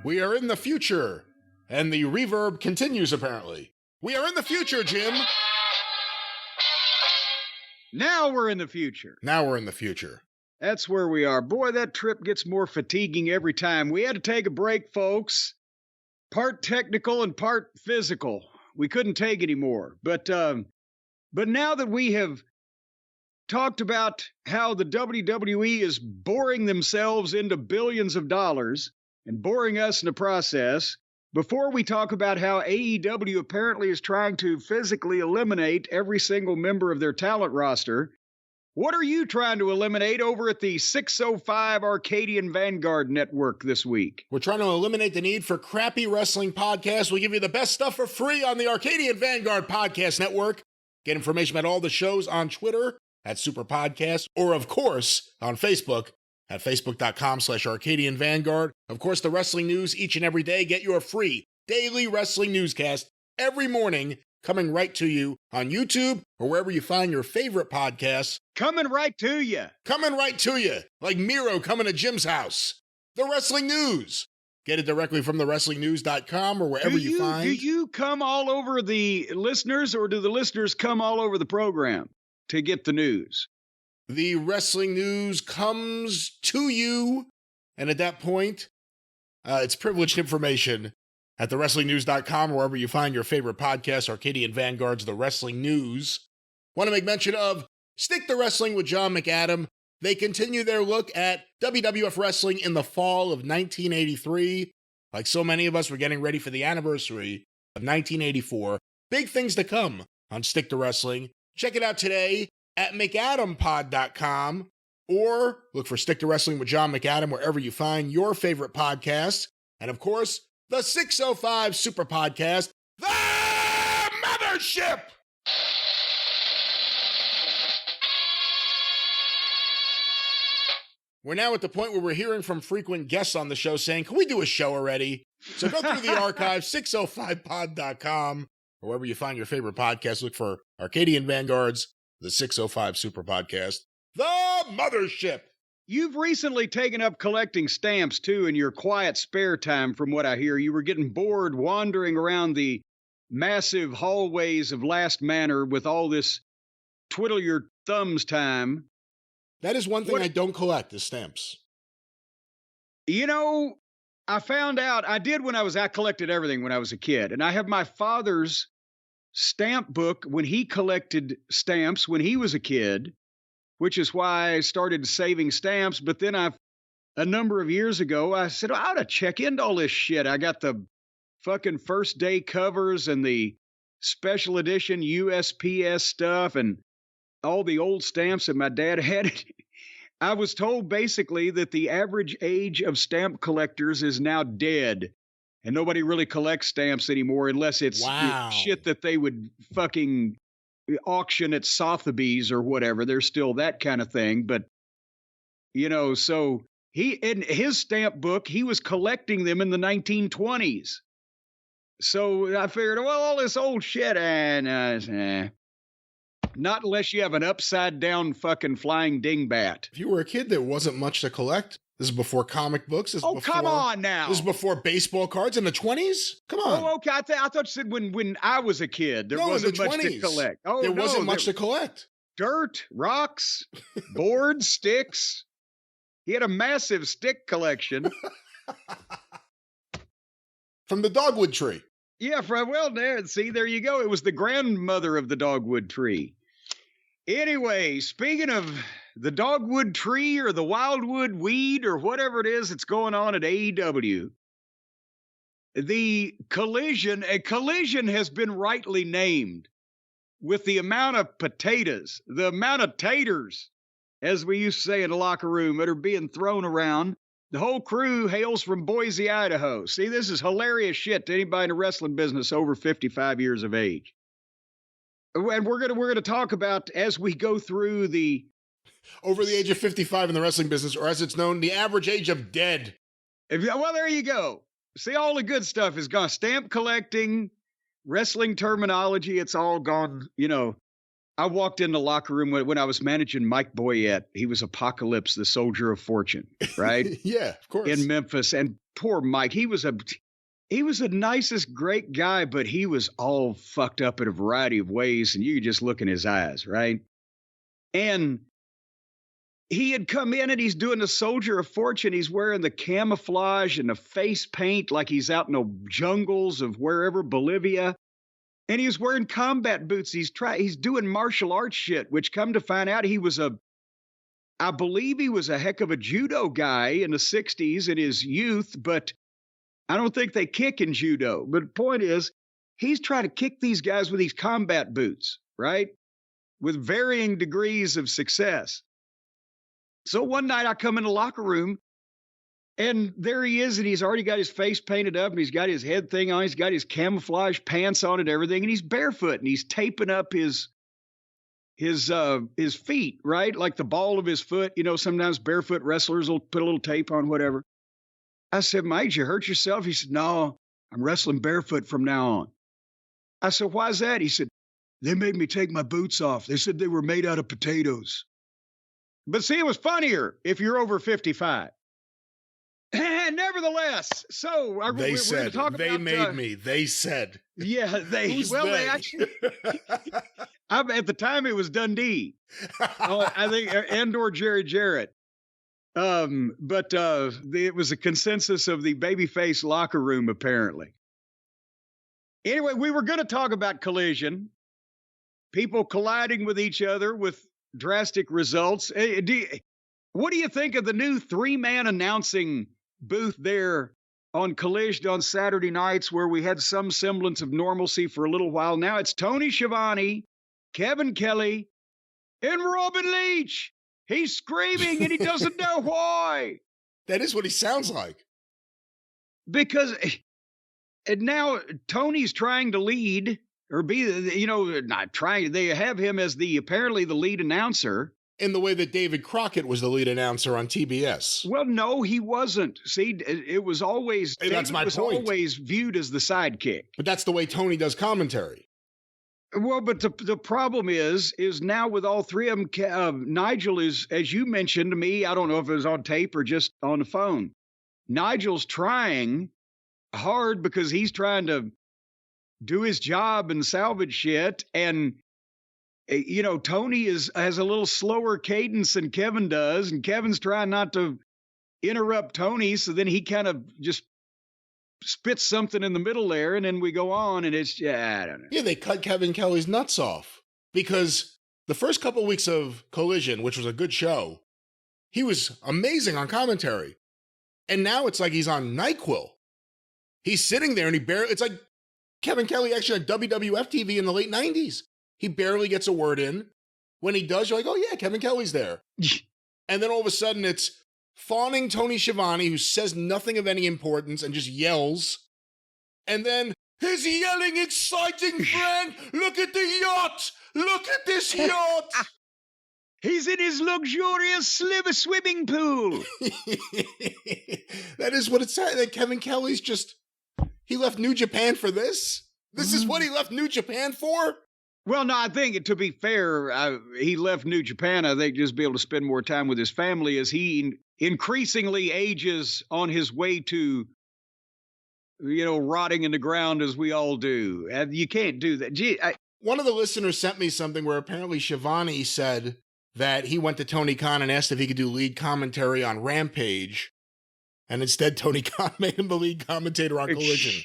B: We are in the future, and the reverb continues, apparently. We are in the future, Jim.
A: Now we're in the future.
B: That's
A: where we are. Boy, that trip gets more fatiguing every time. We had to take a break, folks. Part technical and part physical. We couldn't take any more. But now that we have talked about how the WWE is boring themselves into billions of dollars and boring us in the process, before we talk about how AEW apparently is trying to physically eliminate every single member of their talent roster, what are you trying to eliminate over at the 605 Arcadian Vanguard Network this week?
B: We're trying to eliminate the need for crappy wrestling podcasts. We give you the best stuff for free on the Arcadian Vanguard Podcast Network. Get information about all the shows on Twitter at Superpodcast, or of course on Facebook at facebook.com/Arcadian Vanguard. Of course, the wrestling news each and every day. Get your free daily wrestling newscast every morning, coming right to you on YouTube or wherever you find your favorite podcasts.
A: Coming right to you.
B: Like Miro coming to Jim's house. The wrestling news. Get it directly from thewrestlingnews.com or wherever you find.
A: Do you come all over the listeners, or do the listeners come all over the program to get the news?
B: The wrestling news comes to you, and at that point, it's privileged information at thewrestlingnews.com or wherever you find your favorite podcast, Arcadian Vanguard's The Wrestling News. Want to make mention of Stick to Wrestling with Jon McAdam. They continue their look at WWF wrestling in the fall of 1983. Like so many of us, we're getting ready for the anniversary of 1984. Big things to come on Stick to Wrestling. Check it out today at McAdamPod.com, or look for Stick to Wrestling with Jon McAdam wherever you find your favorite podcasts. And of course, the 605 Super Podcast, The Mothership! We're now at the point where we're hearing from frequent guests on the show saying, can we do a show already? So go through the archive, 605pod.com, or wherever you find your favorite podcast. Look for Arcadian Vanguard's The 605 Super Podcast, The Mothership.
A: You've recently taken up collecting stamps, too, in your quiet spare time, from what I hear. You were getting bored wandering around the massive hallways of Last Manor with all this twiddle your thumbs time.
B: That is one thing I don't collect, is stamps.
A: You know, I found out I did when I collected everything when I was a kid. And I have my father's stamp book when he collected stamps when he was a kid, which is why I started saving stamps. But then a number of years ago, I said, I ought to check into all this shit. I got the fucking first day covers and the special edition USPS stuff and all the old stamps that my dad had. I was told basically that the average age of stamp collectors is now dead. And nobody really collects stamps anymore unless it's shit that they would fucking auction at Sotheby's or whatever. There's still that kind of thing. But, you know, so in his stamp book, he was collecting them in the 1920s. So I figured, well, all this old shit, not unless you have an upside down fucking flying dingbat.
B: If you were a kid, there wasn't much to collect. This is before comic books.
A: Come on now.
B: This is before baseball cards in the 20s? Come on.
A: Oh, okay. I thought you said when I was a kid, there wasn't much to collect. Oh,
B: there wasn't much to collect.
A: Dirt, rocks, boards, sticks. He had a massive stick collection.
B: From the dogwood tree.
A: Yeah, there you go. It was the grandmother of the dogwood tree. Anyway, speaking of the dogwood tree or the wildwood weed or whatever it is that's going on at AEW, a collision has been rightly named with the amount of potatoes, the amount of taters, as we used to say in the locker room, that are being thrown around. The whole crew hails from Boise, Idaho. See, this is hilarious shit to anybody in the wrestling business over 55 years of age. And we're gonna talk about, as we go through the
B: over the age of 55 in the wrestling business, or as it's known, the average age of dead.
A: Well, there you go. See, all the good stuff is gone. Stamp collecting, wrestling terminology, it's all gone. You know, I walked in the locker room when I was managing Mike Boyette. He was Apocalypse, the soldier of fortune, right?
B: Yeah, of course.
A: In Memphis. And poor Mike, he was the nicest, great guy, but he was all fucked up in a variety of ways, and you could just look in his eyes, right? And he had come in and he's doing the soldier of fortune. He's wearing the camouflage and the face paint like he's out in the jungles of wherever, Bolivia. And he was wearing combat boots. He's doing martial arts shit, which come to find out I believe he was a heck of a judo guy in the 60s in his youth, but I don't think they kick in judo. But the point is, he's trying to kick these guys with these combat boots, right? With varying degrees of success. So one night I come in the locker room and there he is, and he's already got his face painted up and he's got his head thing on. He's got his camouflage pants on and everything. And he's barefoot and he's taping up his feet, right? Like the ball of his foot. You know, sometimes barefoot wrestlers will put a little tape on, whatever. I said, Mike, did you hurt yourself? He said, no, I'm wrestling barefoot from now on. I said, why's that? He said, they made me take my boots off. They said they were made out of potatoes. But see, it was funnier if you're over 55. Nevertheless, so
B: they said they made me. They said,
A: yeah, they actually. At the time, it was Dundee. I think and/or Jerry Jarrett. But it was a consensus of the babyface locker room, apparently. Anyway, we were going to talk about collision, people colliding with each other with drastic results. What do you think of the new 3-man announcing booth there on Collision on Saturday nights, where we had some semblance of normalcy for a little while? Now it's Tony Schiavone, Kevin Kelly, and Robin Leach. He's screaming and he doesn't know why.
B: That is what he sounds like.
A: Because and now Tony's trying to lead or be, not trying. They have him as apparently the lead announcer.
B: In the way that David Crockett was the lead announcer on TBS.
A: Well, no, he wasn't. See, it was always,
B: that's my point.
A: Always viewed as the sidekick.
B: But that's the way Tony does commentary.
A: Well, but the problem is now with all three of them, Nigel is, as you mentioned to me, I don't know if it was on tape or just on the phone. Nigel's trying hard because he's trying to do his job and salvage shit. And, Tony has a little slower cadence than Kevin does. And Kevin's trying not to interrupt Tony. So then he kind of just spits something in the middle there, and then we go on, and it's, I don't know.
B: Yeah, they cut Kevin Kelly's nuts off because the first couple of weeks of Collision, which was a good show, he was amazing on commentary. And now it's like he's on NyQuil. He's sitting there and it's like Kevin Kelly actually on WWF TV in the late 90s. He barely gets a word in. When he does, you're like, oh yeah, Kevin Kelly's there. And then all of a sudden it's fawning Tony Schiavone, who says nothing of any importance and just yells. And then his yelling, exciting friend, look at the yacht! Look at this yacht!
A: He's in his luxurious swimming pool.
B: That is what it's saying. That Kevin Kelly's he left New Japan for this? This is what he left New Japan for?
A: Well, no, I think, to be fair, he left New Japan, I think, just be able to spend more time with his family as he increasingly ages on his way to, rotting in the ground as we all do. You can't do that. Gee,
B: one of the listeners sent me something where apparently Schiavone said that he went to Tony Khan and asked if he could do lead commentary on Rampage. And instead, Tony Khan made him the lead commentator on Collision.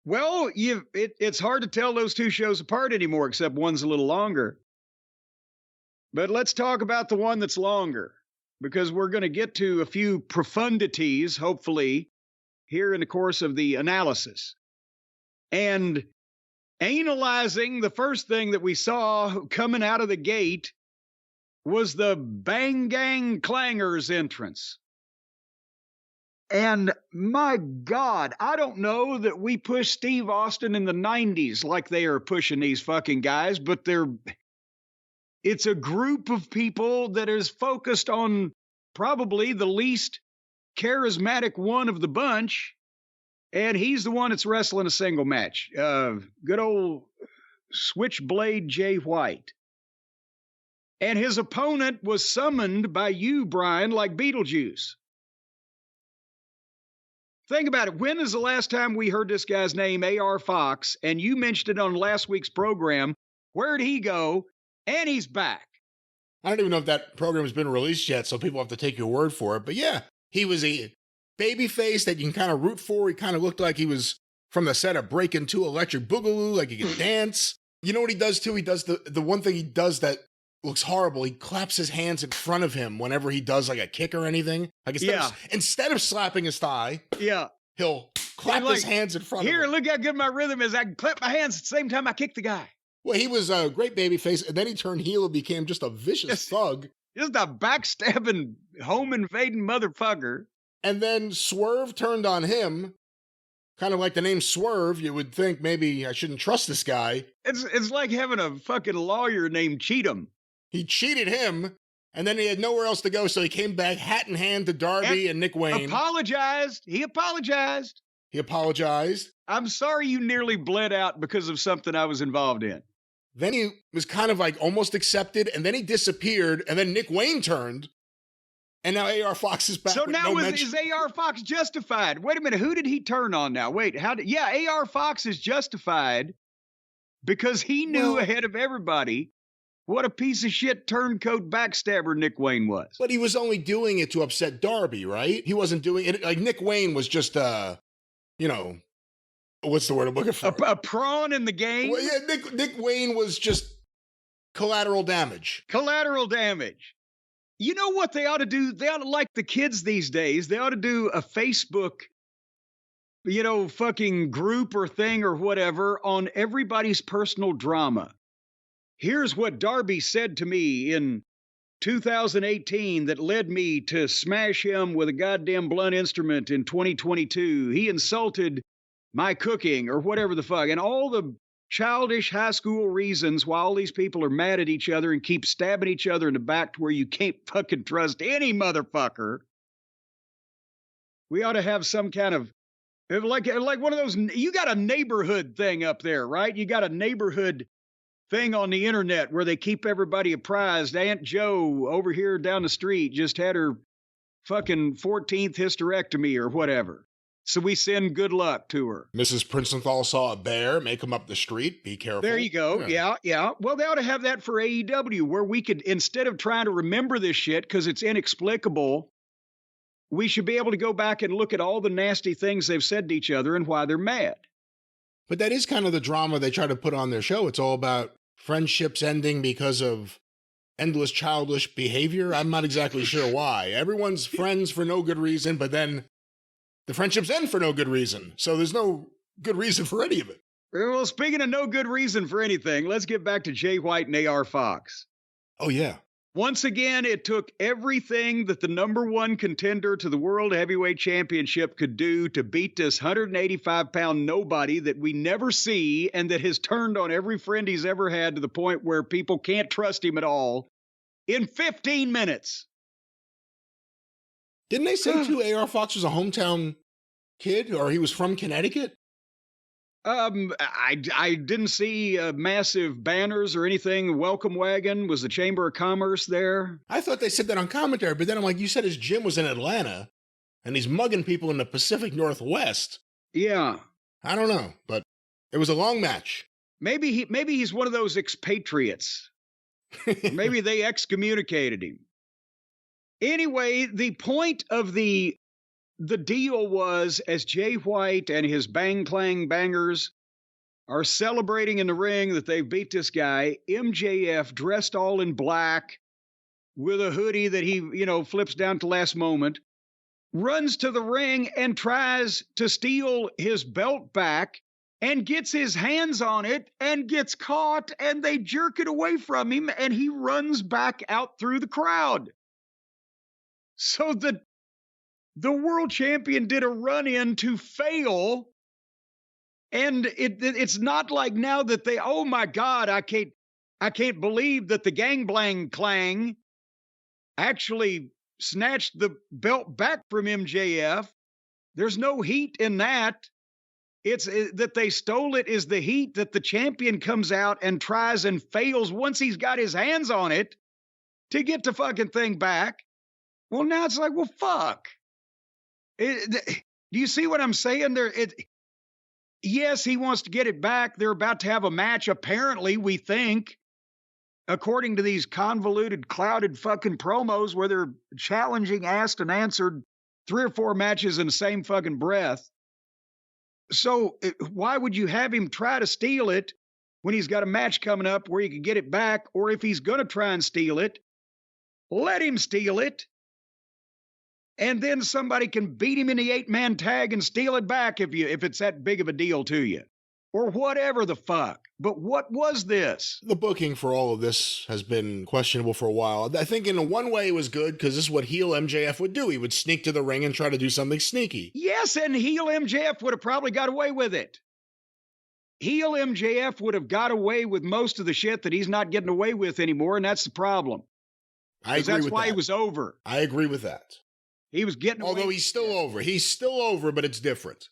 A: Well, it's hard to tell those two shows apart anymore, except one's a little longer. But let's talk about the one that's longer, because we're going to get to a few profundities, hopefully, here in the course of the analysis. And analyzing, the first thing that we saw coming out of the gate was the Bang Gang Clangers entrance. And my God, I don't know that we pushed Steve Austin in the 90s like they are pushing these fucking guys, but it's a group of people that is focused on probably the least charismatic one of the bunch, and he's the one that's wrestling a single match. Good old Switchblade Jay White. And his opponent was summoned by you, Brian, like Beetlejuice. Think about it. When is the last time we heard this guy's name, A.R. Fox, and you mentioned it on last week's program? Where'd he go? And he's back.
B: I don't even know if that program has been released yet, so people have to take your word for it. But yeah, he was a babyface that you can kind of root for. He kind of looked like he was from the set of Breakin' 2 Electric Boogaloo, like he could dance. You know what he does too? He does the one thing he does that looks horrible. He claps his hands in front of him whenever he does like a kick or anything. Like instead of slapping his thigh, he'll clap his hands in front of him.
A: Here, look how good my rhythm is. I can clap my hands at the same time I kick the guy.
B: Well, he was a great babyface, and then he turned heel and became just a vicious thug.
A: Just a backstabbing, home-invading motherfucker.
B: And then Swerve turned on him. Kind of like the name Swerve, you would think maybe I shouldn't trust this guy.
A: It's like having a fucking lawyer named Cheatham.
B: He cheated him, and then he had nowhere else to go, so he came back hat in hand to Darby and Nick Wayne.
A: Apologized. He apologized. I'm sorry you nearly bled out because of something I was involved in.
B: Then he was kind of like almost accepted, and then he disappeared, and then Nick Wayne turned, and now A.R. Fox is back.
A: So now is A.R. Fox justified? Wait a minute, who did he turn on now? Wait, A.R. Fox is justified because he knew ahead of everybody what a piece of shit turncoat backstabber Nick Wayne was.
B: But he was only doing it to upset Darby, right? He wasn't doing it, like Nick Wayne was just, what's the word I'm looking for?
A: A pawn in the game?
B: Well, yeah, Nick Wayne was just collateral damage.
A: Collateral damage. You know what they ought to do? They ought to, like the kids these days, they ought to do a Facebook, fucking group or thing or whatever on everybody's personal drama. Here's what Darby said to me in 2018 that led me to smash him with a goddamn blunt instrument in 2022. He insulted my cooking or whatever the fuck. And all the childish high school reasons why all these people are mad at each other and keep stabbing each other in the back to where you can't fucking trust any motherfucker. We ought to have some kind of Like one of those, you got a neighborhood thing up there, right? You got a neighborhood thing on the internet where they keep everybody apprised. Aunt Joe over here down the street just had her fucking 14th hysterectomy or whatever. So we send good luck to her.
B: Mrs. Princenthal saw a bear, make him up the street. Be careful.
A: There you go. Yeah. Well, they ought to have that for AEW, where we could, instead of trying to remember this shit because it's inexplicable, we should be able to go back and look at all the nasty things they've said to each other and why they're mad.
B: But that is kind of the drama they try to put on their show. It's all about friendships ending because of endless childish behavior. I'm not exactly sure why. Everyone's friends for no good reason, but then the friendships end for no good reason. So there's no good reason for any of it.
A: Well, speaking of no good reason for anything, let's get back to Jay White and AR Fox.
B: Oh, yeah.
A: Once again, it took everything that the number one contender to the World Heavyweight Championship could do to beat this 185-pound nobody that we never see and that has turned on every friend he's ever had to the point where people can't trust him at all in 15 minutes.
B: Didn't they say, too, AR Fox was a hometown kid, or he was from Connecticut?
A: I didn't see massive banners or anything. Welcome wagon. Was the Chamber of Commerce there?
B: I thought they said that on commentary, but then I'm like, you said his gym was in Atlanta, and he's mugging people in the Pacific Northwest.
A: Yeah.
B: I don't know, but it was a long match.
A: Maybe he's one of those expatriates. Maybe they excommunicated him. Anyway, the point of the deal was, as Jay White and his Bang Clang Bangers are celebrating in the ring that they've beat this guy, MJF, dressed all in black with a hoodie that he, flips down to last moment, runs to the ring and tries to steal his belt back and gets his hands on it and gets caught, and they jerk it away from him, and he runs back out through the crowd. So the world champion did a run-in to fail, and it's not like now that they, oh my God, I can't believe that the Gangbang Clang actually snatched the belt back from MJF. There's no heat in that. It's that they stole it is the heat that the champion comes out and tries and fails once he's got his hands on it to get the fucking thing back. Well, now it's like, well, fuck. Do you see what I'm saying? Yes, he wants to get it back. They're about to have a match, apparently, we think, according to these convoluted, clouded fucking promos where they're challenging, asked, and answered 3 or 4 matches in the same fucking breath. So why would you have him try to steal it when he's got a match coming up where he could get it back? Or if he's going to try and steal it, let him steal it. And then somebody can beat him in the 8-man tag and steal it back if it's that big of a deal to you. Or whatever the fuck. But what was this?
B: The booking for all of this has been questionable for a while. I think in one way it was good because this is what heel MJF would do. He would sneak to the ring and try to do something sneaky.
A: Yes, and heel MJF would have probably got away with it. Heel MJF would have got away with most of the shit that he's not getting away with anymore, and that's the problem.
B: I agree with that.
A: That's why he was over.
B: I agree with that.
A: He was getting away.
B: Although he's still over. He's still over, but it's different.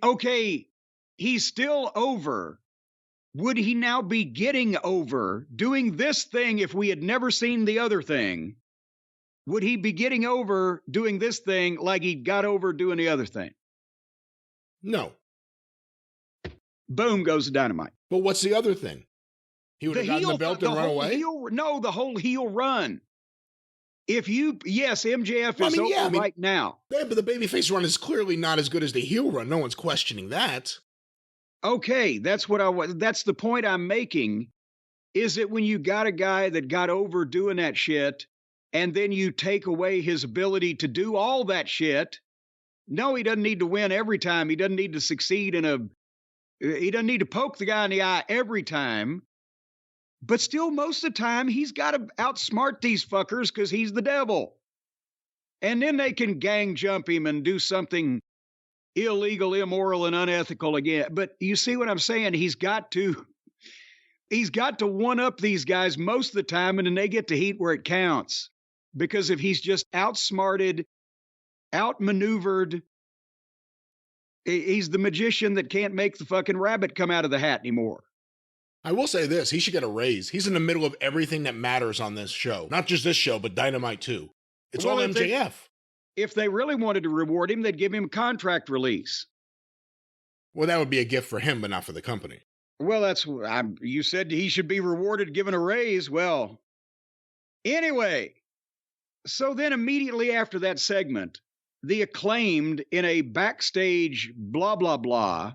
A: Okay, he's still over. Would he now be getting over doing this thing if we had never seen the other thing? Would he be getting over doing this thing like he got over doing the other thing?
B: No.
A: Boom goes the dynamite.
B: But what's the other thing? He would have gotten the belt and run away?
A: No, the whole heel run. Yes, MJF is over right now.
B: Yeah, but the babyface run is clearly not as good as the heel run. No one's questioning that.
A: Okay, that's the point I'm making, is that when you got a guy that got over doing that shit, and then you take away his ability to do all that shit, no, he doesn't need to win every time. He doesn't need to succeed he doesn't need to poke the guy in the eye every time. But still, most of the time, he's got to outsmart these fuckers because he's the devil. And then they can gang jump him and do something illegal, immoral, and unethical again. But you see what I'm saying? He's got to one-up these guys most of the time, and then they get to heat where it counts. Because if he's just outsmarted, outmaneuvered, He's the magician that can't make the fucking rabbit come out of the hat anymore.
B: I will say this, he should get a raise. He's in the middle of everything that matters on this show. Not just this show, but Dynamite too. It's all MJF.
A: If they really wanted to reward him, they'd give him a contract release.
B: Well, that would be a gift for him, but not for the company.
A: Well, you said he should be rewarded, given a raise. Well, anyway, so then immediately after that segment, the Acclaimed, in a backstage blah, blah, blah,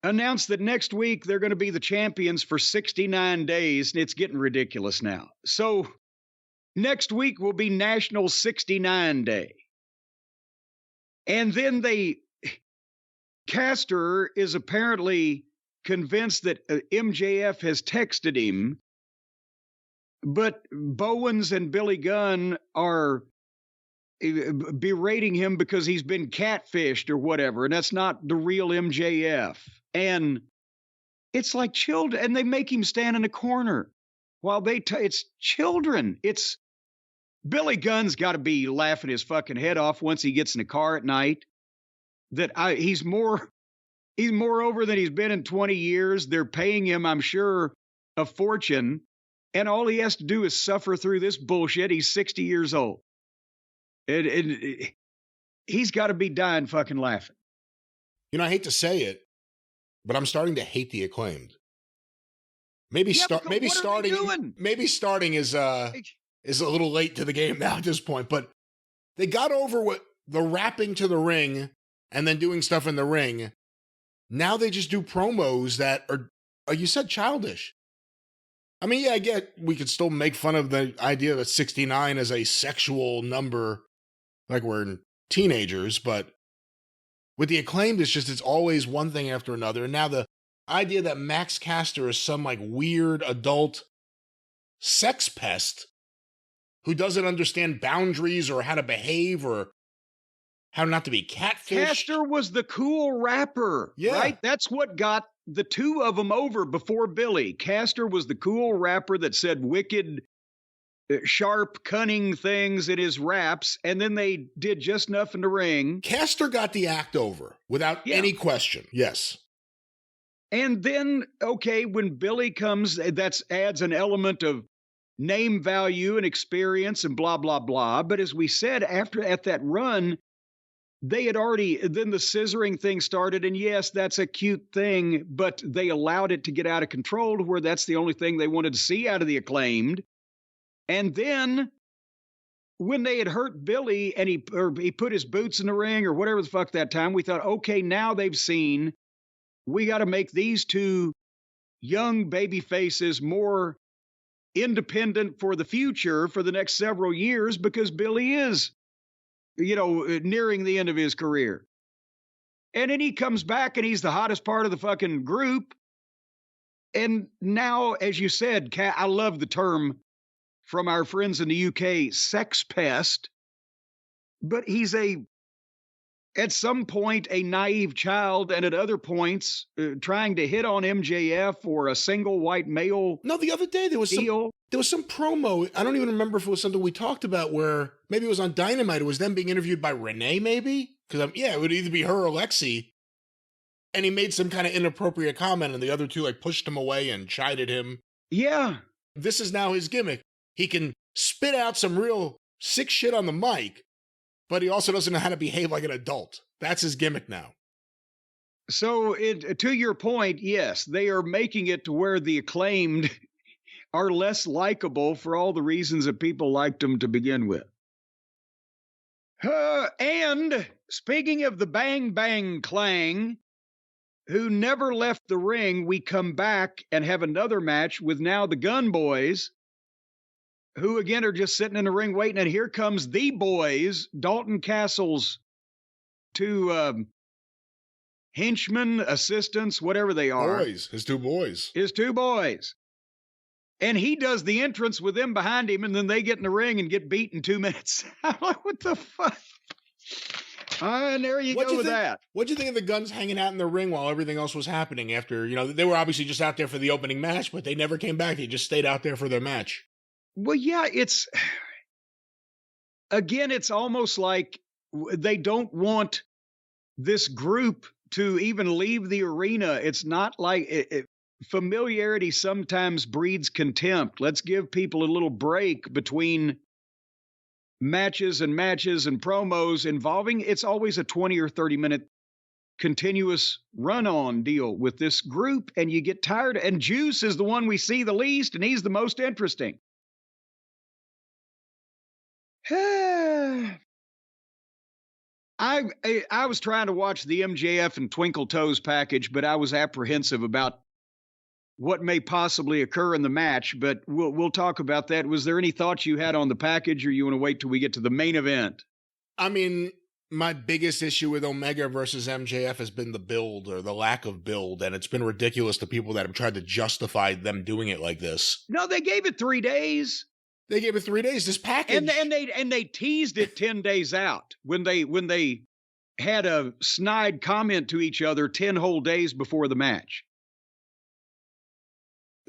A: announced that next week they're going to be the champions for 69 days, and it's getting ridiculous now. So next week will be National 69 Day. And then Caster is apparently convinced that MJF has texted him, but Bowens and Billy Gunn are berating him because he's been catfished or whatever, and that's not the real MJF. And it's like children, and they make him stand in a corner while it's children. It's Billy Gunn's got to be laughing his fucking head off once he gets in the car at night. He's more over than he's been in 20 years. They're paying him, I'm sure, a fortune, and all he has to do is suffer through this bullshit. He's 60 years old. He's got to be dying fucking laughing.
B: You know, I hate to say it, but I'm starting to hate the Acclaimed. Maybe starting is a little late to the game now at this point, but they got over what the rapping to the ring and then doing stuff in the ring. Now they just do promos that are you said childish. I mean, yeah, I get we could still make fun of the idea that 69 is a sexual number, like we're teenagers, but with the Acclaimed, it's always one thing after another. And now the idea that Max Caster is some like weird adult sex pest who doesn't understand boundaries or how to behave or how not to be catfished.
A: Caster was the cool rapper, right? That's what got the two of them over before Billy. Caster was the cool rapper that said wicked, sharp, cunning things in his raps, and then they did just enough in the ring.
B: Caster got the act over without any question. Yes.
A: And then, okay, when Billy comes, that adds an element of name value and experience and blah, blah, blah. But as we said, at that run, they had then the scissoring thing started, and yes, that's a cute thing, but they allowed it to get out of control to where that's the only thing they wanted to see out of the Acclaimed. And then when they had hurt Billy and he put his boots in the ring or whatever the fuck that time, we thought, okay, now they've seen, we got to make these two young baby faces more independent for the future for the next several years because Billy is, nearing the end of his career. And then he comes back and he's the hottest part of the fucking group. And now, as you said, I love the term from our friends in the UK, sex pest. But he's at some point, a naive child, and at other points, trying to hit on MJF or a single white male.
B: No, the other day there was some promo. I don't even remember if it was something we talked about where maybe it was on Dynamite. It was them being interviewed by Renee, maybe? Because it would either be her or Lexi. And he made some kind of inappropriate comment, and the other two pushed him away and chided him.
A: Yeah.
B: This is now his gimmick. He can spit out some real sick shit on the mic, but he also doesn't know how to behave like an adult. That's his gimmick now.
A: So, to your point, yes, they are making it to where the Acclaimed are less likable for all the reasons that people liked them to begin with. And speaking of the Bang Bang Clang, who never left the ring, we come back and have another match with now the Gun Boys, who again are just sitting in the ring waiting, and here comes the boys, Dalton Castle's two henchmen, assistants, whatever they are.
B: His two boys.
A: And he does the entrance with them behind him, and then they get in the ring and get beat in 2 minutes. I'm like, what the fuck? And there you go with that.
B: What'd you think of the Guns hanging out in the ring while everything else was happening after, they were obviously just out there for the opening match, but they never came back. They just stayed out there for their match.
A: Well, yeah, it's almost like they don't want this group to even leave the arena. It's not like familiarity sometimes breeds contempt. Let's give people a little break between matches and promos involving. It's always a 20 or 30-minute continuous run-on deal with this group, and you get tired. And Juice is the one we see the least, and he's the most interesting. I was trying to watch the MJF and Twinkle Toes package, but I was apprehensive about what may possibly occur in the match. But we'll talk about that. Was there any thoughts you had on the package, or you want to wait till we get to the main event?
B: I mean, my biggest issue with Omega versus MJF has been the build, or the lack of build, and it's been ridiculous to people that have tried to justify them doing it like this.
A: No, they gave it 3 days.
B: They gave it 3 days. This package,
A: and they teased it 10 days out when they had a snide comment to each other 10 whole days before the match.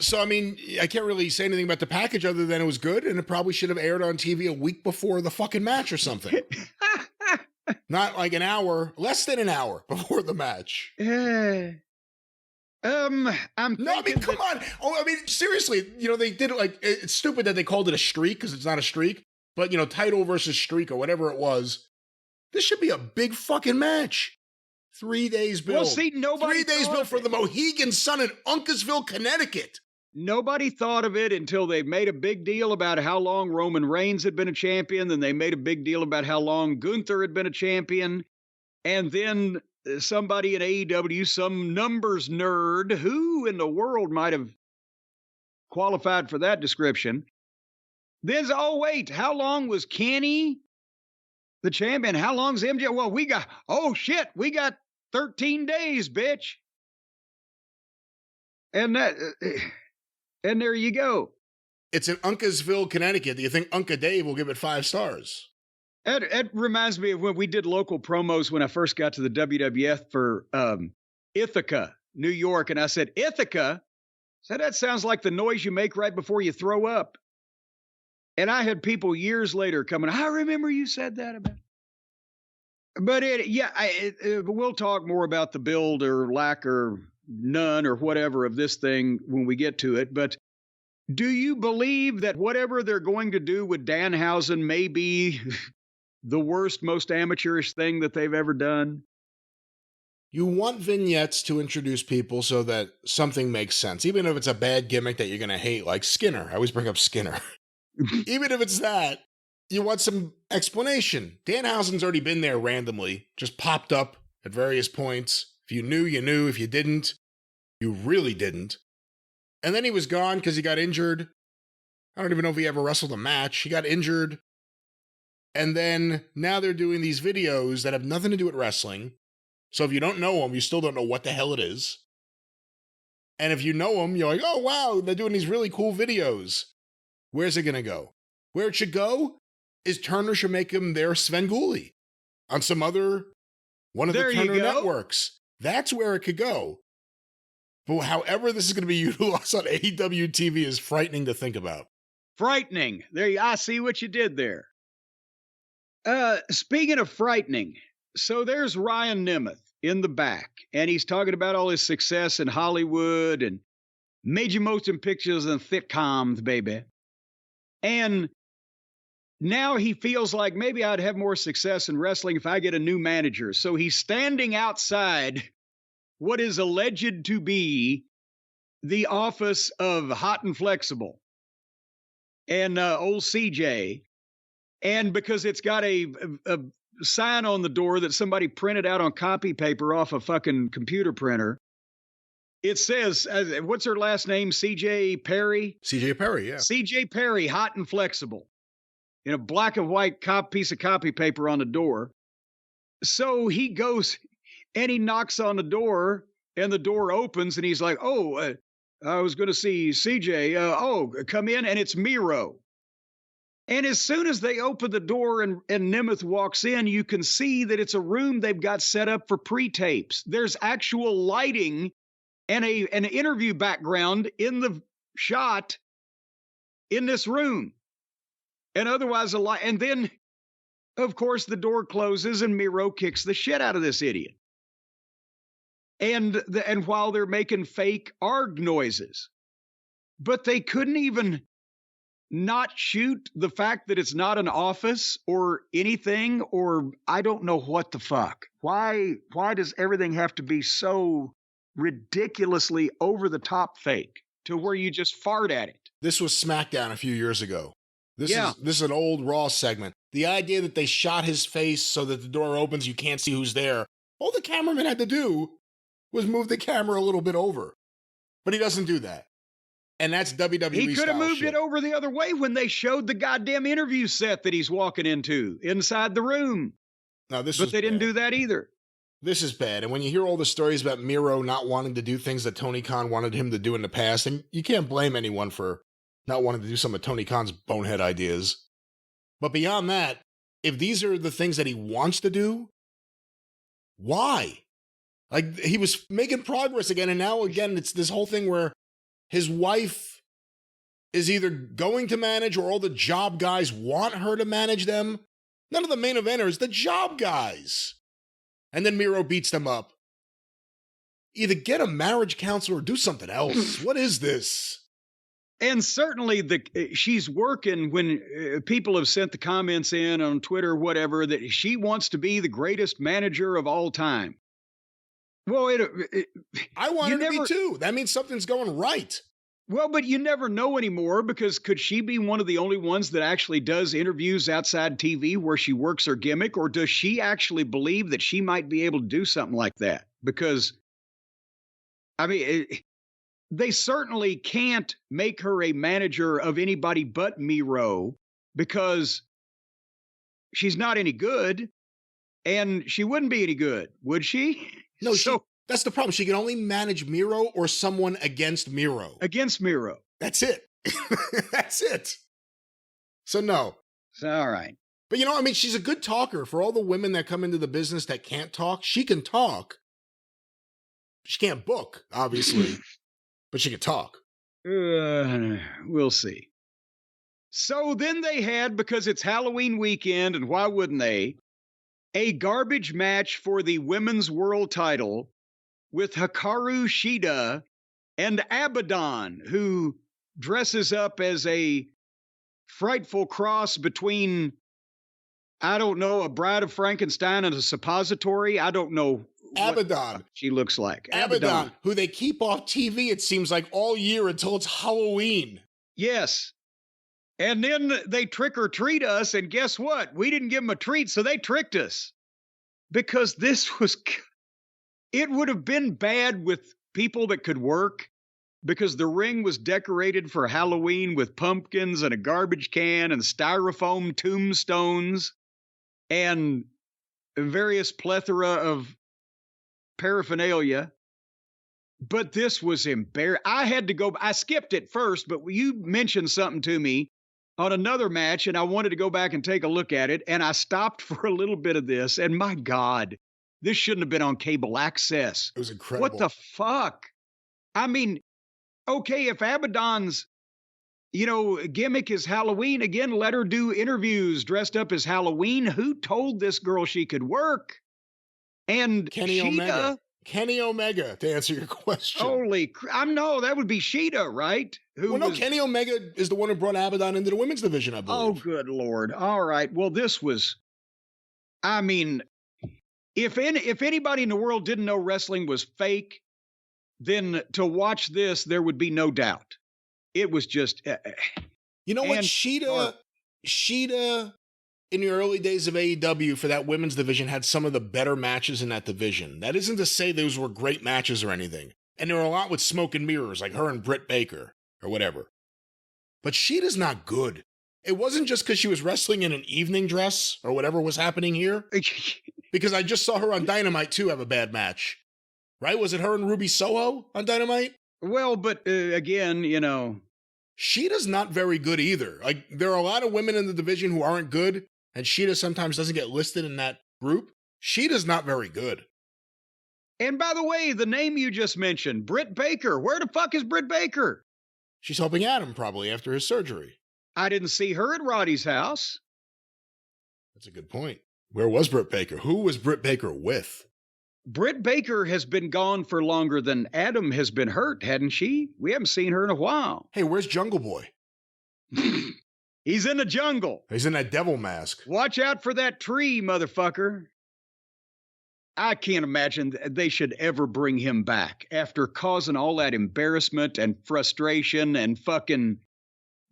B: So, I mean, I can't really say anything about the package other than it was good, and it probably should have aired on TV a week before the fucking match or something. Not like an hour, less than an hour before the match.
A: I'm
B: no, I mean, come on. Oh, I mean, seriously, you know, they did it like, it's stupid that they called it a streak because it's not a streak, but, you know, title versus streak or whatever it was. This should be a big fucking match. 3 days build.
A: Well, see, nobody
B: 3 days build for the Mohegan Sun in Uncasville, Connecticut.
A: Nobody thought of it until they made a big deal about how long Roman Reigns had been a champion. Then they made a big deal about how long Gunther had been a champion. And then somebody at AEW, some numbers nerd, who in the world might have qualified for that description, then, oh, wait, how long was Kenny the champion? How long's MJ? Well, we got 13 days, bitch. And there you go.
B: It's in Uncasville, Connecticut. Do you think Unca Dave will give it 5 stars?
A: It reminds me of when we did local promos when I first got to the WWF for Ithaca, New York. And I said, Ithaca? So that sounds like the noise you make right before you throw up. And I had people years later coming, I remember you said that about it. But we'll talk more about the build or lack or none or whatever of this thing when we get to it. But do you believe that whatever they're going to do with Danhausen may be the worst, most amateurish thing that they've ever done?
B: You want vignettes to introduce people so that something makes sense, even if it's a bad gimmick that you're going to hate, like Skinner. I always bring up Skinner. Even if it's that, you want some explanation. Danhausen's already been there randomly, just popped up at various points. If you knew, you knew. If you didn't, you really didn't. And then he was gone because he got injured. I don't even know if he ever wrestled a match. He got injured. And then now they're doing these videos that have nothing to do with wrestling. So if you don't know him, you still don't know what the hell it is. And if you know him, you're like, oh, wow, they're doing these really cool videos. Where's it going to go? Where it should go is Turner should make him their Svengoolie on some other one of the Turner networks. That's where it could go. But however this is going to be utilized on AEW TV is frightening to think about.
A: Frightening. I see what you did there. Speaking of frightening, so there's Ryan Nemeth in the back, and he's talking about all his success in Hollywood and major motion pictures and sitcoms, baby. And now he feels like maybe I'd have more success in wrestling if I get a new manager. So he's standing outside what is alleged to be the office of Hot and Flexible and old CJ. And because it's got a sign on the door that somebody printed out on copy paper off a fucking computer printer, it says, what's her last name? CJ Perry?
B: CJ Perry, yeah.
A: CJ Perry, Hot and Flexible. In a black and white piece of copy paper on the door. So he goes and he knocks on the door, and the door opens, and he's like, I was going to see CJ. Come in, and it's Miro. And as soon as they open the door and Nemeth walks in, you can see that it's a room they've got set up for pre-tapes. There's actual lighting and an interview background in the shot in this room. And otherwise, and then Of course, the door closes and Miro kicks the shit out of this idiot. And while they're making fake arg noises, but they couldn't even not shoot the fact that it's not an office or anything, or I don't know what the fuck. Why does everything have to be so ridiculously over the top fake to where you just fart at it?
B: This was Smackdown a few years ago. This is an old Raw segment. The idea that they shot his face so that the door opens, you can't see who's there. All the cameraman had to do was move the camera a little bit over. But he doesn't do that. And that's WWE
A: He could have moved
B: shit.
A: it over the other way when they showed the goddamn interview set that he's walking into inside the room.
B: No,
A: but they didn't do that either.
B: This is bad. And when you hear all the stories about Miro not wanting to do things that Tony Khan wanted him to do in the past, and you can't blame anyone for not wanting to do some of Tony Khan's bonehead ideas. But beyond that, if these are the things that he wants to do, why? Like, he was making progress again, and now again, it's this whole thing where his wife is either going to manage or all the job guys want her to manage them. None of the main eventers, the job guys. And then Miro beats them up. Either get a marriage counselor or do something else. What is this?
A: And certainly she's working when people have sent the comments in on Twitter, whatever, that she wants to be the greatest manager of all time. Well,
B: I want her to be too. That means something's going right.
A: Well, but you never know anymore, because could she be one of the only ones that actually does interviews outside TV where she works her gimmick, or does she actually believe that she might be able to do something like that? Because, I mean, they certainly can't make her a manager of anybody but Miro, because she's not any good, and she wouldn't be any good, would she?
B: No, that's the problem. She can only manage Miro or someone against Miro.
A: Against Miro.
B: That's it. That's it. So no.
A: All right.
B: But I mean, she's a good talker. For all the women that come into the business that can't talk, she can talk. She can't book, obviously, but she can talk.
A: We'll see. So then they had, because it's Halloween weekend, and why wouldn't they, a garbage match for the women's world title with Hikaru Shida and Abaddon, who dresses up as a frightful cross between, I don't know, a Bride of Frankenstein and a suppository. I don't know.
B: Abaddon.
A: What she looks like.
B: Abaddon, who they keep off TV, it seems like, all year until it's Halloween.
A: Yes. And then they trick or treat us, and guess what? We didn't give them a treat, so they tricked us. Because it would have been bad with people that could work, because the ring was decorated for Halloween with pumpkins and a garbage can and styrofoam tombstones and various plethora of paraphernalia. But this was embarrassing. I skipped it first, but you mentioned something to me on another match, and I wanted to go back and take a look at it, and I stopped for a little bit of this, and my God, this shouldn't have been on cable access.
B: It was incredible.
A: What the fuck? I mean, okay, if Abaddon's, gimmick is Halloween, again, let her do interviews dressed up as Halloween. Who told this girl she could work? And
B: Kenny
A: Shida,
B: Omega. Kenny Omega, to answer your question.
A: Holy crap. No, that would be Shida, right?
B: Kenny Omega is the one who brought Abaddon into the women's division, I believe.
A: Oh, good Lord. All right. Well, this was, I mean, if anybody in the world didn't know wrestling was fake, then to watch this, there would be no doubt. It was just...
B: you know what? Shida, in the early days of AEW for that women's division, had some of the better matches in that division. That isn't to say those were great matches or anything. And there were a lot with smoke and mirrors, like her and Britt Baker, or whatever. But Shida's not good. It wasn't just because she was wrestling in an evening dress, or whatever was happening here. Because I just saw her on Dynamite, too, have a bad match. Right? Was it her and Ruby Soho on Dynamite?
A: Well, but again,
B: Shida's not very good either. Like, there are a lot of women in the division who aren't good, and Shida sometimes doesn't get listed in that group. Shida's not very good.
A: And by the way, the name you just mentioned, Britt Baker. Where the fuck is Britt Baker?
B: She's helping Adam, probably, after his surgery.
A: I didn't see her at Roddy's house.
B: That's a good point. Where was Britt Baker? Who was Britt Baker with?
A: Britt Baker has been gone for longer than Adam has been hurt, hadn't she? We haven't seen her in a while.
B: Hey, where's Jungle Boy?
A: He's in the jungle.
B: He's in that devil mask.
A: Watch out for that tree, motherfucker. I can't imagine they should ever bring him back after causing all that embarrassment and frustration and fucking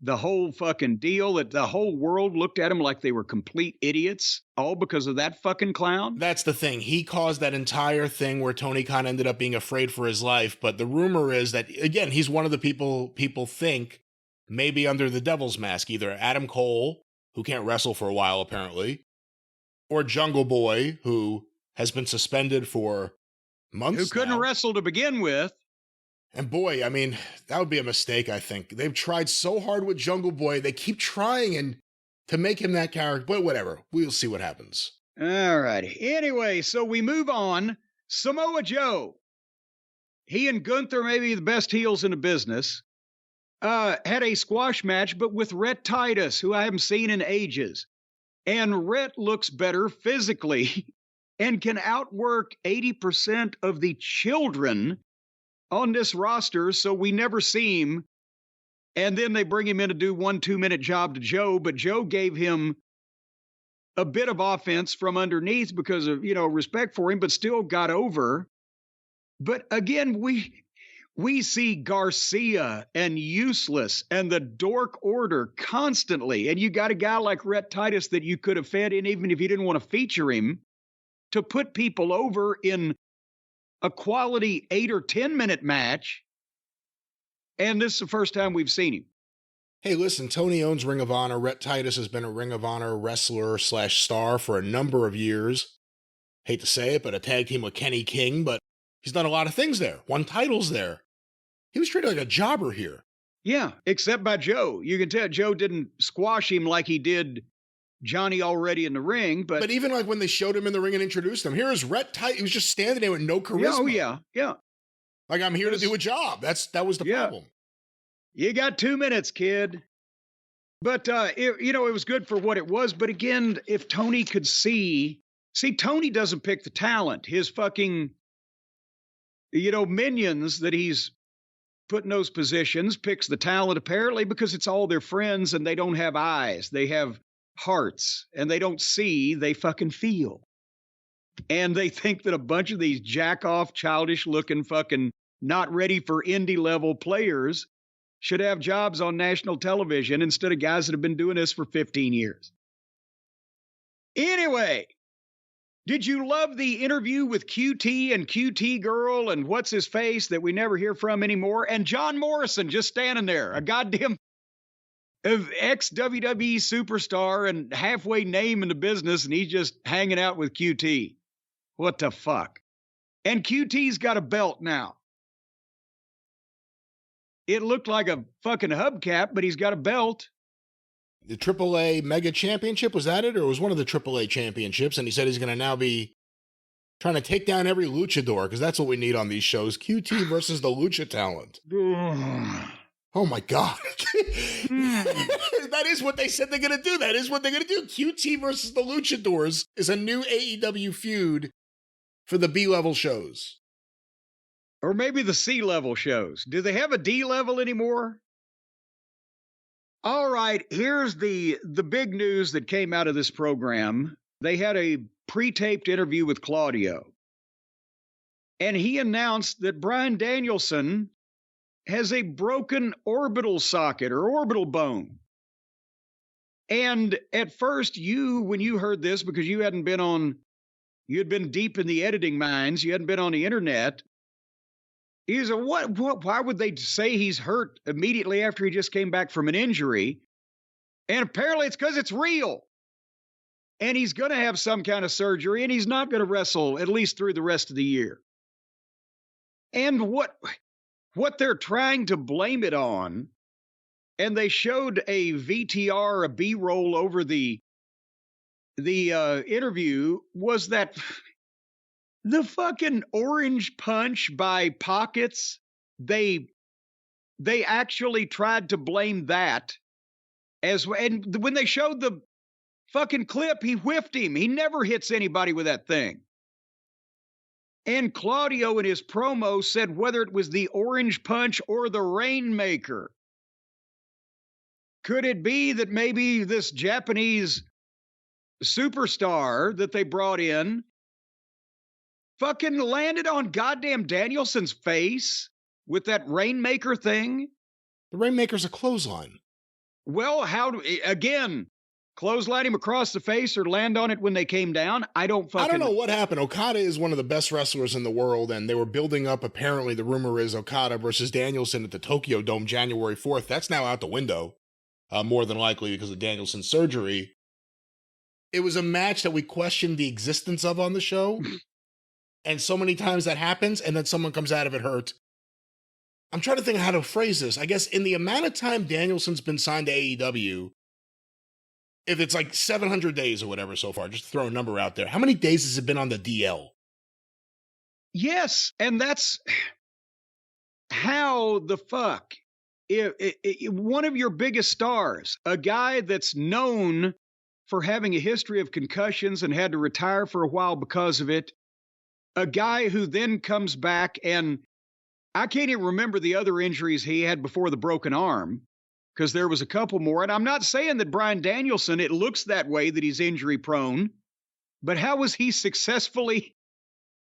A: the whole fucking deal that the whole world looked at him like they were complete idiots, all because of that fucking clown.
B: That's the thing. He caused that entire thing where Tony Khan ended up being afraid for his life. But the rumor is that, again, he's one of the people think maybe under the devil's mask, either Adam Cole, who can't wrestle for a while apparently, or Jungle Boy, who has been suspended for months
A: Who couldn't wrestle to begin with.
B: And boy, I mean, that would be a mistake, I think. They've tried so hard with Jungle Boy. They keep trying and to make him that character. But whatever. We'll see what happens.
A: All righty. Anyway, so we move on. Samoa Joe. He and Gunther, maybe the best heels in the business, had a squash match, but with Rhett Titus, who I haven't seen in ages. And Rhett looks better physically and can outwork 80% of the children on this roster, so we never see him. And then they bring him in to do 1 2-minute job to Joe, but Joe gave him a bit of offense from underneath because of, respect for him, but still got over. But again, we see Garcia and Useless and the Dork Order constantly. And you got a guy like Rhett Titus that you could have fed in even if you didn't want to feature him to put people over in a quality 8 or 10-minute match, and this is the first time we've seen him.
B: Hey, listen, Tony owns Ring of Honor. Rhett Titus has been a Ring of Honor wrestler / star for a number of years. Hate to say it, but a tag team with Kenny King, but he's done a lot of things there. Won titles there. He was treated like a jobber here.
A: Yeah, except by Joe. You can tell Joe didn't squash him like he did Johnny already in the ring, but
B: even like when they showed him in the ring and introduced him, here is Rhett Titus. He was just standing there with no charisma.
A: Yeah.
B: Like, I'm here to do a job. That was the problem.
A: You got 2 minutes, kid. But it was good for what it was. But again, if Tony could see, Tony doesn't pick the talent. His fucking, minions that he's put in those positions picks the talent apparently because it's all their friends and they don't have eyes. They have hearts, and they don't see, they fucking feel. And they think that a bunch of these jack-off, childish-looking fucking not ready for indie level players should have jobs on national television instead of guys that have been doing this for 15 years. Anyway, did you love the interview with QT and QT Girl and what's his face that we never hear from anymore? And John Morrison just standing there, a goddamn ex-WWE superstar and halfway name in the business, and he's just hanging out with QT. What the fuck? And QT's got a belt now. It looked like a fucking hubcap, but he's got a belt.
B: The AAA Mega Championship, was that it? Or it was one of the AAA championships, and he said he's going to now be trying to take down every luchador, because that's what we need on these shows. QT versus the lucha talent. Oh my God. That is what they said they're going to do. That is what they're going to do. QT versus the Luchadors is a new AEW feud for the B-level shows.
A: Or maybe the C-level shows. Do they have a D-level anymore? All right, here's the big news that came out of this program. They had a pre-taped interview with Claudio. And he announced that Bryan Danielson has a broken orbital socket or orbital bone. And at first, when you heard this, because you had been deep in the editing mines, you hadn't been on the internet, you said, why would they say he's hurt immediately after he just came back from an injury? And apparently it's because it's real. And he's going to have some kind of surgery, and he's not going to wrestle at least through the rest of the year. And what they're trying to blame it on, and they showed a VTR, a B-roll over the interview, was that the fucking orange punch by Pockets, they actually tried to blame that as well. And when they showed the fucking clip, he whiffed him. He never hits anybody with that thing. And Claudio in his promo said whether it was the orange punch or the Rainmaker. Could it be that maybe this Japanese superstar that they brought in fucking landed on goddamn Danielson's face with that Rainmaker thing?
B: The Rainmaker's a clothesline.
A: Well, again, clothesline him across the face or land on it when they came down? I don't
B: know what happened. Okada is one of the best wrestlers in the world, and they were building up, apparently, the rumor is Okada versus Danielson at the Tokyo Dome January 4th. That's now out the window, more than likely because of Danielson's surgery. It was a match that we questioned the existence of on the show, and so many times that happens, and then someone comes out of it hurt. I'm trying to think of how to phrase this. I guess in the amount of time Danielson's been signed to AEW, if it's like 700 days or whatever so far, just throw a number out there, how many days has it been on the DL?
A: Yes, and that's how the fuck. One of your biggest stars, a guy that's known for having a history of concussions and had to retire for a while because of it, a guy who then comes back, and I can't even remember the other injuries he had before the broken arm, because there was a couple more. And I'm not saying that Bryan Danielson, it looks that way, that he's injury prone, but how was he successfully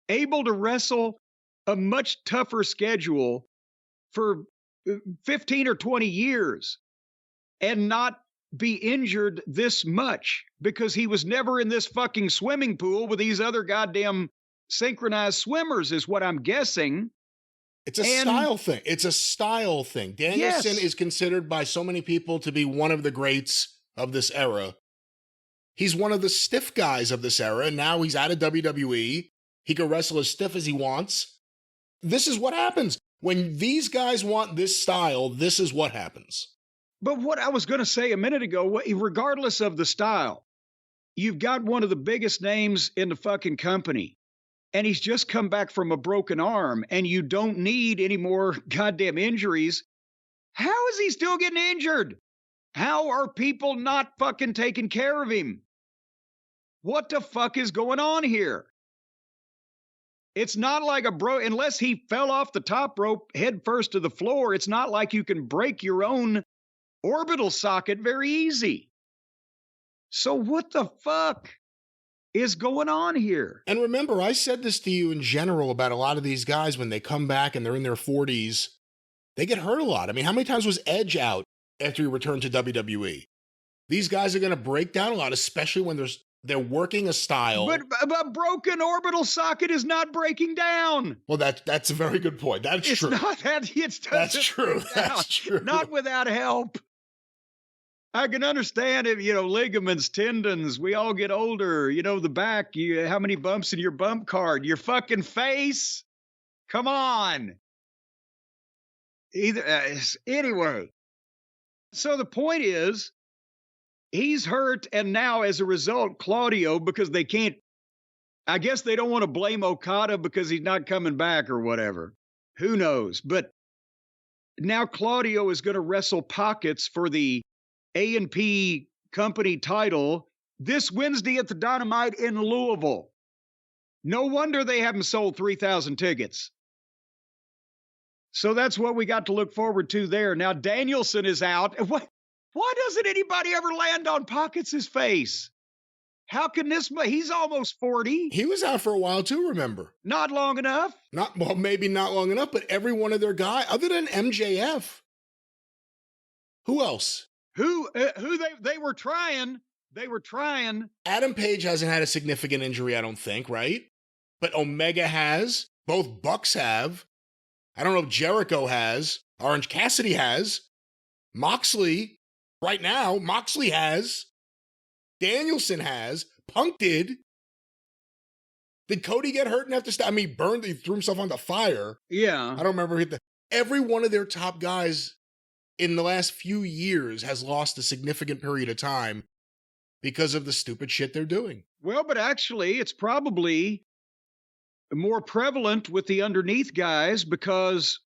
A: able to wrestle a much tougher schedule for 15 or 20 years and not be injured this much? Because he was never in this fucking swimming pool with these other goddamn synchronized swimmers, is what I'm guessing.
B: It's a style thing. It's a style thing. Danielson is considered by so many people to be one of the greats of this era. He's one of the stiff guys of this era. Now he's out of WWE. He can wrestle as stiff as he wants. This is what happens. When these guys want this style, this is what happens.
A: But what I was going to say a minute ago, regardless of the style, you've got one of the biggest names in the fucking company, and he's just come back from a broken arm, and you don't need any more goddamn injuries. How is he still getting injured? How are people not fucking taking care of him? What the fuck is going on here? It's not like unless he fell off the top rope head first to the floor, it's not like you can break your own orbital socket very easy. So what the fuck is going on here?
B: And remember, I said this to you in general about a lot of these guys when they come back and they're in their 40s, they get hurt a lot. I mean, how many times was Edge out after he returned to WWE? These guys are going to break down a lot, especially when they're working a style.
A: But a broken orbital socket is not breaking down.
B: Well, that's a very good point. That's true. That's true. That's true.
A: Not without help. I can understand if, ligaments, tendons, we all get older, the back, how many bumps in your bump card, your fucking face? Come on. Anyway. So the point is, he's hurt, and now as a result, Claudio, because they can't, I guess they don't want to blame Okada because he's not coming back or whatever. Who knows? But now Claudio is going to wrestle Pockets for the A&P company title this Wednesday at the Dynamite in Louisville. No wonder they haven't sold 3,000 tickets. So that's what we got to look forward to there. Now Danielson is out. Why doesn't anybody ever land on Pockets' face? How can he's almost 40.
B: He was out for a while too, remember?
A: Not long enough.
B: Maybe not long enough, but every one of their guys, other than MJF. Who else?
A: Who they were trying. They were trying.
B: Adam Page hasn't had a significant injury, I don't think, right? But Omega has. Both Bucks have. I don't know if Jericho has. Orange Cassidy has. Moxley, right now, Moxley has. Danielson has. Punk did. Did Cody get hurt and have to stop? I mean, he threw himself on the fire.
A: Yeah.
B: I don't remember. Every one of their top guys in the last few years has lost a significant period of time because of the stupid shit they're doing.
A: Well, but actually, it's probably more prevalent with the underneath guys because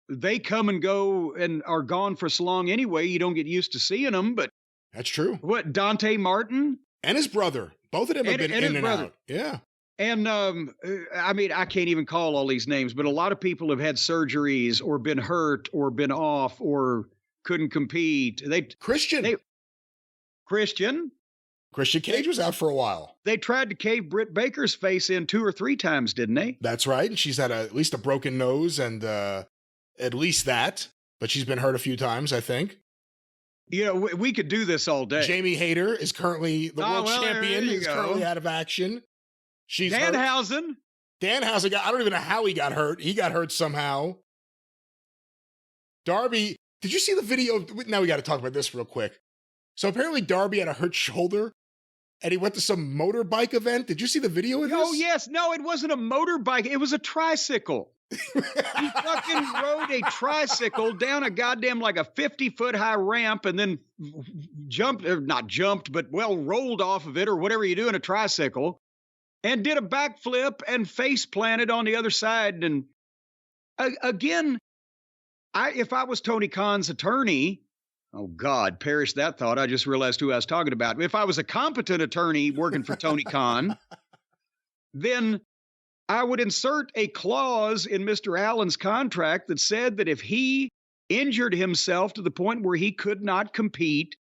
A: they come and go and are gone for so long anyway, you don't get used to seeing them. But
B: that's true.
A: What, Dante Martin?
B: And his brother. Both of them have been in and out. Yeah.
A: And, I mean, I can't even call all these names, but a lot of people have had surgeries or been hurt or been off or couldn't compete.
B: Christian Cage was out for a while.
A: They tried to cave Britt Baker's face in 2 or 3 times, didn't they?
B: That's right. And she's had at least a broken nose and at least that. But she's been hurt a few times, I think.
A: You know, we could do this all day.
B: Jamie Hayter is currently the world champion. He's currently out of action. She's
A: Danhausen.
B: Danhausen I don't even know how he got hurt. He got hurt somehow. Darby, did you see the video? Now we got to talk about this real quick. So apparently Darby had a hurt shoulder and he went to some motorbike event. Did you see the video of this?
A: Oh, yes. No, it wasn't a motorbike. It was a tricycle. He fucking rode a tricycle down a goddamn like a 50-foot high ramp and then rolled off of it or whatever you do in a tricycle and did a backflip and face planted on the other side. And again, if I was Tony Khan's attorney, oh God, perish that thought. I just realized who I was talking about. If I was a competent attorney working for Tony Khan, then I would insert a clause in Mr. Allen's contract that said that if he injured himself to the point where he could not compete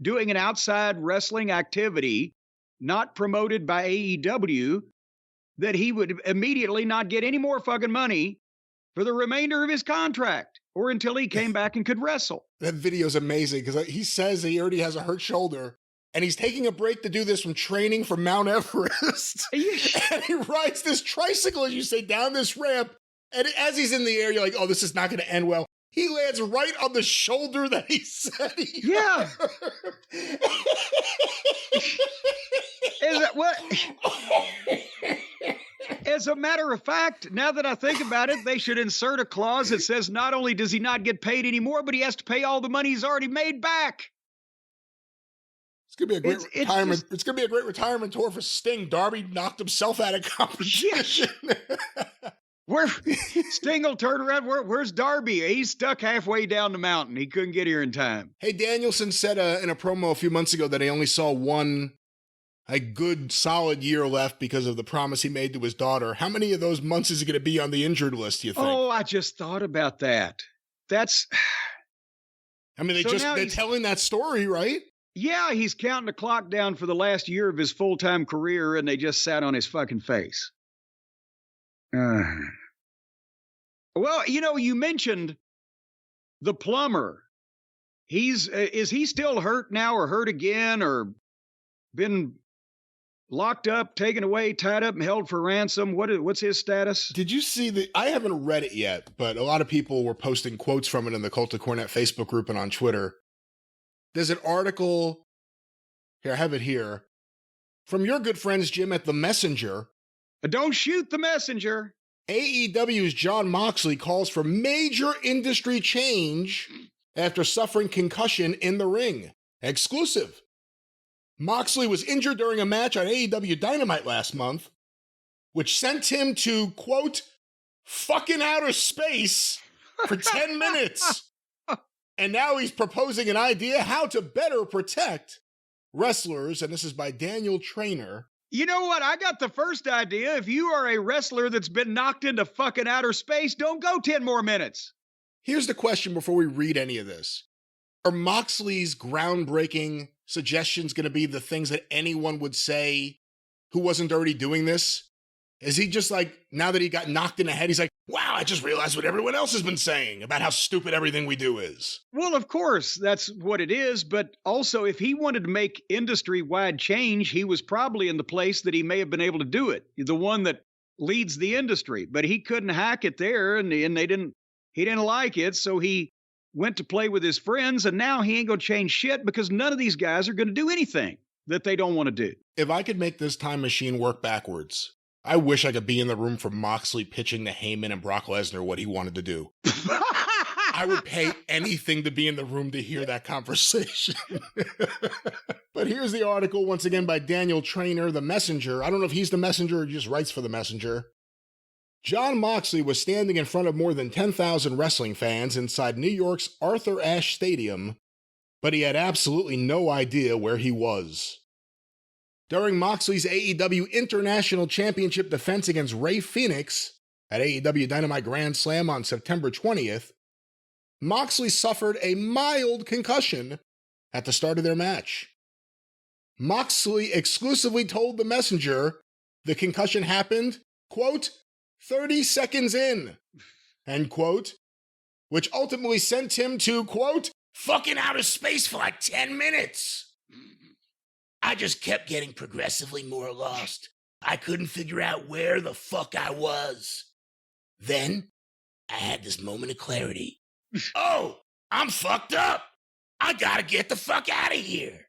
A: doing an outside wrestling activity not promoted by AEW, that he would immediately not get any more fucking money for the remainder of his contract or until he came back and could wrestle.
B: That video is amazing because he says he already has a hurt shoulder. And he's taking a break to do this from training for Mount Everest. And he rides this tricycle, as you say, down this ramp. And as he's in the air, you're like, oh, this is not going to end well. He lands right on the shoulder that he said he
A: hurt. As a matter of fact, now that I think about it, they should insert a clause that says not only does he not get paid anymore, but he has to pay all the money he's already made back.
B: It's gonna be a great retirement. It's gonna be a great retirement tour for Sting. Darby knocked himself out of competition.
A: Where Sting will turn around. Where's Darby? He's stuck halfway down the mountain. He couldn't get here in time.
B: Hey, Danielson said in a promo a few months ago that he only saw a good solid year left because of the promise he made to his daughter. How many of those months is he going to be on the injured list, do you think?
A: Oh, I just thought about that.
B: I mean, they're telling that story, right?
A: Yeah, he's counting the clock down for the last year of his full-time career, and they just sat on his fucking face. Well, you know, you mentioned the plumber. Is he still hurt now or hurt again or been locked up, taken away, tied up, and held for ransom? What's his status?
B: Did you see I haven't read it yet, but a lot of people were posting quotes from it in the Cult of Cornette Facebook group and on Twitter. There's an article, here, I have it here, from your good friends, Jim, at The Messenger.
A: Don't shoot the messenger.
B: AEW's Jon Moxley calls for major industry change after suffering concussion in the ring. Exclusive. Moxley was injured during a match on AEW Dynamite last month, which sent him to, quote, fucking outer space for 10 minutes. And now he's proposing an idea how to better protect wrestlers, and this is by Daniel Traynor.
A: You know what? I got the first idea. If you are a wrestler that's been knocked into fucking outer space, don't go 10 more minutes.
B: Here's the question before we read any of this. Are Moxley's groundbreaking suggestions going to be the things that anyone would say who wasn't already doing this? Is he just like, now that he got knocked in the head, he's like, wow, I just realized what everyone else has been saying about how stupid everything we do is.
A: Well, of course, that's what it is. But also, if he wanted to make industry-wide change, he was probably in the place that he may have been able to do it. The one that leads the industry. But he couldn't hack it there, and he didn't like it. So he went to play with his friends, and now he ain't going to change shit because none of these guys are going to do anything that they don't want to do.
B: If I could make this time machine work backwards, I wish I could be in the room for Moxley pitching to Heyman and Brock Lesnar what he wanted to do. I would pay anything to be in the room to hear that conversation. But here's the article, once again, by Daniel Traynor, The Messenger. I don't know if he's the messenger or just writes for The Messenger. Jon Moxley was standing in front of more than 10,000 wrestling fans inside New York's Arthur Ashe Stadium, but he had absolutely no idea where he was. During Moxley's AEW International Championship defense against Rey Fenix at AEW Dynamite Grand Slam on September 20th, Moxley suffered a mild concussion at the start of their match. Moxley exclusively told the Messenger the concussion happened, quote, 30 seconds in, end quote, which ultimately sent him to, quote, fucking outer space for like 10 minutes. I just kept getting progressively more lost. I couldn't figure out where the fuck I was. Then I had this moment of clarity. Oh, I'm fucked up. I gotta get the fuck out of here.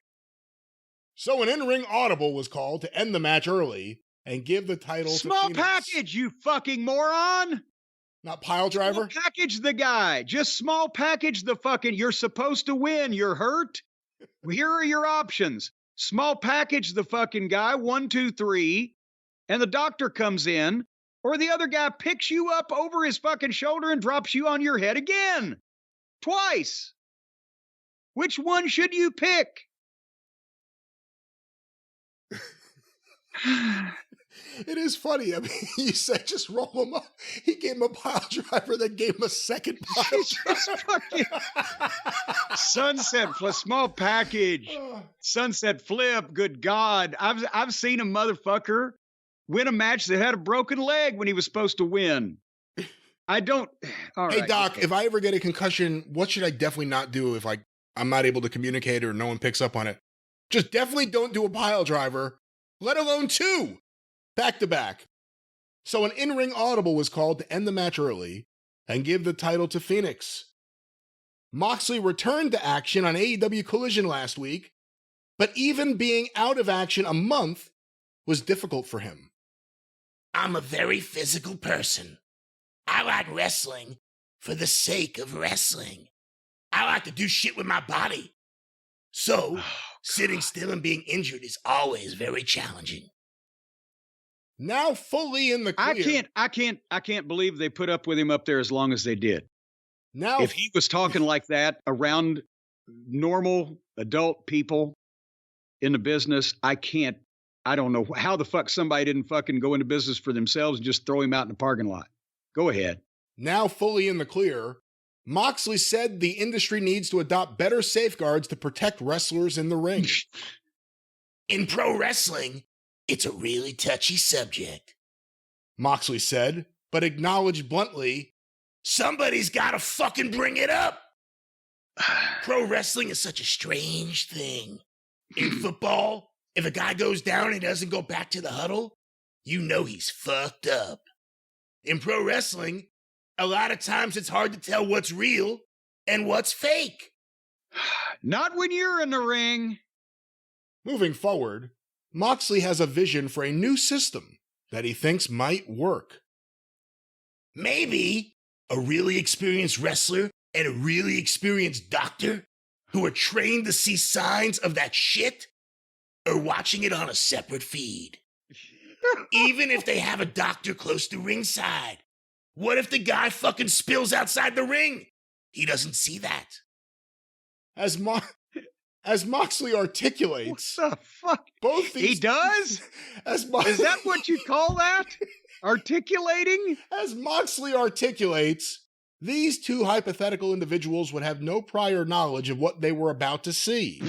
B: So an in-ring audible was called to end the match early and give the title to
A: Small
B: Phoenix.
A: package, you fucking moron.
B: Not pile driver?
A: Small package the guy. Just small package the fucking, you're supposed to win. You're hurt. Here are your options. Small package the fucking guy, 1, 2, 3, and the doctor comes in, or the other guy picks you up over his fucking shoulder and drops you on your head again. Twice. Which one should you pick?
B: It is funny. I mean, you said just roll him up. He gave him a pile driver, then gave him a second pile driver.
A: Sunset flip, small package. Sunset flip. Good God, I've seen a motherfucker win a match that had a broken leg when he was supposed to win. I don't. All
B: hey
A: right.
B: Doc,
A: Okay.
B: if I ever get a concussion, what should I definitely not do if I'm not able to communicate or no one picks up on it? Just definitely don't do a pile driver, let alone 2. Back to back. So an in-ring audible was called to end the match early and give the title to Phoenix. Moxley returned to action on AEW Collision last week, but even being out of action a month was difficult for him. I'm a very physical person. I like wrestling for the sake of wrestling. I like to do shit with my body. So, sitting still and being injured is always very challenging. Now fully in the clear.
A: I can't believe they put up with him up there as long as they did.
B: Now,
A: If he was talking like that around normal adult people in the business, I don't know how the fuck somebody didn't fucking go into business for themselves and just throw him out in the parking lot. Go ahead.
B: Now fully in the clear, Moxley said the industry needs to adopt better safeguards to protect wrestlers in the ring. In pro wrestling, it's a really touchy subject, Moxley said, but acknowledged bluntly, somebody's gotta fucking bring it up. Pro wrestling is such a strange thing. In football, if a guy goes down and he doesn't go back to the huddle, you know he's fucked up. In pro wrestling, a lot of times it's hard to tell what's real and what's fake.
A: Not when you're in the ring.
B: Moving forward, Moxley has a vision for a new system that he thinks might work. Maybe a really experienced wrestler and a really experienced doctor who are trained to see signs of that shit are watching it on a separate feed. Even if they have a doctor close to ringside. What if the guy fucking spills outside the ring? He doesn't see that. As Moxley articulates,
A: What the fuck?
B: both these...
A: He does? Is that what you call that? Articulating?
B: As Moxley articulates, these two hypothetical individuals would have no prior knowledge of what they were about to see.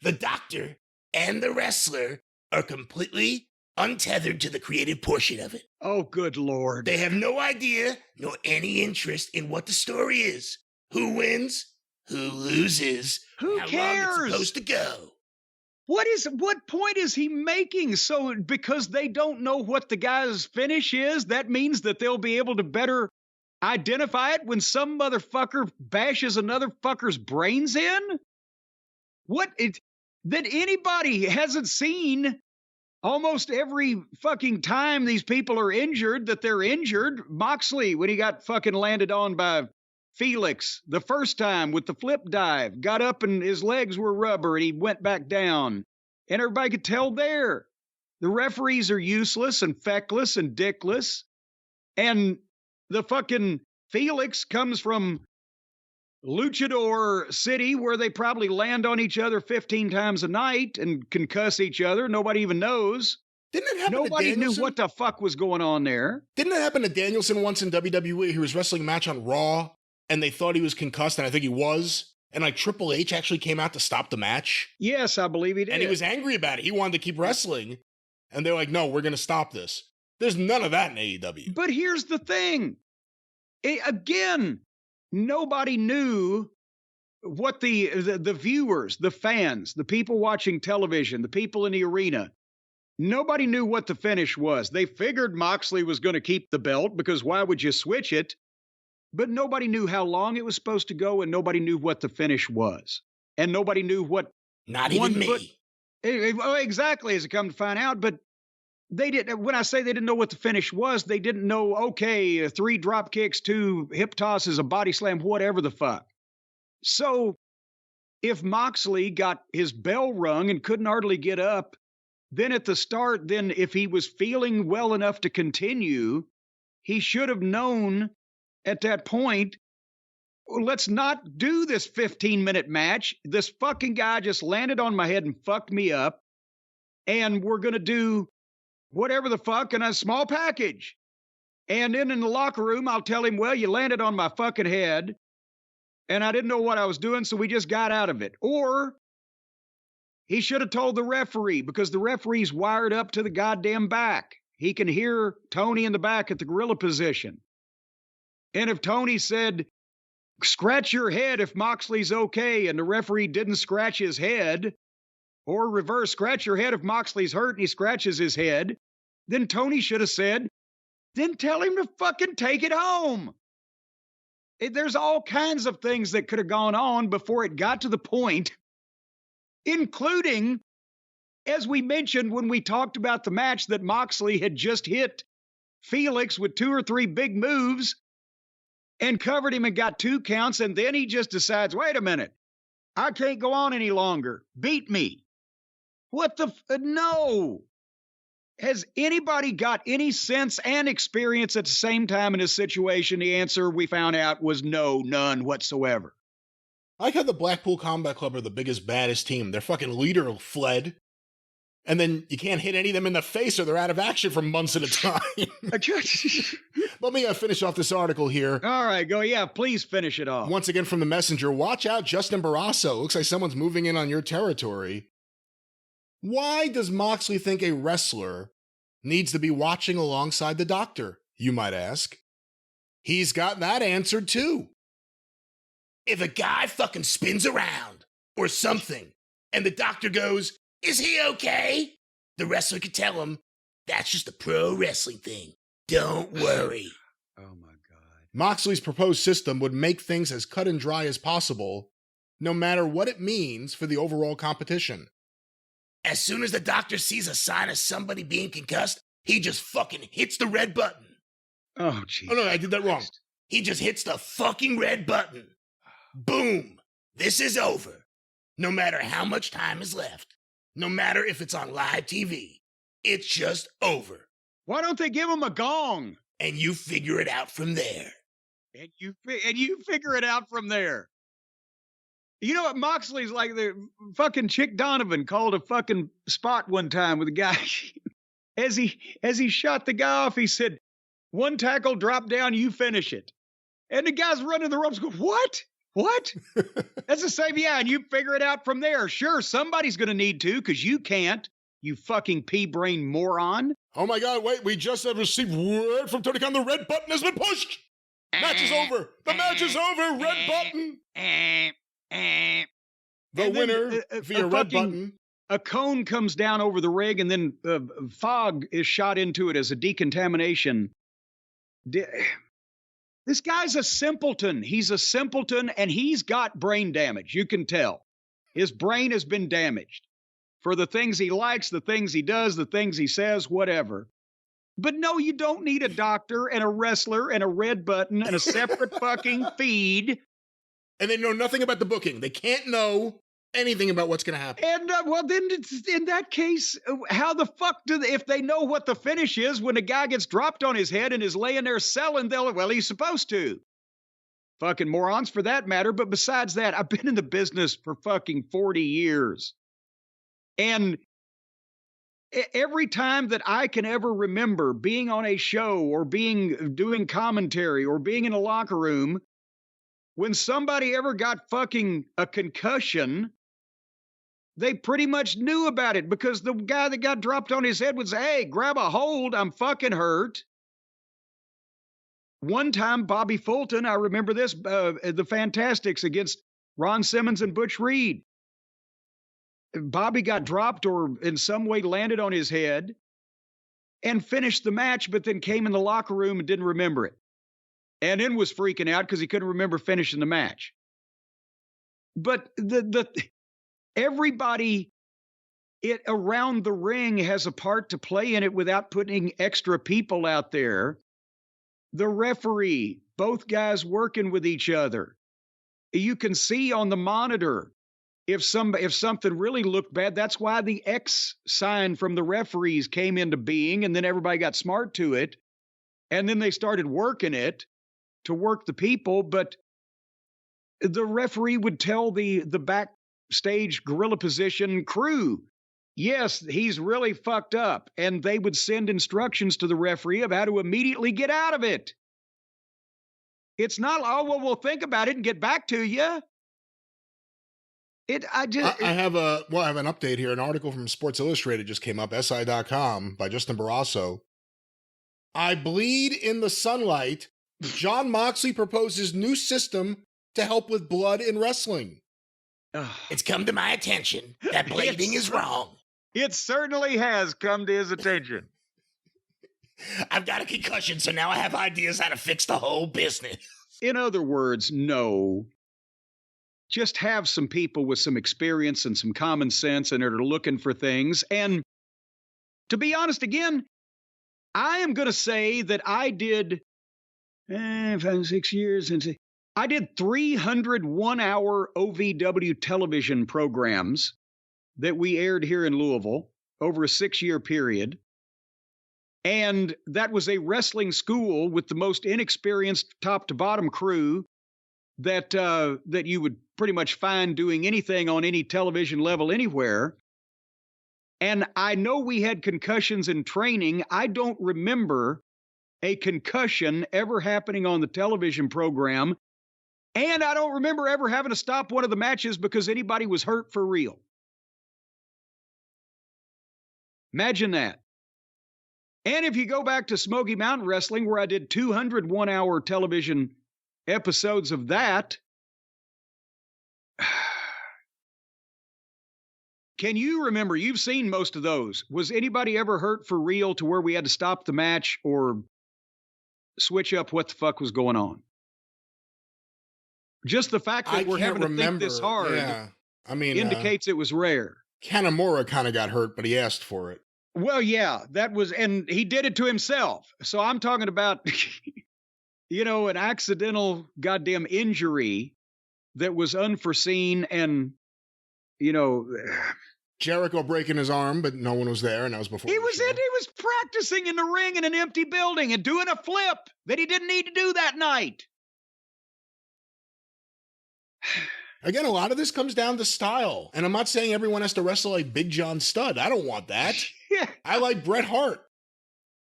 B: The doctor and the wrestler are completely untethered to the creative portion of it.
A: Oh, good Lord.
B: They have no idea nor any interest in what the story is, who wins, who loses,
A: Who
B: how
A: cares?
B: long it's supposed to go.
A: What point is he making? So because they don't know what the guy's finish is, that means that they'll be able to better identify it when some motherfucker bashes another fucker's brains in? That anybody hasn't seen almost every fucking time these people are injured, that they're injured. Moxley, when he got fucking landed on by Felix the first time with the flip dive, got up and his legs were rubber and he went back down. And everybody could tell there. The referees are useless and feckless and dickless. And the fucking Felix comes from luchador city where they probably land on each other 15 times a night and concuss each other. Nobody even knows.
B: Didn't it happen
A: Nobody
B: to
A: knew
B: Danielson?
A: what the fuck was going on there.
B: Didn't it happen to Danielson once in WWE? He was wrestling a match on Raw, and they thought he was concussed, and I think he was. And like Triple H actually came out to stop the match.
A: Yes, I believe he did.
B: And he was angry about it. He wanted to keep wrestling. And they're like, no, we're going to stop this. There's none of that in AEW.
A: But here's the thing. Again, nobody knew what the viewers, the fans, the people watching television, the people in the arena, nobody knew what the finish was. They figured Moxley was going to keep the belt because why would you switch it? But nobody knew how long it was supposed to go, and nobody knew what the finish was. And nobody knew what...
B: Not even me.
A: Exactly, as it come to find out. But they didn't... When I say they didn't know what the finish was, they didn't know, okay, 3 drop kicks, 2 hip tosses, a body slam, whatever the fuck. So if Moxley got his bell rung and couldn't hardly get up, then at the start, then if he was feeling well enough to continue, he should have known... At that point, let's not do this 15-minute match. This fucking guy just landed on my head and fucked me up. And we're going to do whatever the fuck in a small package. And then in the locker room, I'll tell him, well, you landed on my fucking head. And I didn't know what I was doing, so we just got out of it. Or he should have told the referee, because the referee's wired up to the goddamn back. He can hear Tony in the back at the gorilla position. And if Tony said, scratch your head if Moxley's okay, and the referee didn't scratch his head, or reverse, scratch your head if Moxley's hurt and he scratches his head, then Tony should have said, then tell him to fucking take it home. There's all kinds of things that could have gone on before it got to the point, including, as we mentioned when we talked about the match, that Moxley had just hit Felix with 2 or 3 big moves and covered him and got 2 counts, and then he just decides, wait a minute, I can't go on any longer. Beat me. What the... No. Has anybody got any sense and experience at the same time in this situation? The answer we found out was no, none whatsoever.
B: I like how the Blackpool Combat Club are the biggest, baddest team. Their fucking leader fled. And then you can't hit any of them in the face or they're out of action for months at a time. Let me finish off this article here.
A: All right, go. Yeah, please finish it off.
B: Once again from the Messenger, watch out, Justin Barrasso. Looks like someone's moving in on your territory. Why does Moxley think a wrestler needs to be watching alongside the doctor, you might ask? He's got that answered too. If a guy fucking spins around or something and the doctor goes, is he okay? The wrestler could tell him, that's just a pro wrestling thing. Don't worry.
A: Oh my God.
B: Moxley's proposed system would make things as cut and dry as possible, no matter what it means for the overall competition. As soon as the doctor sees a sign of somebody being concussed, he just fucking hits the red button.
A: Oh, jeez.
B: Oh, no, I did that wrong. He just hits the fucking red button. Boom. This is over. No matter how much time is left. No matter if it's on live TV. It's just over.
A: Why don't they give him a gong?
B: And you figure it out from there.
A: And you figure it out from there. You know what? Moxley's like the fucking Chick Donovan called a fucking spot one time with a guy. As he shot the guy off, he said, one tackle, drop down, you finish it. And the guy's running the ropes going, what? What? That's the same, yeah, and you figure it out from there. Sure, somebody's going to need to, because you can't, you fucking pea-brain moron.
B: Oh my God, wait, we just have received word from Tony Khan. The red button has been pushed. Match is over. The match is over. Red button. The winner via red button.
A: A cone comes down over the rig, and then fog is shot into it as a decontamination. This guy's a simpleton. He's a simpleton, and he's got brain damage. You can tell. His brain has been damaged for the things he likes, the things he does, the things he says, whatever. But no, you don't need a doctor and a wrestler and a red button and a separate fucking feed.
B: And they know nothing about the booking. They can't know anything about what's going to happen.
A: And, well, then in that case, how the fuck if they know what the finish is when a guy gets dropped on his head and is laying there selling, well, he's supposed to. fucking morons for that matter. But besides that, I've been in the business for fucking 40 years. And every time that I can ever remember being on a show or doing commentary or being in a locker room, when somebody ever got fucking a concussion, they pretty much knew about it because the guy that got dropped on his head would say, hey, grab a hold, I'm fucking hurt. One time, Bobby Fulton, I remember this, the Fantastics against Ron Simmons and Butch Reed. Bobby got dropped or in some way landed on his head and finished the match, but then came in the locker room and didn't remember it. And then was freaking out because he couldn't remember finishing the match. But everybody around the ring has a part to play in it without putting extra people out there. The referee, both guys working with each other. You can see on the monitor if something really looked bad. That's why the X sign from the referees came into being, and then everybody got smart to it. And then they started working it to work the people. But the referee would tell the backstage gorilla position crew, yes, he's really fucked up. And they would send instructions to the referee of how to immediately get out of it. It's not, oh, well, we'll think about it and get back to you. I
B: have an update here. An article from Sports Illustrated just came up, SI.com, by Justin Barrasso. I bleed in the sunlight. Jon Moxley proposes new system to help with blood in wrestling. It's come to my attention that bleeding is wrong.
A: It certainly has come to his attention.
B: I've got a concussion, so now I have ideas how to fix the whole business.
A: In other words, no. Just have some people with some experience and some common sense and are looking for things. And to be honest, again, I am going to say that I did 6 years. I did 300 one-hour OVW television programs that we aired here in Louisville over a 6-year period. And that was a wrestling school with the most inexperienced top-to-bottom crew that you would pretty much find doing anything on any television level anywhere. And I know we had concussions in training. I don't remember a concussion ever happening on the television program. And I don't remember ever having to stop one of the matches because anybody was hurt for real. Imagine that. And if you go back to Smoky Mountain Wrestling, where I did 200 one-hour television episodes of that, can you remember, you've seen most of those, was anybody ever hurt for real to where we had to stop the match or switch up what the fuck was going on? Just the fact that we're having to think this hard indicates it was rare.
B: Kanemaru kind of got hurt, but he asked for it.
A: Well, yeah, and he did it to himself. So I'm talking about, an accidental goddamn injury that was unforeseen and,
B: Jericho breaking his arm, but no one was there, and that was before
A: he was practicing in the ring in an empty building and doing a flip that he didn't need to do that night.
B: Again, a lot of this comes down to style. And I'm not saying everyone has to wrestle like Big John Studd. I don't want that.
A: Yeah.
B: I like Bret Hart.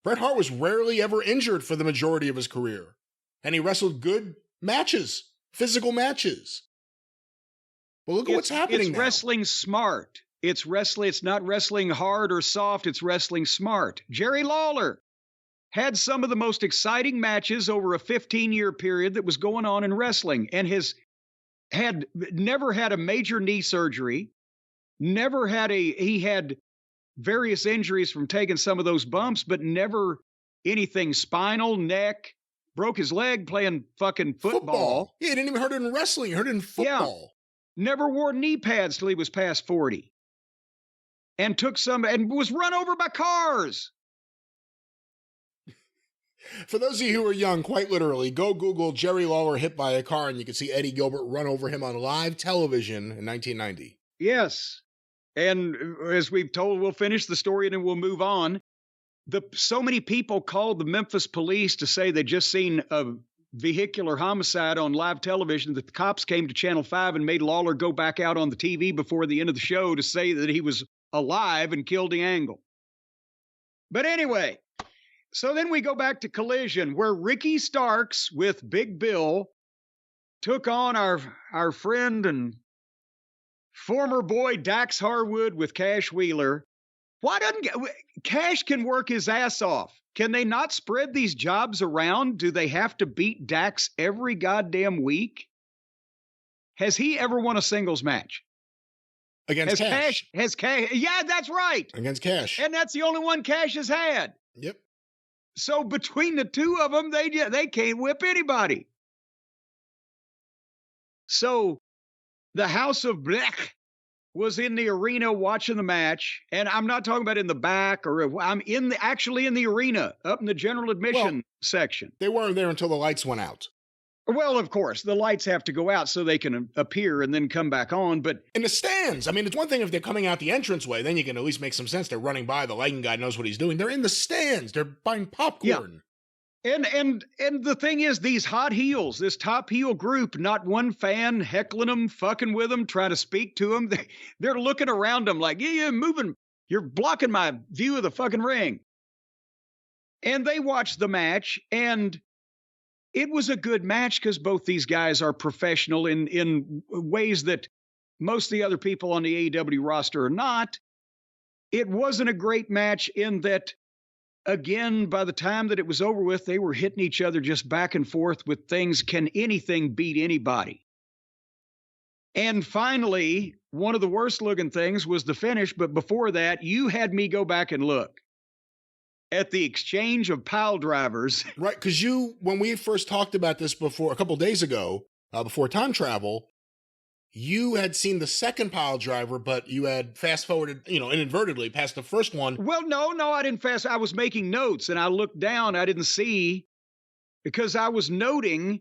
B: Bret Hart was rarely ever injured for the majority of his career. And he wrestled good matches, physical matches. Well, look at what's happening now.
A: It's wrestling smart. It's not wrestling hard or soft. It's wrestling smart. Jerry Lawler had some of the most exciting matches over a 15-year period that was going on in wrestling, and had never had a major knee surgery, he had various injuries from taking some of those bumps, but never anything spinal, neck, broke his leg playing fucking football.
B: Yeah, he didn't even hurt it in wrestling, he hurt it in football.
A: Yeah. Never wore knee pads till he was past 40. And and was run over by cars.
B: For those of you who are young, quite literally, go Google Jerry Lawler hit by a car and you can see Eddie Gilbert run over him on live television in 1990.
A: Yes. And as we've told, we'll finish the story and then we'll move on. So many people called the Memphis police to say they'd just seen a vehicular homicide on live television that the cops came to Channel 5 and made Lawler go back out on the TV before the end of the show to say that he was alive and killed the Angle. But anyway, so then we go back to Collision, where Ricky Starks with Big Bill took on our friend and former boy Dax Harwood with Cash Wheeler. Why doesn't Cash can work his ass off? Can they not spread these jobs around? Do they have to beat Dax every goddamn week? Has he ever won a singles match?
B: Against Cash.
A: Has Cash? Yeah, that's right.
B: Against Cash.
A: And that's the only one Cash has had.
B: Yep.
A: So between the two of them, they can't whip anybody. So the House of Blech was in the arena watching the match, and I'm not talking about in the back, or I'm actually in the arena, up in the general admission section.
B: They weren't there until the lights went out.
A: Well, of course, the lights have to go out so they can appear and then come back on, but...
B: In the stands, I mean, it's one thing if they're coming out the entranceway, then you can at least make some sense. They're running by, the lighting guy knows what he's doing. They're in the stands. They're buying popcorn.
A: Yeah. And the thing is, these hot heels, this top heel group, not one fan heckling them, fucking with them, trying to speak to them. They're looking around them like, yeah, you're moving. You're blocking my view of the fucking ring. And they watched the match, and it was a good match because both these guys are professional in ways that most of the other people on the AEW roster are not. It wasn't a great match in that, again, by the time that it was over with, they were hitting each other just back and forth with things. Can anything beat anybody? And finally, one of the worst looking things was the finish. But before that, you had me go back and look at the exchange of pile drivers.
B: Right, because when we first talked about this before, a couple days ago, before time travel, you had seen the second pile driver, but you had fast forwarded, inadvertently past the first one.
A: Well, no, I didn't fast. I was making notes, and I looked down. I didn't see, because I was noting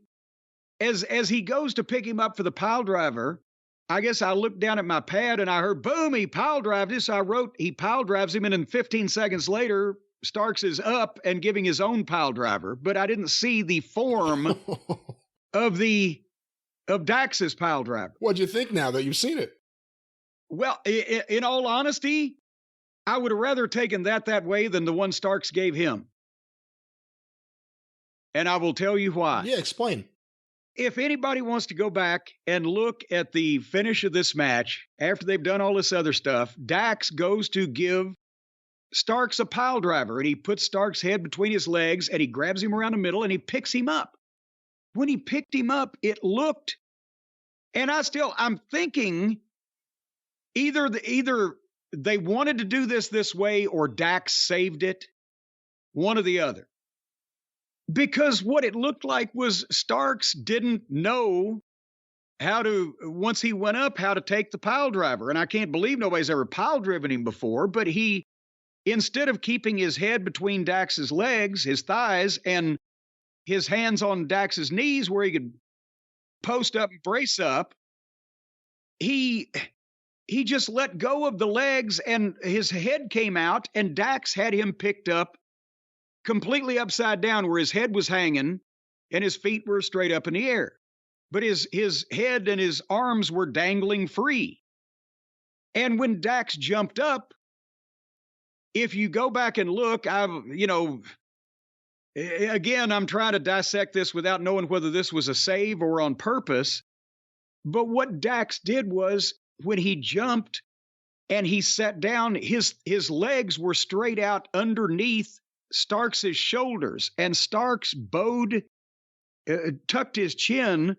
A: as he goes to pick him up for the pile driver. I guess I looked down at my pad and I heard, boom, he pile drived this. I wrote, he pile drives him, and then 15 seconds later, Starks is up and giving his own pile driver, but I didn't see the form of Dax's pile driver.
B: What'd you think now that you've seen it?
A: Well, in all honesty, I would have rather taken that way than the one Starks gave him. And I will tell you why.
B: Yeah, explain.
A: If anybody wants to go back and look at the finish of this match, after they've done all this other stuff, Dax goes to give Starks a pile driver, and he puts Starks' head between his legs, and he grabs him around the middle, and he picks him up. When he picked him up, it looked, and I'm thinking either they wanted to do this way or Dax saved it, one or the other. Because what it looked like was Starks didn't know once he went up, how to take the pile driver. And I can't believe nobody's ever pile driven him before, but instead of keeping his head between Dax's legs, his thighs, and his hands on Dax's knees where he could post up and brace up, he just let go of the legs and his head came out, and Dax had him picked up completely upside down where his head was hanging and his feet were straight up in the air. But his head and his arms were dangling free. And when Dax jumped up, if you go back and look, again, I'm trying to dissect this without knowing whether this was a save or on purpose. But what Dax did was when he jumped and he sat down, his legs were straight out underneath Starks' shoulders, and Starks tucked his chin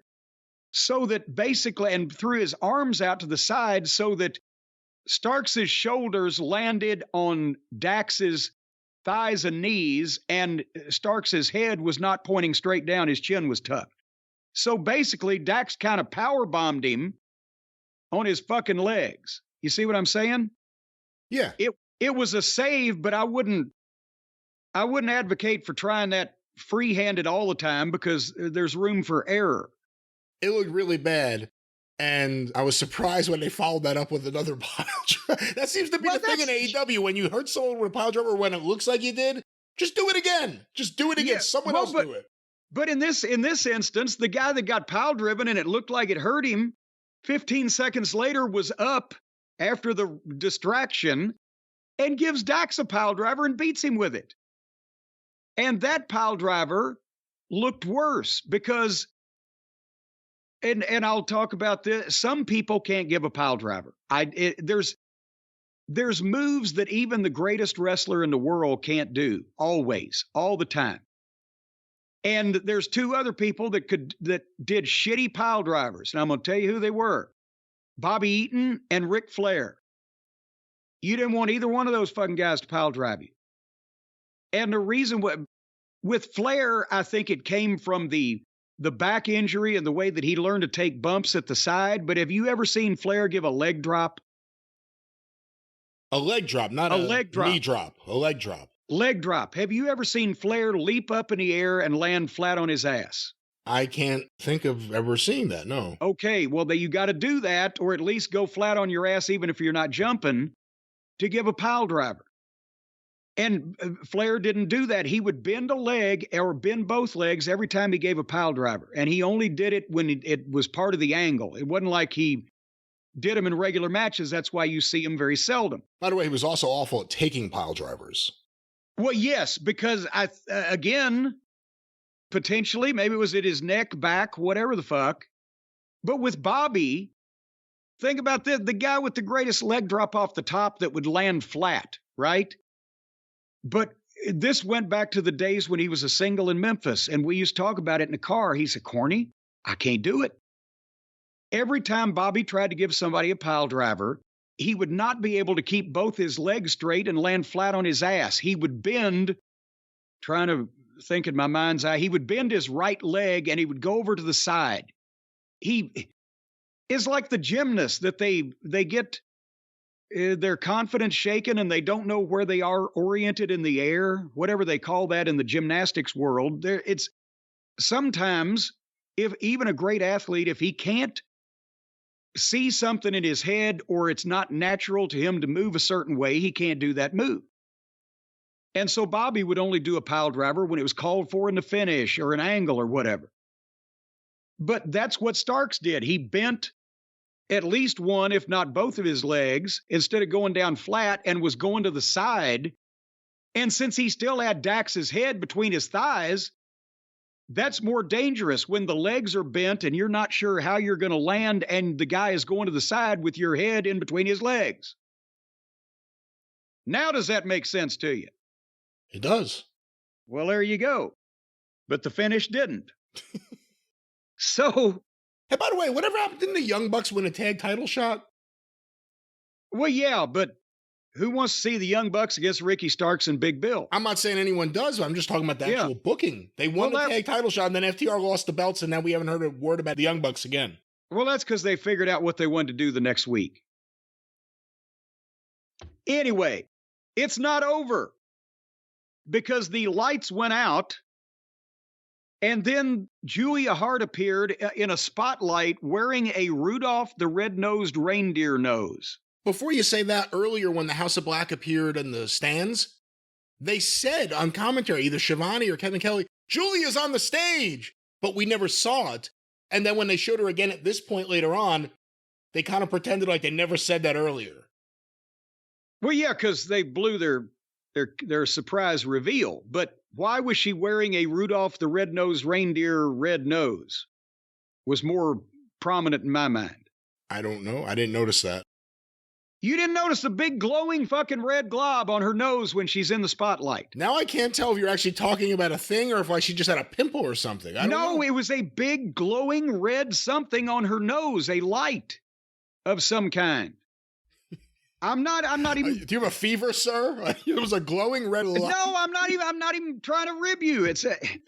A: so that basically, and threw his arms out to the side so that Starks' shoulders landed on Dax's thighs and knees, and Starks' head was not pointing straight down. His chin was tucked. So basically, Dax kind of power bombed him on his fucking legs. You see what I'm saying?
B: Yeah.
A: It was a save, but I wouldn't advocate for trying that free-handed all the time because there's room for error.
B: It looked really bad. And I was surprised when they followed that up with another pile driver. That seems to be the thing in AEW. When you hurt someone with a pile driver when it looks like you did, just do it again. Just do it again. Someone else do it.
A: But in this instance, the guy that got pile driven and it looked like it hurt him, 15 seconds later was up after the distraction and gives Dax a pile driver and beats him with it. And that pile driver looked worse because, and I'll talk about this, some people can't give a pile driver. There's moves that even the greatest wrestler in the world can't do, always, all the time. And there's two other people that did shitty pile drivers. And I'm going to tell you who they were. Bobby Eaton and Ric Flair. You didn't want either one of those fucking guys to pile drive you. And the reason with Flair, I think it came from the back injury and the way that he learned to take bumps at the side. But have you ever seen Flair give a leg drop?
B: A leg drop, not a leg drop. Knee drop. A leg drop.
A: Leg drop. Have you ever seen Flair leap up in the air and land flat on his ass?
B: I can't think of ever seeing that, no.
A: Okay, well, you got to do that, or at least go flat on your ass even if you're not jumping, to give a pile driver. And Flair didn't do that. He would bend a leg or bend both legs every time he gave a pile driver. And he only did it when it was part of the angle. It wasn't like he did them in regular matches. That's why you see him very seldom.
B: By the way, he was also awful at taking pile drivers.
A: Well, yes, because again, potentially, maybe it was at his neck, back, whatever the fuck. But with Bobby, think about this, the guy with the greatest leg drop off the top that would land flat, right? But this went back to the days when he was a single in Memphis, and we used to talk about it in the car. He said, Corny, I can't do it. Every time Bobby tried to give somebody a pile driver, he would not be able to keep both his legs straight and land flat on his ass. He would bend, trying to think in my mind's eye, he would bend his right leg and he would go over to the side. He is like the gymnast that they get their confidence shaken and they don't know where they are oriented in the air, whatever they call that in the gymnastics world. It's sometimes, if even a great athlete, if he can't see something in his head or it's not natural to him to move a certain way, he can't do that move. And so Bobby would only do a pile driver when it was called for in the finish or an angle or whatever. But that's what Starks did. He bent at least one, if not both of his legs, instead of going down flat, and was going to the side. And since he still had Dax's head between his thighs, that's more dangerous when the legs are bent and you're not sure how you're going to land and the guy is going to the side with your head in between his legs. Now, does that make sense to you?
B: It does.
A: Well, there you go. But the finish didn't. So.
B: Hey, by the way, whatever happened, didn't the Young Bucks win a tag title shot?
A: Well, yeah, but who wants to see the Young Bucks against Ricky Starks and Big Bill?
B: I'm not saying anyone does, but I'm just talking about the actual booking. They won the tag title shot, and then FTR lost the belts, and now we haven't heard a word about the Young Bucks again.
A: Well, that's because they figured out what they wanted to do the next week. Anyway, it's not over because the lights went out, and then Julia Hart appeared in a spotlight wearing a Rudolph the Red-Nosed Reindeer nose.
B: Before you say that, earlier when the House of Black appeared in the stands, they said on commentary, either Shivani or Kevin Kelly, Julia's on the stage, but we never saw it. And then when they showed her again at this point later on, they kind of pretended like they never said that earlier.
A: Well, yeah, because they blew their surprise reveal. But why was she wearing a Rudolph the Red-Nosed Reindeer red nose? Was more prominent in my mind.
B: I don't know. I didn't notice that.
A: You didn't notice the big glowing fucking red glob on her nose when she's in the spotlight.
B: Now I can't tell if you're actually talking about a thing or if like she just had a pimple or something. I don't know.
A: It was a big glowing red something on her nose, a light of some kind. I'm not even.
B: Do you have a fever, sir? It was a glowing red light.
A: No, I'm not even trying to rib you.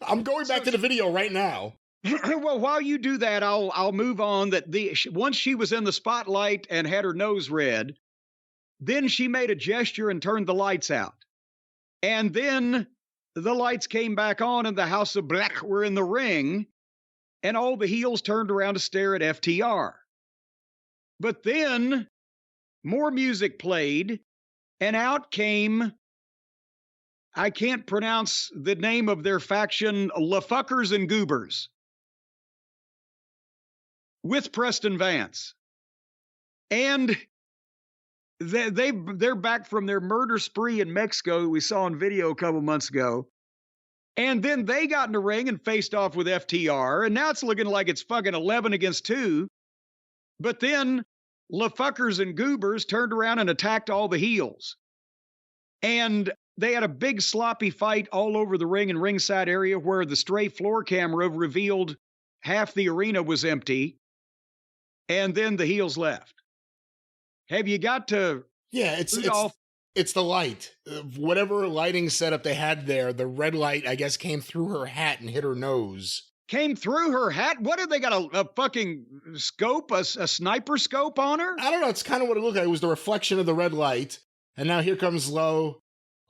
B: I'm going back to the video right now.
A: Well, while you do that, I'll move on. That once she was in the spotlight and had her nose red, then she made a gesture and turned the lights out. And then the lights came back on and the House of Black were in the ring, and all the heels turned around to stare at FTR. But then more music played, and out came I can't pronounce the name of their faction, LaFuckers and Goobers, with Preston Vance. And they're back from their murder spree in Mexico that we saw on video a couple months ago. And then they got in the ring and faced off with FTR. And now it's looking like it's fucking 11 against 2. But then LaFuckers and Goobers turned around and attacked all the heels. And they had a big sloppy fight all over the ring and ringside area where the stray floor camera revealed half the arena was empty. And then the heels left. Have you got to...
B: Yeah, it's the light. Whatever lighting setup they had there, the red light, I guess, came through her hat and hit her nose.
A: Came through her hat? What, have they got a fucking scope, a sniper scope on her?
B: I don't know. It's kind of what it looked like. It was the reflection of the red light. And now here comes La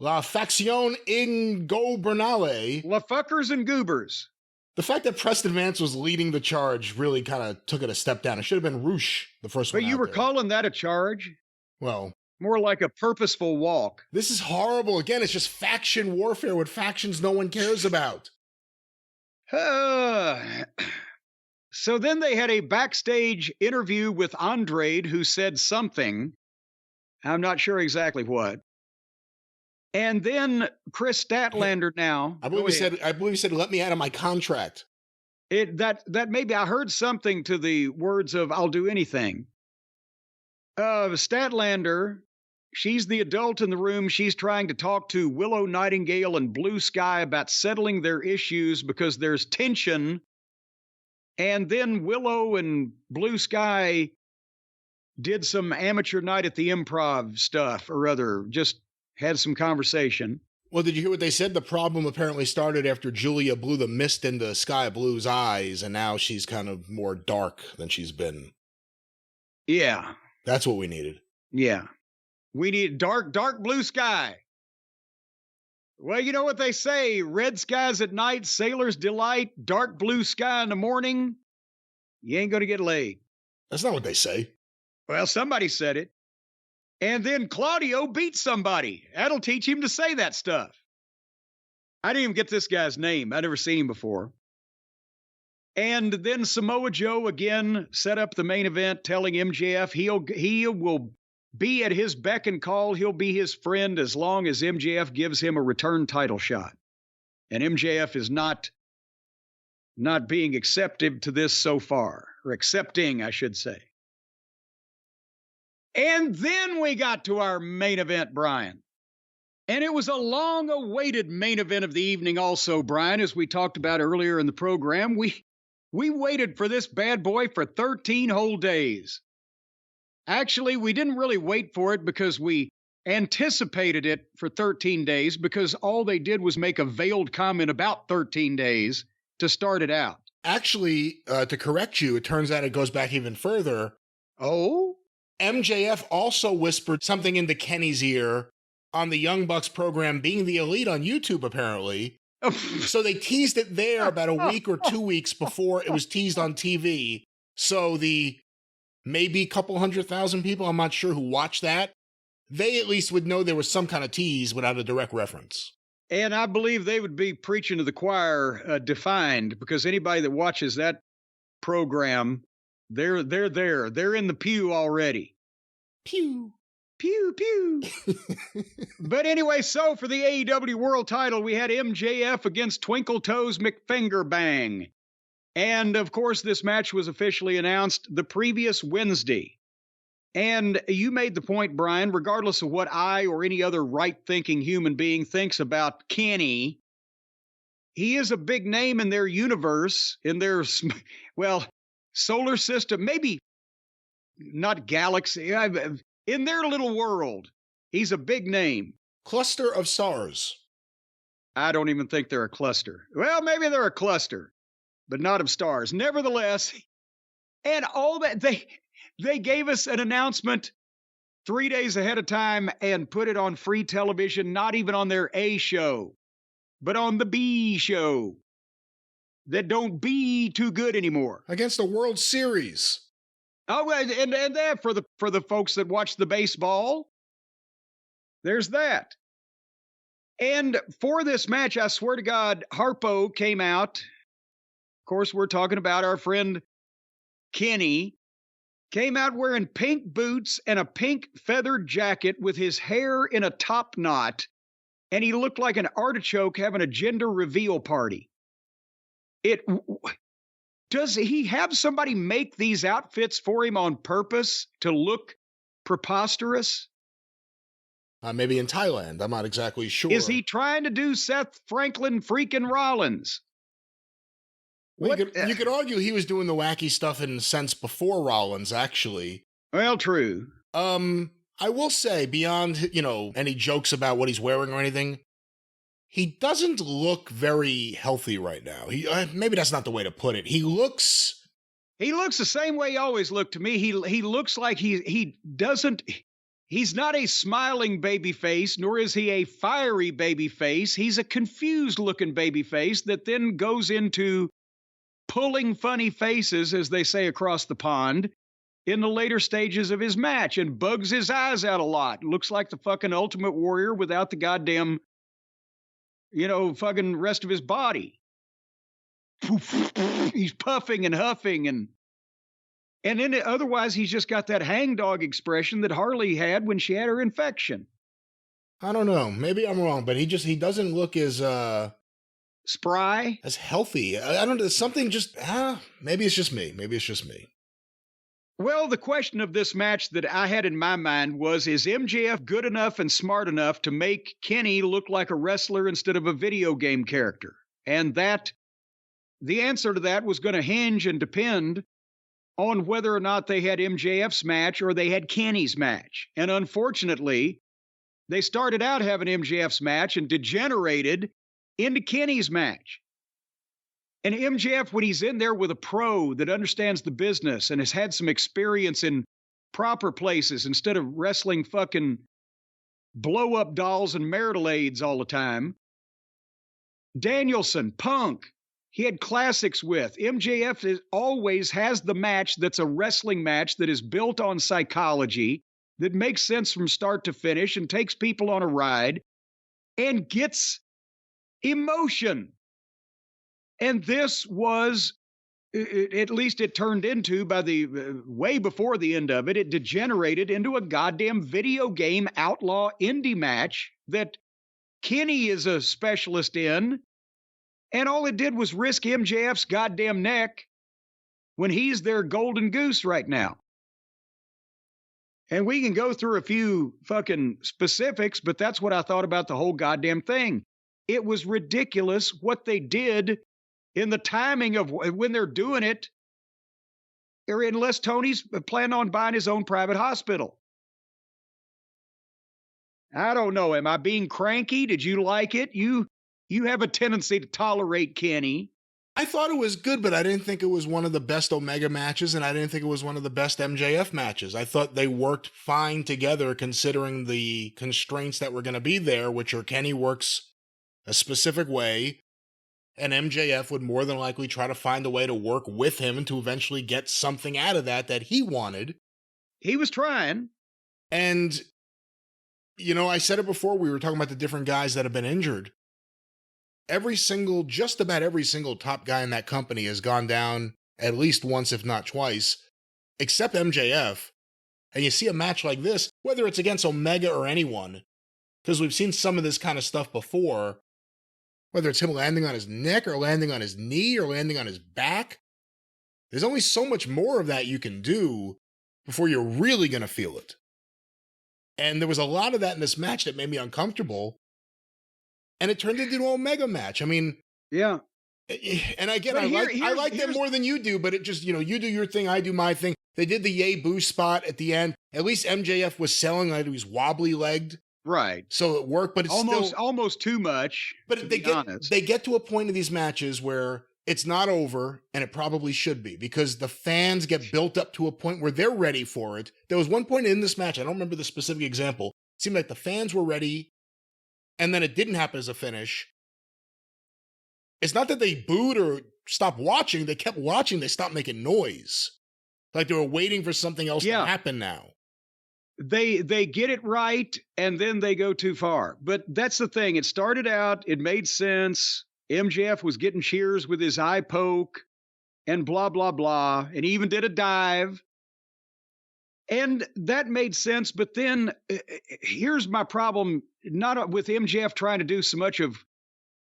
B: Facción Ingobernable.
A: LaFuckers and Goobers.
B: The fact that Preston Vance was leading the charge really kind of took it a step down. It should have been Roosh, the first one.
A: But you were calling that a charge?
B: Well,
A: more like a purposeful walk.
B: This is horrible. Again, it's just faction warfare with factions no one cares about.
A: So then they had a backstage interview with Andrade, who said something. I'm not sure exactly what. And then Chris Statlander now.
B: I believe he said, let me out of my contract.
A: That maybe I heard something to the words of I'll do anything. Statlander, she's the adult in the room. She's trying to talk to Willow Nightingale and Blue Sky about settling their issues because there's tension. And then Willow and Blue Sky did some amateur night at the Improv stuff or other, just had some conversation.
B: Well, did you hear what they said? The problem apparently started after Julia blew the mist into Sky Blue's eyes, and now she's kind of more dark than she's been.
A: Yeah.
B: That's what we needed.
A: Yeah. We need dark blue sky. Well, you know what they say, red skies at night, sailor's delight, dark blue sky in the morning. You ain't going to get laid.
B: That's not what they say.
A: Well, somebody said it. And then Claudio beat somebody. That'll teach him to say that stuff. I didn't even get this guy's name. I'd never seen him before. And then Samoa Joe again set up the main event, telling MJF he will be at his beck and call. He'll be his friend as long as MJF gives him a return title shot. And MJF is not being accepted to this so far, or accepting, I should say. And then we got to our main event, Brian. And it was a long-awaited main event of the evening also, Brian, as we talked about earlier in the program. We waited for this bad boy for 13 whole days. Actually, we didn't really wait for it because we anticipated it for 13 days because all they did was make a veiled comment about 13 days to start it out.
B: Actually, to correct you, it turns out it goes back even further.
A: Oh?
B: MJF also whispered something into Kenny's ear on the Young Bucks program Being the Elite on YouTube, apparently. So they teased it there about a week or 2 weeks before it was teased on TV. So the maybe couple 100,000 people, I'm not sure, who watched that, they at least would know there was some kind of tease without a direct reference.
A: And I believe they would be preaching to the choir defined, because anybody that watches that program, they're there. They're in the pew already.
B: Pew.
A: Pew, pew. But anyway, so for the AEW World title, we had MJF against Twinkle Toes McFingerbang. And, of course, this match was officially announced the previous Wednesday. And you made the point, Brian, regardless of what I or any other right-thinking human being thinks about Kenny, he is a big name in their universe, in their, well, solar system, maybe not galaxy, in their little world. He's a big name.
B: Cluster of stars.
A: I don't even think they're a cluster. Well, maybe they're a cluster, but not of stars. Nevertheless, and all that, they gave us an announcement 3 days ahead of time and put it on free television, not even on their A show, but on the B show that don't be too good anymore.
B: Against the World Series.
A: Oh, and that for the folks that watch the baseball, there's that. And for this match, I swear to God, Harpo came out. Of course, we're talking about our friend Kenny. Came out wearing pink boots and a pink feathered jacket with his hair in a top knot. And he looked like an artichoke having a gender reveal party. Does he have somebody make these outfits for him on purpose to look preposterous?
B: Maybe in Thailand. I'm not exactly sure.
A: Is he trying to do Seth Franklin freaking Rollins?
B: Well, you could argue he was doing the wacky stuff in a sense before Rollins, actually.
A: Well, true.
B: I will say, beyond, any jokes about what he's wearing or anything, he doesn't look very healthy right now. Maybe that's not the way to put it. He looks
A: the same way he always looked to me. He looks like he's not a smiling baby face, nor is he a fiery baby face. He's a confused looking baby face that then goes into pulling funny faces, as they say across the pond, in the later stages of his match, and bugs his eyes out a lot. Looks like the fucking Ultimate Warrior without the goddamn, fucking rest of his body. He's puffing and huffing, and then otherwise he's just got that hangdog expression that Harley had when she had her infection.
B: I don't know. Maybe I'm wrong, but he doesn't look as
A: spry,
B: as healthy. I don't know. Something just maybe it's just me. Well,
A: the question of this match that I had in my mind was, is MJF good enough and smart enough to make Kenny look like a wrestler instead of a video game character? And the answer to that was going to hinge and depend on whether or not they had MJF's match or they had Kenny's match. And unfortunately, they started out having MJF's match and degenerated into Kenny's match. And MJF, when he's in there with a pro that understands the business and has had some experience in proper places instead of wrestling fucking blow-up dolls and marital aids all the time, Danielson, Punk, he had classics with. MJF always has the match that's a wrestling match that is built on psychology, that makes sense from start to finish and takes people on a ride and gets emotion. And this was, at least it turned into, by the way before the end of it, it degenerated into a goddamn video game outlaw indie match that Kenny is a specialist in. And all it did was risk MJF's goddamn neck when he's their golden goose right now. And we can go through a few fucking specifics, but that's what I thought about the whole goddamn thing. It was ridiculous what they did in the timing of when they're doing it, or unless Tony's planning on buying his own private hospital. I don't know. Am I being cranky? Did you like it? You have a tendency to tolerate Kenny.
B: I thought it was good, but I didn't think it was one of the best Omega matches, and I didn't think it was one of the best MJF matches. I thought they worked fine together considering the constraints that were going to be there, which are Kenny works a specific way, and MJF would more than likely try to find a way to work with him to eventually get something out of that he wanted.
A: He was trying.
B: And, I said it before, we were talking about the different guys that have been injured. Just about every single top guy in that company has gone down at least once, if not twice, except MJF. And you see a match like this, whether it's against Omega or anyone, because we've seen some of this kind of stuff before, whether it's him landing on his neck or landing on his knee or landing on his back, there's only so much more of that you can do before you're really going to feel it. And there was a lot of that in this match that made me uncomfortable. And it turned into an Omega match. I mean,
A: yeah.
B: And again, I like them more than you do, but it just, you do your thing, I do my thing. They did the yay boo spot at the end. At least MJF was selling like he was wobbly legged.
A: Right.
B: So it worked, but it's
A: almost too much.
B: But they get to a point in these matches where it's not over, and it probably should be, because the fans get built up to a point where they're ready for it. There was one point in this match, I don't remember the specific example. It seemed like the fans were ready, and then it didn't happen as a finish. It's not that they booed or stopped watching. They kept watching. They stopped making noise. Like they were waiting for something else to happen now.
A: they get it right and then they go too far. But that's the thing. It started out, it made sense. MJF was getting cheers with his eye poke and blah, blah, blah. And he even did a dive. And that made sense. But then here's my problem, not with MJF trying to do so much of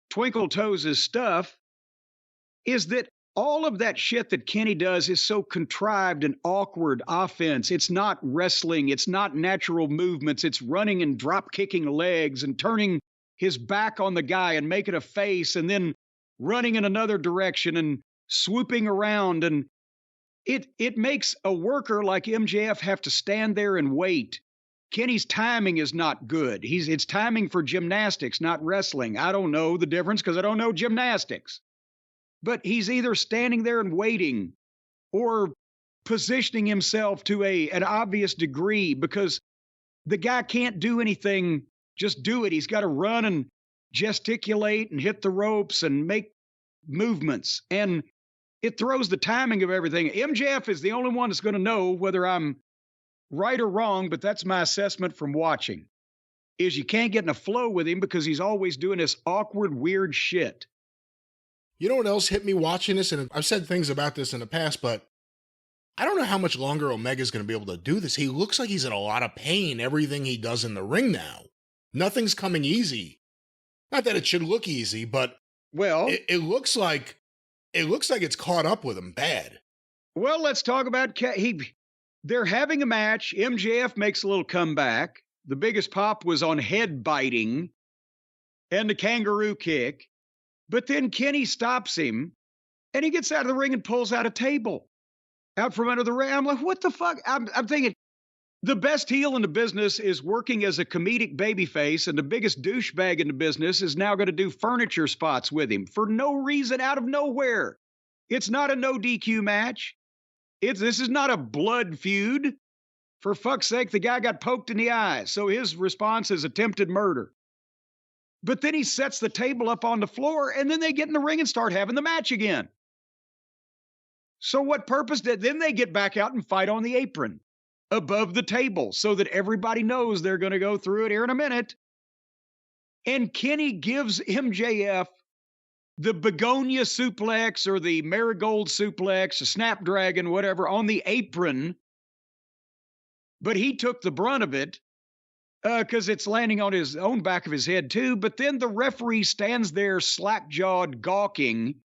A: Twinkle Toes' stuff, is that all of that shit that Kenny does is so contrived and awkward offense. It's not wrestling. It's not natural movements. It's running and drop kicking legs and turning his back on the guy and making a face and then running in another direction and swooping around. And it makes a worker like MJF have to stand there and wait. Kenny's timing is not good. It's timing for gymnastics, not wrestling. I don't know the difference because I don't know gymnastics. But he's either standing there and waiting or positioning himself to an obvious degree because the guy can't do anything, just do it. He's got to run and gesticulate and hit the ropes and make movements. And it throws the timing of everything. MJF is the only one that's going to know whether I'm right or wrong, but that's my assessment from watching, is you can't get in a flow with him because he's always doing this awkward, weird shit.
B: You know what else hit me watching this? And I've said things about this in the past, but I don't know how much longer Omega's going to be able to do this. He looks like he's in a lot of pain, everything he does in the ring now. Nothing's coming easy. Not that it should look easy, but
A: well,
B: it looks like it's caught up with him bad.
A: Well, let's talk about they're having a match. MJF makes a little comeback. The biggest pop was on head biting and the kangaroo kick. But then Kenny stops him, and he gets out of the ring and pulls out a table out from under the ring. I'm like, what the fuck? I'm thinking the best heel in the business is working as a comedic babyface, and the biggest douchebag in the business is now going to do furniture spots with him for no reason, out of nowhere. It's not a no DQ match. This is not a blood feud. For fuck's sake, the guy got poked in the eye, so his response is attempted murder. But then he sets the table up on the floor, and then they get in the ring and start having the match again. So what purpose did... Then they get back out and fight on the apron above the table so that everybody knows they're going to go through it here in a minute. And Kenny gives MJF the begonia suplex or the marigold suplex, a snapdragon, whatever, on the apron. But he took the brunt of it. Because it's landing on his own back of his head, too. But then the referee stands there slack-jawed, gawking,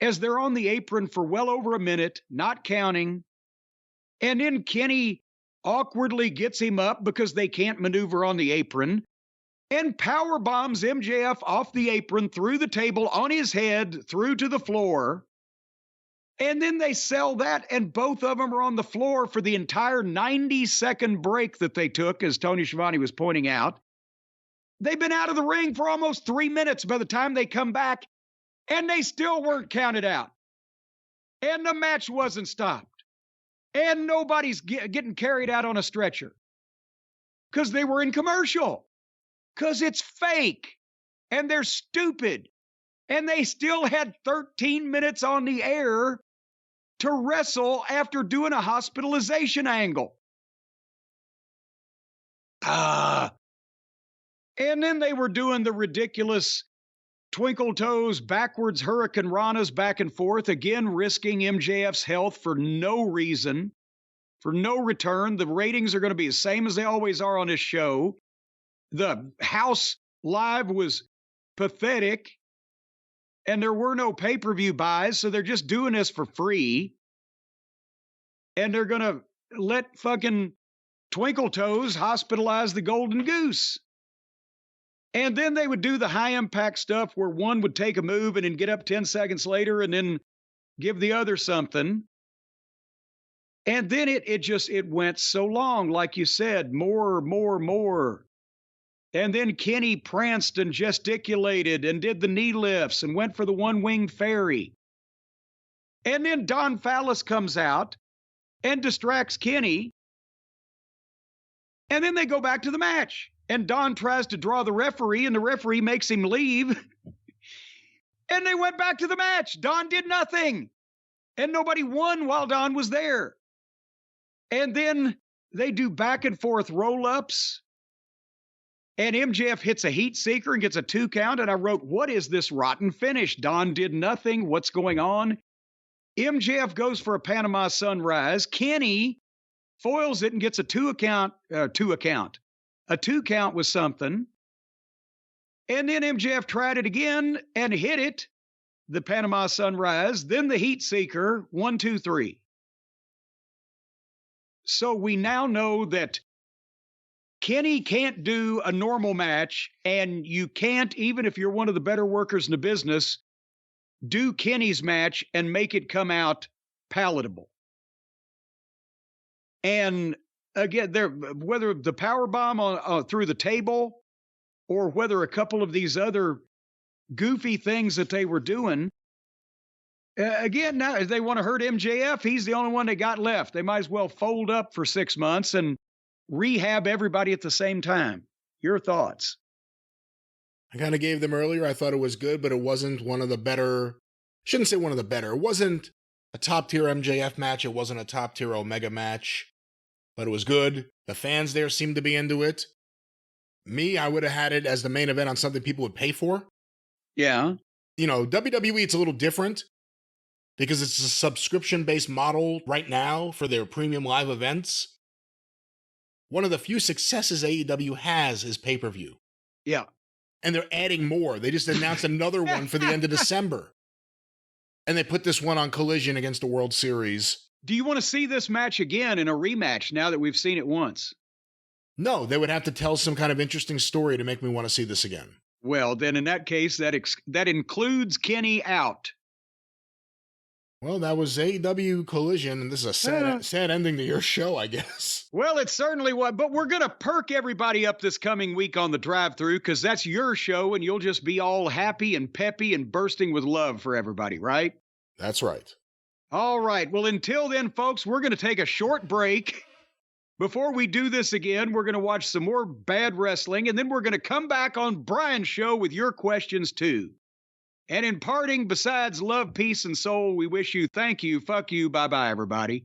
A: as they're on the apron for well over a minute, not counting. And then Kenny awkwardly gets him up because they can't maneuver on the apron and power bombs MJF off the apron, through the table, on his head, through to the floor. And then they sell that, and both of them are on the floor for the entire 90-second break that they took, as Tony Schiavone was pointing out. They've been out of the ring for almost 3 minutes by the time they come back, and they still weren't counted out. And the match wasn't stopped. And nobody's getting carried out on a stretcher. Because they were in commercial. Because it's fake. And they're stupid. And they still had 13 minutes on the air to wrestle after doing a hospitalization angle. And then they were doing the ridiculous Twinkle Toes backwards Hurricane Ranas back and forth, again risking MJF's health for no reason, for no return. The ratings are going to be the same as they always are on this show. The house live was pathetic. And there were no pay-per-view buys, so they're just doing this for free. And they're going to let fucking Twinkle Toes hospitalize the Golden Goose. And then they would do the high-impact stuff where one would take a move and then get up 10 seconds later and then give the other something. And then it went so long, like you said, more. And then Kenny pranced and gesticulated and did the knee lifts and went for the one-winged fairy. And then Don Fallis comes out and distracts Kenny. And then they go back to the match. And Don tries to draw the referee, and the referee makes him leave. And they went back to the match. Don did nothing. And nobody won while Don was there. And then They do back and forth roll-ups. And MJF hits a heat seeker and gets a 2 count. And I wrote, what is this rotten finish? Don did nothing. What's going on? MJF goes for a Panama Sunrise. Kenny foils it and gets a 2 count. A 2 count was something. And then MJF tried it again and hit it. The Panama Sunrise. Then the heat seeker. 1, 2, 3. So we now know that Kenny can't do a normal match, and you can't, even if you're one of the better workers in the business, do Kenny's match and make it come out palatable. And again, whether the power bomb through the table or whether a couple of these other goofy things that they were doing, again, now if they want to hurt MJF, he's the only one that got left. They might as well fold up for 6 months and rehab everybody at the same time. Your thoughts?
B: I kind of gave them earlier. I thought it was good, but it wasn't one of the better. Shouldn't say one of the better. It wasn't a top-tier MJF match. It wasn't a top-tier Omega match, but it was good. The fans there seemed to be into it. Me, I would have had it as the main event on something people would pay for.
A: Yeah.
B: You know, WWE, it's a little different because it's a subscription-based model right now for their premium live events. One of the few successes AEW has is pay-per-view.
A: Yeah.
B: And they're adding more. They just announced another one for the end of December. And they put this one on Collision against the World Series.
A: Do you want to see this match again in a rematch now that we've seen it once?
B: No, they would have to tell some kind of interesting story to make me want to see this again.
A: Well, then in that case, that includes Kenny out.
B: Well, that was AEW Collision, and this is a sad ending to your show, I guess.
A: Well, it certainly was, but we're going to perk everybody up this coming week on the drive-thru because that's your show, and you'll just be all happy and peppy and bursting with love for everybody, right?
B: That's right.
A: All right. Well, until then, folks, we're going to take a short break. Before we do this again, we're going to watch some more bad wrestling, and then we're going to come back on Brian's show with your questions, too. And in parting, besides love, peace, and soul, we wish you thank you, fuck you, bye-bye, everybody.